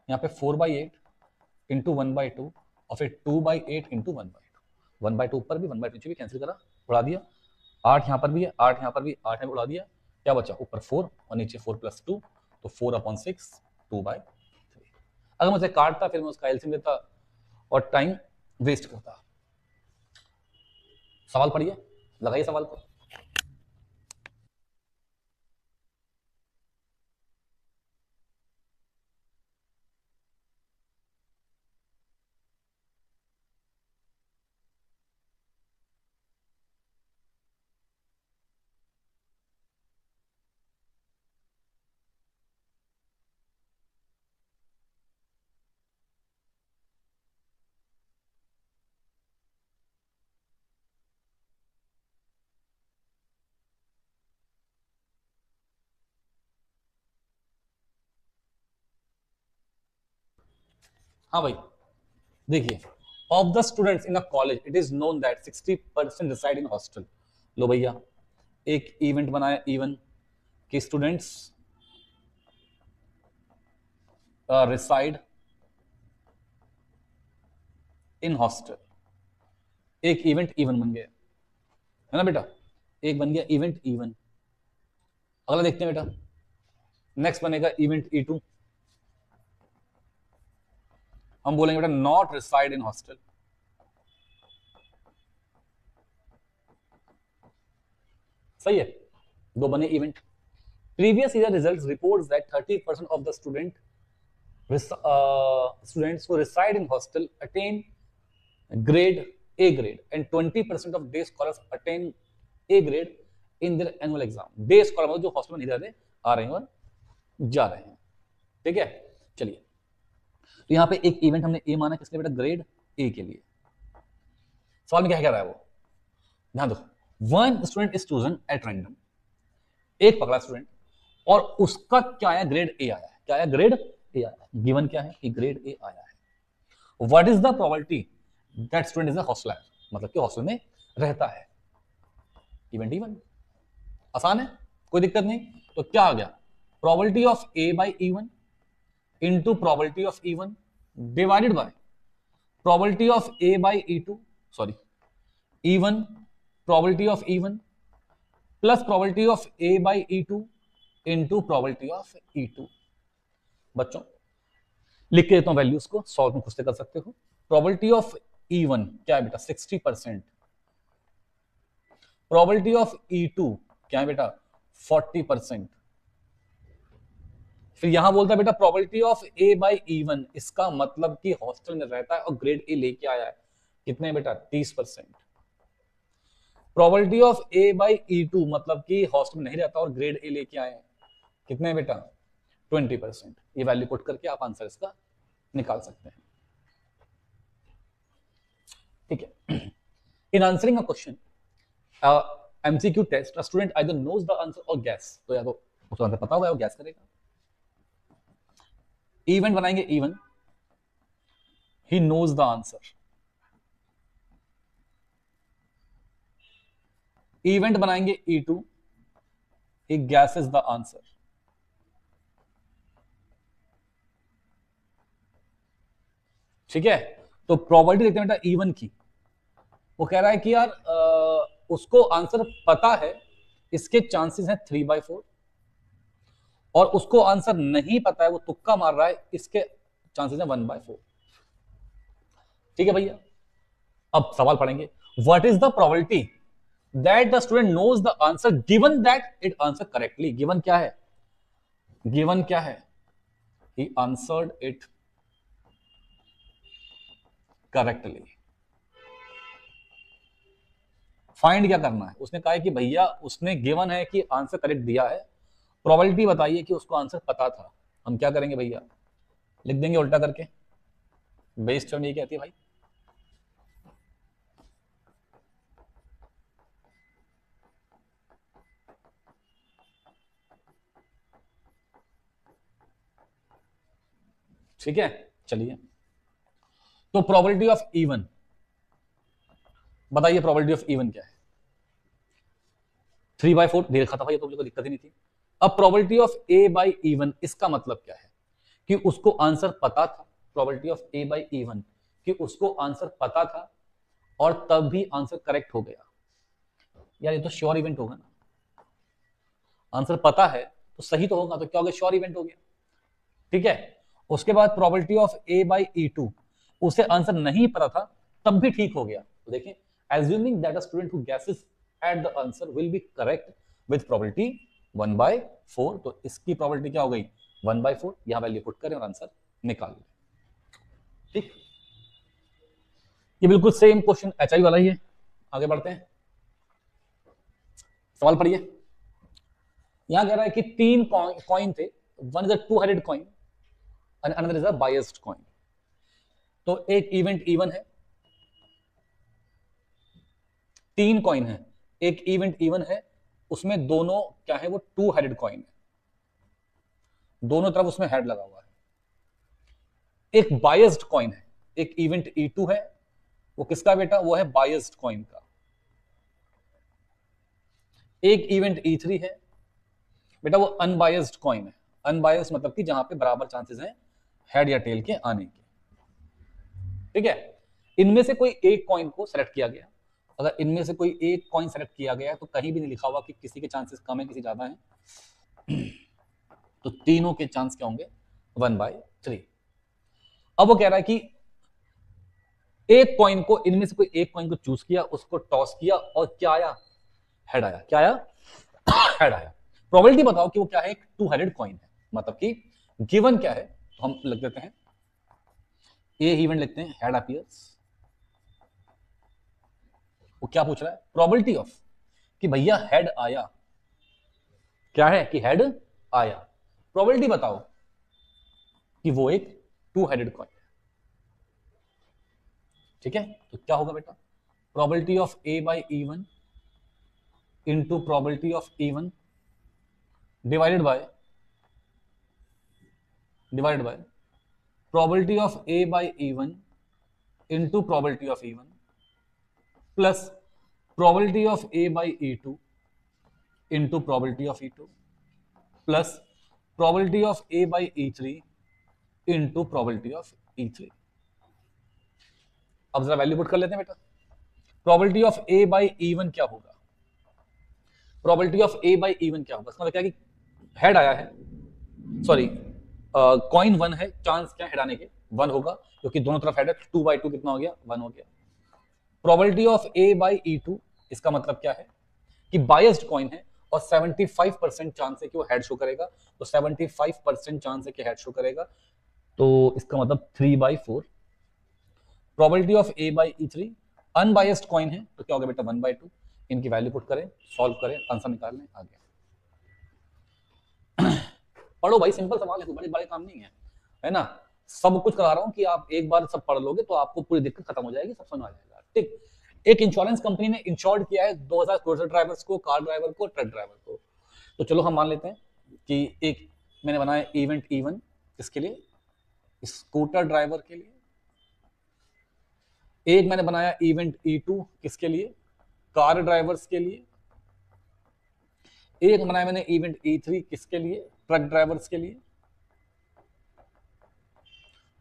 यहाँ पे 4/8 इंटू 1/2 और फिर 2/8 इंटू 1/2। 1/2 ऊपर भी 1/2 नीचे भी कैंसिल करा, उड़ा दिया। 8 यहाँ पर भी है, 8 यहाँ पर भी, 8 यहाँ उड़ा दिया, क्या बचा ऊपर 4 और नीचे 4 + 2, तो 4/6 2/3। अगर मुझे काटता फिर मैं उसका एलसीएम लेता और टाइम वेस्ट करता। सवाल पढ़िए, लगाइए सवाल को। हाँ भाई, देखिए, of the students in a college it is known that 60% reside in hostel. लो भैया, एक इवेंट बनाया इवन कि स्टूडेंट्स रिसाइड इन हॉस्टल। एक इवेंट इवन बन गया है ना बेटा, एक बन गया इवेंट इवन। अगला देखते हैं बेटा, नेक्स्ट बनेगा इवेंट ई2। हम बोलेंगे बेटा नॉट रिसाइड इन हॉस्टल। सही है, दो बने event. Previous year results reports that 30% of the students who reside in hostel attain grade A grade and 20% of day scholars attain A grade in their annual exam। Day scholar मतलब जो hostel में नहीं रहते, आ रहे हैं और जा रहे हैं। ठीक है, चलिए, तो यहाँ पे एक इवेंट हमने ए माना किसके बेटा, ग्रेड ए के लिए। सवाल में क्या कह रहा है वो, ध्यान दो। One student is chosen at random, एक पकड़ा स्टूडेंट और उसका क्या आया, ग्रेड ए आया है। क्या आया, ग्रेड ए आया है। गिवन क्या है कि ग्रेड ए आया है। What is the probability that student is a hosteller, मतलब कि हॉस्टल में रहता है। इवेंट इवन, आसान है, कोई दिक्कत नहीं। तो क्या आ गया, probability of A by E one into probability of E one divided by probability of A by E two, sorry E one, probability of E one plus probability of A by E two into probability of E two. बच्चों लिख के देता हूं values को, solve में खुद से कर सकते हो। प्रोबेबिलिटी ऑफ E1 क्या है बेटा, 60%। प्रोबेबिलिटी ऑफ E2 क्या है बेटा, 40%। फिर यहां बोलता है बेटा probability of A by even, इसका मतलब कि हॉस्टल में रहता है और ग्रेड ए लेके आया है। कितने बेटा, 30%। Probability of A by E2 मतलब कि हॉस्टल में नहीं रहता और ग्रेड ए लेके आए हैं। कितने बेटा, 20%। ये वैल्यू पुट करके आप आंसर इसका निकाल सकते हैं। ठीक है, in answering a question MCQ test student either knows the answer और गैस, तो या तो उसको आंसर पता होगा वो गैस करेगा। इवेंट बनाएंगे E one, he knows the answer. Event बनाएंगे E2, he guesses the answer। ठीक है, तो प्रोबेबिलिटी देखते हैं बेटा इवन की। वो कह रहा है कि यार उसको आंसर पता है, इसके चांसेस हैं 3/4, और उसको आंसर नहीं पता है, वो तुक्का मार रहा है, इसके चांसेस हैं 1/4। ठीक है भैया, अब सवाल पढ़ेंगे। What is the probability that the student knows the answer given that it answer correctly। given क्या है? given क्या है? he answered it correctly। Find क्या करना है? उसने कहा है कि भैया उसने गिवन है कि आंसर करेक्ट दिया है, प्रोबेबिलिटी बताइए कि उसको आंसर पता था। हम क्या करेंगे भैया, लिख देंगे उल्टा करके। बेस टर्म ये कहती है भाई, ठीक है। चलिए, तो प्रोबेबिलिटी ऑफ इवन बताइए, प्रोबेबिलिटी ऑफ इवन क्या है? 3/4 दे रखा था भाई, तो मुझे कोई दिक्कत ही नहीं थी। अब probability of A by even, इसका मतलब क्या है कि उसको आंसर पता था। Probability of A by even कि उसको आंसर पता था और तब भी आंसर करेक्ट हो गया। यार ये तो श्योर इवेंट होगा ना, आंसर पता है तो सही तो होगा, तो क्या हो गया? श्योर इवेंट हो गया। ठीक है, उसके बाद probability of A by E2, उसे आंसर नहीं पता था तब भी ठीक हो गया। तो देखिए, assuming that a student who guesses at the answer will be correct with probability 1/4, तो इसकी प्रोबेबिलिटी क्या हो गई? 1/4। यहां वैल्यू पुट करें और आंसर निकाल लें। ठीक, ये बिल्कुल सेम क्वेश्चन HI वाला ही है। आगे बढ़ते हैं, सवाल पढ़िए। यहां कह रहा है कि 3 कॉइन थे, one is a 2-headed coin and another is a biased coin। तो एक इवेंट इवन है, 3 कॉइन है, एक इवेंट इवन है, उसमें दोनों क्या है? वो 2-headed कॉइन है, दोनों तरफ उसमें हेड लगा हुआ है। एक बायस्ड कॉइन है, एक इवेंट E2 है, वो किसका बेटा? वो है बायस्ड कॉइन का। एक इवेंट E3 है बेटा, वो अनबायस्ड कॉइन है। अनबायस्ड मतलब कि जहां पे बराबर चांसेस हैं हेड या टेल के आने के। ठीक है, इनमें से कोई एक कॉइन को सेलेक्ट किया गया। अगर इनमें से कोई एक कॉइन सेलेक्ट किया गया तो कहीं भी नहीं लिखा हुआ कि किसी के चांसेस कम है किसी ज्यादा है, तो तीनों के चांस क्या होंगे? 1/3। अब वो कह रहा है कि एक कॉइन को, इनमें से कोई एक कॉइन को चूज किया, उसको टॉस किया और क्या आया? हेड आया। क्या आया? हेड आया। प्रोबेबिलिटी बताओ कि वो क्या है? एक 2-headed कॉइन है, मतलब कि गिवन क्या है? तो हम लिख देते हैं ए इवेंट, लिखते हैं हेड अपीयर्स। वो क्या पूछ रहा है? प्रोबेबिलिटी ऑफ कि भैया हेड आया। क्या है? कि हेड आया। प्रोबेबिलिटी बताओ कि वो एक 2-headed कॉइन है। ठीक है, तो क्या होगा बेटा? Probability of A by E one into probability of E one divided bye probability of A by even into probability of even plus probability of A by E2 into probability of E2 plus probability of A by E3 into probability of E3। अब जरा value put कर लेते हैं बेटा। probability of A by even क्या होगा? probability of A by even क्या होगा? इसका मतलब क्या है कि हेड आया है, सॉरी कॉइन 1 है, चांस क्या हेड आने के? 1 होगा, क्योंकि दोनों तरफ हेड है। 2/2 कितना हो गया? 1 हो गया। Probability of A by E2, इसका मतलब क्या है कि बायस्ड कॉइन है और 75% चांस है कि वो हेड शो करेगा, तो 75% चांस है कि हेड शो करेगा, तो इसका मतलब 3/4। Probability of A by E3, unbiased coin है, तो क्या होगा बेटा? 1/2। इनकी वैल्यू पुट करें, सॉल्व करें, आंसर निकाल लें। आ गया। पढ़ो भाई, सिंपल सवाल है, कोई बड़े बड़े काम नहीं है ना। सब कुछ करा रहा हूं कि आप एक बार सब पढ़ लोगे तो आपको पूरी दिक्कत खत्म हो जाएगी, सब समझ आ जाएगा। ठीक, एक इंश्योरेंस कंपनी ने इंश्योर्ड किया है 2000 क्रूजर ड्राइवर्स को, कार ड्राइवर को, ट्रक ड्राइवर को। तो चलो हम मान लेते हैं कि एक मैंने बनाया इवेंट E1 किसके लिए, स्कूटर ड्राइवर के लिए, एक मैंने बनाया इवेंट E2 किसके लिए, कार ड्राइवर्स के लिए, एक बनाया मैंने इवेंट E3 किसके लिए, ट्रक ड्राइवर्स के लिए।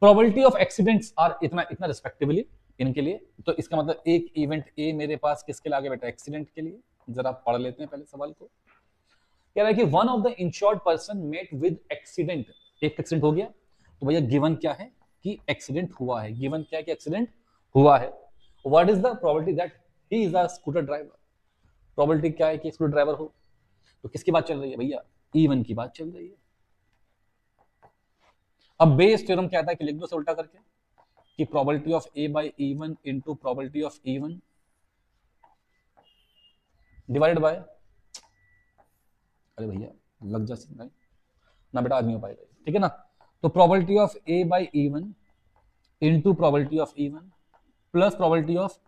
प्रोबेबिलिटी ऑफ एक्सीडेंट्स आर इतना इतना रिस्पेक्टिवली इनके लिए। तो इसका मतलब एक इवेंट ए मेरे पास किसके लिए आगे बेटा, एक्सीडेंट के लिए। जरा पढ़ लेते हैं पहले सवाल को। कह रहा है कि one of the insured person met with accident, एक एक्सीडेंट हो गया, तो भैया गिवन क्या है कि एक्सीडेंट हुआ है, गिवन क्या है कि एक्सीडेंट हुआ है। What is the probability that he is a scooter driver, probability क्या है कि स्कूटर ड्राइवर हो। तो किसकी बात चल रही है भैया, E1 की बात चल रही है। अब बेस थ्योरम कहता है कि लिख दो से उल्टा करके कि probability of A by E1 into probability of E1 divided by, अरे भैया लग जा नहीं ना बेटा, आज नहीं हो पाएगा, ठीक है ना। तो probability of A by E1 into probability of E1 plus probability of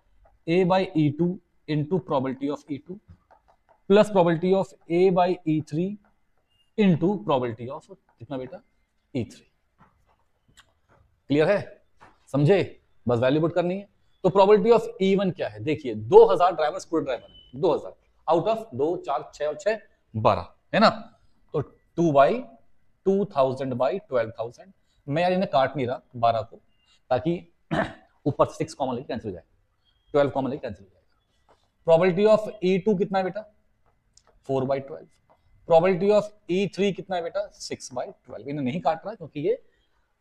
A by E2 into probability of E2 plus probability of A by E3 into probability of कितना बेटा, E3। क्लियर है, समझे, बस वैल्यू पुट करनी है। तो probability of E1 क्या है, देखिए 2000 ड्राइवर स्कूटर ड्राइवर है, 2000 आउट ऑफ 2 4 6 और 6 12 है ना। तो 2 बाई 2000 बाई 12000, मैं यार इन्हें काट नहीं रहा 12 को, ताकि ऊपर 6 कॉमन लेके कैंसिल हो जाए, 12 कॉमन लेके कैंसिल हो जाएगा। प्रोबेबिलिटी ऑफ E2 कितना है बेटा, 4 बाई 12। प्रोबेबिलिटी ऑफ E3 कितना है बेटा, 6 बाई 12। इन्हें नहीं काट रहा क्योंकि ये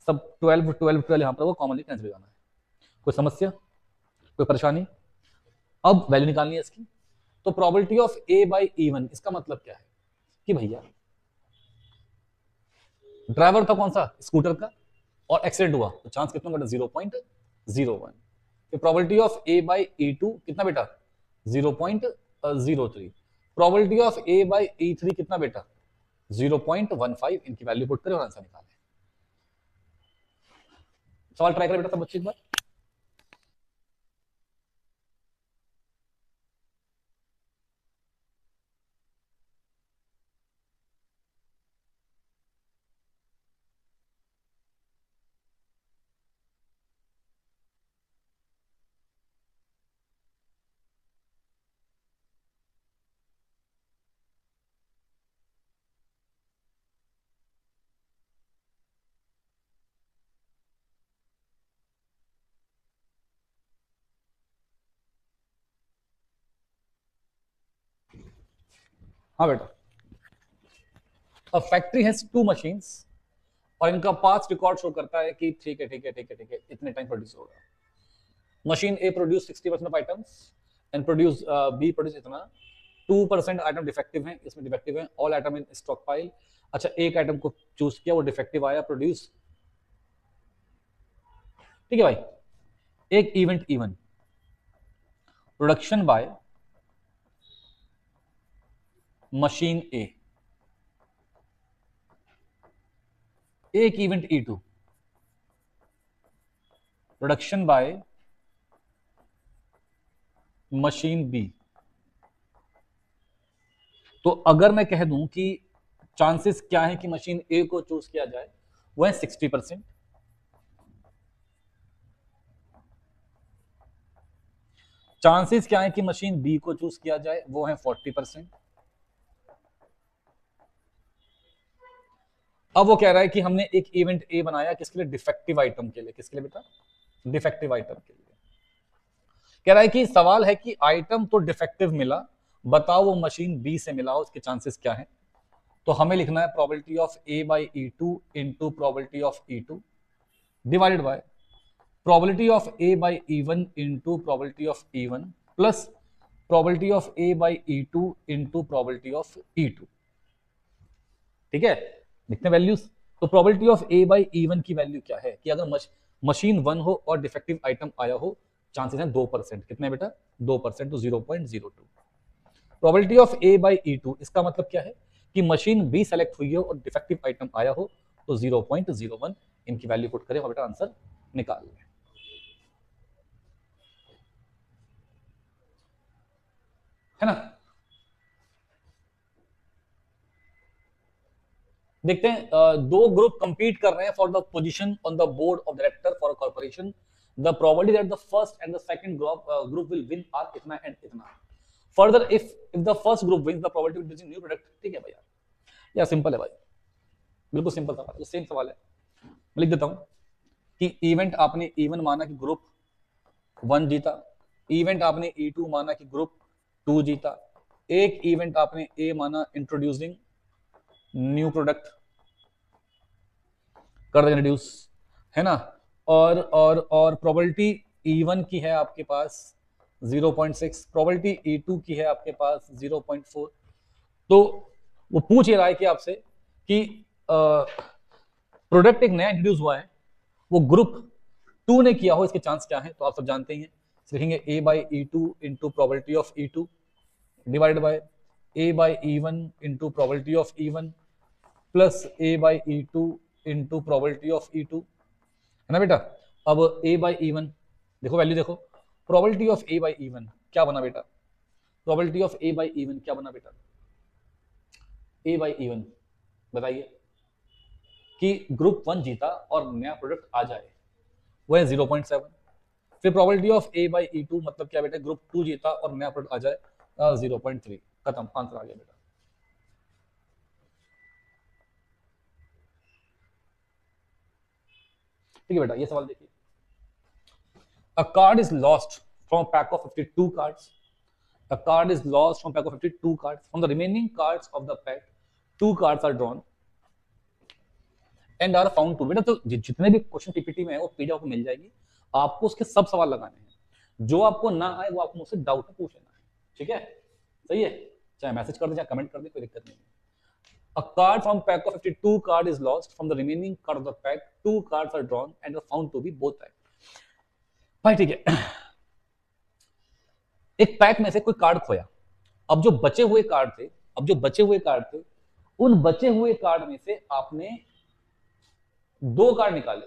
सब 12 12 12 यहां पर वो कॉमनली कैंसिल हो जाना है। कोई समस्या, कोई परेशानी। अब वैल्यू निकालनी है इसकी। तो probability of A by E1, इसका मतलब क्या है कि भैया ड्राइवर था कौन सा, स्कूटर का, और एक्सीडेंट हुआ तो चांस कितना बेटा, 0.01। फिर probability of A by E2 कितना बेटा, 0.03। Probability of A by E3 कितना बेटा, 0.15। इनकी वैल्यू पुट करें और आंसर निकालें। सवाल ट्राई करें बेटा सब बच्चे एक बार। हाँ बेटा, अ फैक्ट्री हैज 2 मशीन्स और इनका पास्ट रिकॉर्ड शो करता है कि ठीक है ठीक है ठीक है ठीक है इतने टाइम प्रोड्यूस होगा। Machine A produce 60% of items and produce B produce इतना, 2% आइटम डिफेक्टिव हैं, इसमें डिफेक्टिव हैं, all item in stock pile. अच्छा एक आइटम को चूज किया, वो डिफेक्टिव आया, प्रोड्यूस, ठीक है भाई। एक event E1 production by machine A, एक event E2 production by machine B. तो अगर मैं कह दूं कि चांसेस क्या है कि मशीन ए को चूज किया जाए, वो है 60%। चांसेस क्या है कि मशीन बी को चूज किया जाए, वो है 40%। अब वो कह रहा है कि हमने एक इवेंट ए बनाया किसके लिए, डिफेक्टिव आइटम के लिए। किसके लिए बेटा, डिफेक्टिव आइटम के लिए। कह रहा है कि सवाल है कि आइटम तो डिफेक्टिव मिला, बताओ वो मशीन बी से मिला हो, उसके चांसेस क्या है। तो हमें लिखना है probability of A by E2 into probability of E2 divided by probability of A by E1 into probability of E1 plus probability of A by E2 into probability of E2। ठीक है, लिखते हैं वैल्यूज। तो probability of A by E1 की value क्या है कि अगर मशीन 1 हो और डिफेक्टिव आइटम आया हो, चांसेस हैं 2%। कितने बेटा, 2%, तो 0.02। Probability of A by E2, इसका मतलब क्या है कि मशीन बी सेलेक्ट हुई हो और डिफेक्टिव आइटम आया हो, तो 0.01। इनकी वैल्यू पुट करें और बेटा आंसर निकाल लें। है ना। देखते हैं, दो ग्रुप कंपीट कर रहे हैं for the position on the board of director for a corporation, the probability that the first and the second group will win are इतना एंड इतना। Further if the first group wins the probability of introducing new product. ठीक है भैया, यार simple है भाई, बिल्कुल simple सवाल है, सेम सवाल है। मैं लिख देता हूं कि इवेंट आपने E1 माना कि ग्रुप 1 जीता, इवेंट आपने E2 माना कि ग्रुप 2 जीता, एक इवेंट आपने ए माना इंट्रोड्यूसिंग न्यू प्रोडक्ट कर देगा इंट्रोड्यूस, है ना। और प्रोबेबिलिटी E1 की है आपके पास 0.6, प्रोबेबिलिटी E2 की है आपके पास 0.4। तो वो पूछ ये रहा है कि आपसे कि प्रोडक्ट एक नया इंट्रोड्यूस हुआ है, वो ग्रुप 2 ने किया हो, इसके चांस क्या है। तो आप सब जानते ही हैं, लिखेंगे A by E2 into probability of E2 divided by A by E1 into probability of E1 plus A by E2 into probability of E2, है ना बेटा। अब A by E1 देखो, वैल्यू देखो, probability of A by E1 क्या बना बेटा, probability of A by E1 क्या बना बेटा, A by E1 बताइए कि ग्रुप 1 जीता और नया प्रोडक्ट आ जाए, वो है 0.7। फिर probability of A by E2 मतलब क्या बेटा, ग्रुप 2 जीता और नया प्रोडक्ट आ जाए, 0.3। खत्म, आंसर आ गया बेटा। ठीक है बेटा, ये सवाल देखिए। A card is lost from a pack of 52 cards. A card is lost from a pack of 52 cards. From the remaining cards of the pack, 2 cards are drawn and are found to। बेटा तो जितने भी question PPT में है वो PDF को मिल जाएगी, आपको उसके सब सवाल लगाने हैं। जो आपको ना आए वो आपको मुझसे डाउट में पूछ लेना है, ठीक है, सही है। चाहे मैसेज कर दे चाहे कमेंट कर दे, कोई दिक्कत नहीं है। A card from pack of 52 card is lost. From the remaining card of the pack, 2 cards are drawn and are found to be both pack। भाई ठीक है, एक पैक में से कोई कार्ड खोया, अब जो बचे हुए कार्ड थे, उन बचे हुए कार्ड में से आपने 2 कार्ड निकाले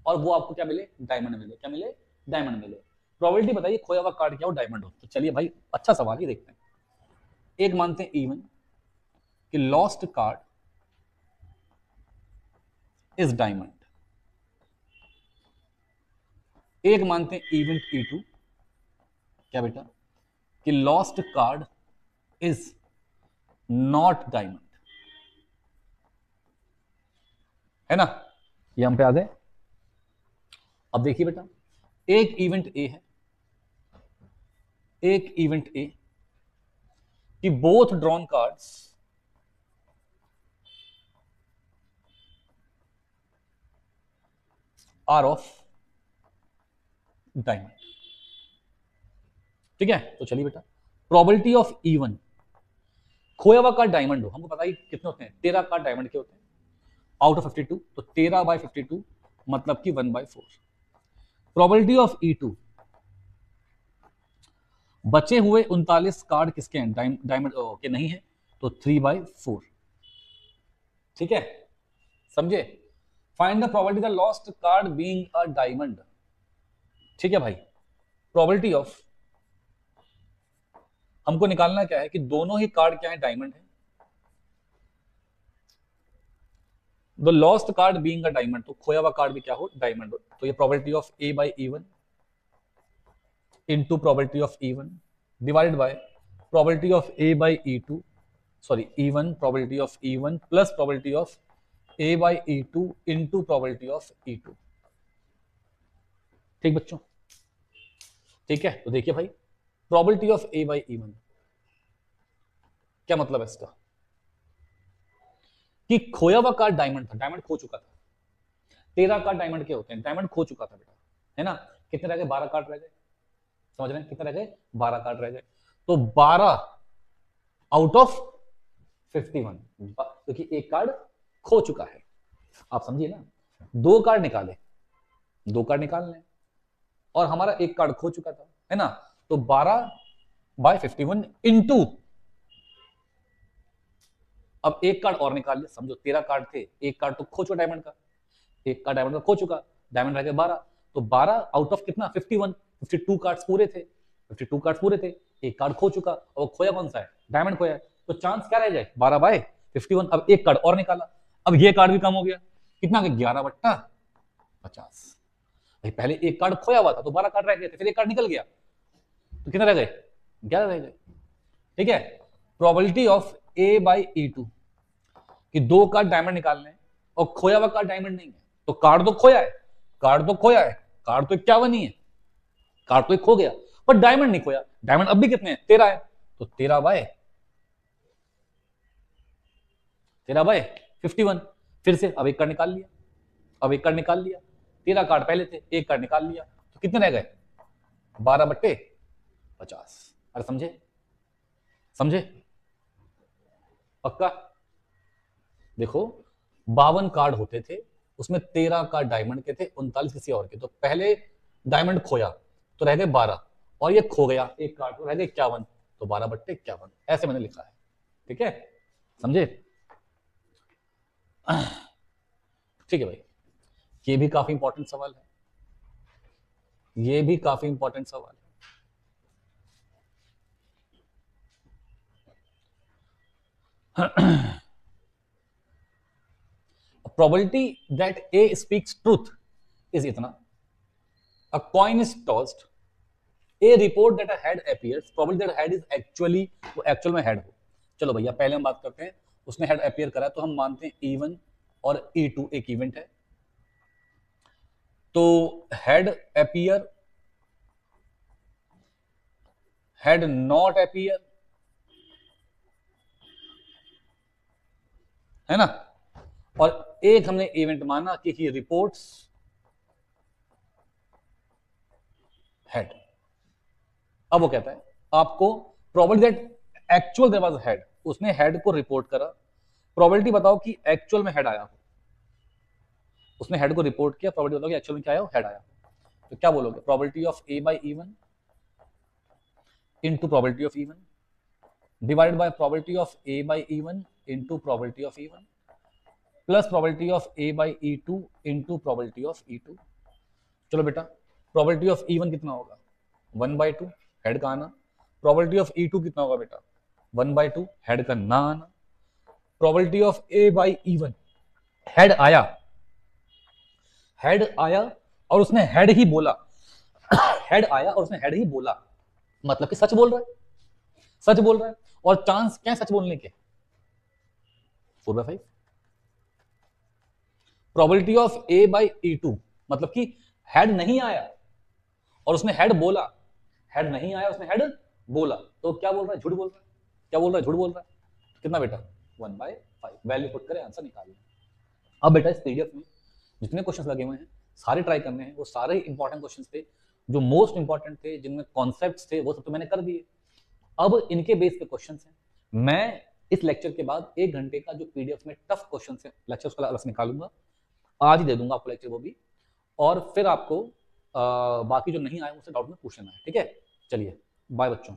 और वो आपको क्या मिले, डायमंड मिले। क्या मिले, डायमंड मिले। प्रोबेबिलिटी बताइए खोया हुआ कार्ड क्या हो, डायमंड हो। तो चलिए भाई, अच्छा सवाल ही देखते हैं। एक मानते हैं इवन कि लॉस्ट कार्ड इज डायमंड, एक मानते हैं इवेंट E2 क्या बेटा, कि lost card is not diamond, है ना। ये हम पे आ गए। अब देखिए बेटा, एक इवेंट ए है, एक इवेंट ए कि both drawn cards are of diamond. ठीक है, तो चलिए बेटा, प्रोबेबिलिटी ऑफ E1 खोया हुआ कार्ड डायमंड हो, हमको पता ही कितने होते हैं, 13 कार्ड डायमंड के होते हैं आउट ऑफ 52, तो 13/52 मतलब कि 1/4। प्रोबेबिलिटी ऑफ E2 बचे हुए 39 कार्ड किसके हैं, डायमंड के नहीं है, तो 3/4। ठीक है, समझे। Find the probability the lost card being a diamond. ठीक है भाई, प्रोबेबिलिटी ऑफ हमको निकालना क्या है कि दोनों ही कार्ड क्या है, डायमंड है। The lost card being a diamond, तो खोया हुआ कार्ड भी क्या हो, डायमंड हो। तो ये probability of A by E1 into probability of E1 divided by probability of A by E2, sorry E1 probability of E1 plus probability of A by E2 into probability of E2। ठीक बच्चों, ठीक है। तो देखिए भाई, probability of A by E1 क्या मतलब है इसका, कि खोया हुआ कार्ड डायमंड था, डायमंड खो चुका था। 13 कार्ड डायमंड के होते हैं, डायमंड खो चुका था बेटा, है ना। कितने रह गए, 12 कार्ड रह गए, समझ रहे हैं, कितने रह गए, 12 कार्ड रह गए। तो 12 आउट ऑफ 51, क्योंकि एक कार्ड खो चुका है, आप समझिए ना। 2 कार्ड निकाले, 2 कार्ड निकाल लें, और हमारा एक कार्ड खो चुका था, है ना। तो 12/51 इंटू, अब एक कार्ड और निकाल लिया, समझो 13 कार्ड थे, एक कार्ड तो खो चुका डायमंड का, एक कार्ड डायमंड का खो चुका, डायमंड रह गया 12, तो 12 आउट ऑफ कितना, 51, 52 कार्ड्स पूरे थे, 52 कार्ड पूरे थे, एक कार्ड खो चुका और खोया कौन सा है, डायमंड खोया है, तो चांस क्या रह जाए 12/51। अब एक कार्ड और निकाला, अब ये कार्ड भी कम हो गया, कितना 11/50। भाई पहले एक कार्ड खोया हुआ था तो 12 कार्ड रह गए थे, फिर एक कार्ड निकल गया तो कितने रह गए, 11 रह गए। ठीक है, प्रोबेबिलिटी ऑफ A/E2 कि 2 कार्ड डायमंड निकालने हैं और खोया हुआ कार्ड डायमंड नहीं है, तो कार्ड तो खोया है, कार्ड तो खोया है, कार्ड तो 51 ही है, कार्ड तो एक खो गया, पर डायमंड नहीं खोया। डायमंड अब भी कितने हैं, 13 है, तो 13/51। फिर से अब एक कार्ड निकाल लिया, अब एक कार्ड निकाल लिया, 13 कार्ड पहले थे, एक कार्ड निकाल लिया, तो कितने रह गए, 12/50। अरे समझे, समझे, पक्का। देखो 52 कार्ड होते थे, उसमें 13 कार्ड डायमंड के थे, 39 किसी और के, तो पहले डायमंड खोया तो रह गए 12, और ये खो गया एक कार्ड तो रह गए 51, तो 12/51 ऐसे मैंने लिखा है। ठीक है, समझे। ठीक है भाई, ये भी काफी इंपॉर्टेंट सवाल है, ये भी काफी इंपॉर्टेंट सवाल है। probability that A speaks truth is इतना, a coin is tossed, A report that a head appears, probability that head is actually, वो एक्चुअल में हेड हो। चलो भैया पहले हम बात करते हैं, उसने हेड अपियर करा तो हम मानते हैं E1 और E2 एक इवेंट है, तो head appear, head not appear, है ना, और एक हमने इवेंट माना कि ही रिपोर्ट्स हेड। अब वो कहता है आपको probability that actual there was head, उसने हेड को रिपोर्ट करा, प्रोबेबिलिटी बताओ कि एक्चुअल में हेड आया हो, उसने हेड को रिपोर्ट किया, प्रोबेबिलिटी बताओ कि एक्चुअल में क्या आया हो, हेड आया हो, तो क्या बोलोगे, probability of A/E1 into probability of E1 divided by probability of A/E1 into probability of E1 plus probability of A/E2 into probability of E2। चलो बेटा, probability of E1 कितना होगा, 1/2 हेड का आना, probability of E2 कितना होगा बेटा, 1/2 head का ना आना, probability of A/E1 हेड आया, हेड आया और उसने हेड ही बोला, हेड आया और उसने हेड ही बोला, मतलब कि सच बोल रहा है, सच बोल रहा है, और चांस क्या है सच बोलने के, 4/5। प्रोबेबिलिटी ऑफ A/E2 मतलब कि हेड नहीं आया और उसने हेड बोला, हेड नहीं आया उसने हेड बोला, तो क्या बोल रहा है, झूठ बोल रहा है, क्या बोल रहा है, झूठ बोल रहा है, कितना बेटा, 1/5। वैल्यू पुट करें, आंसर निकालिए। अब बेटा इस पीडीएफ में जितने क्वेश्चंस लगे हुए हैं सारे ट्राई करने हैं, वो सारे इंपॉर्टेंट क्वेश्चंस थे, जो मोस्ट इंपॉर्टेंट थे, जिनमें कॉन्सेप्ट्स थे, वो सब तो मैंने कर दिए। अब इनके बेस पे क्वेश्चंस हैं, मैं इस लेक्चर के बाद 1 घंटे का जो पीडीएफ में टफ क्वेश्चंस है लेक्चर उसका अलग से निकालूंगा, आज ही दे दूंगा आपको लेक्चर वो भी, और फिर आपको बाकी जो नहीं आए मुझसे डाउट में पूछ लेना है। ठीक है, चलिए बाय बच्चों।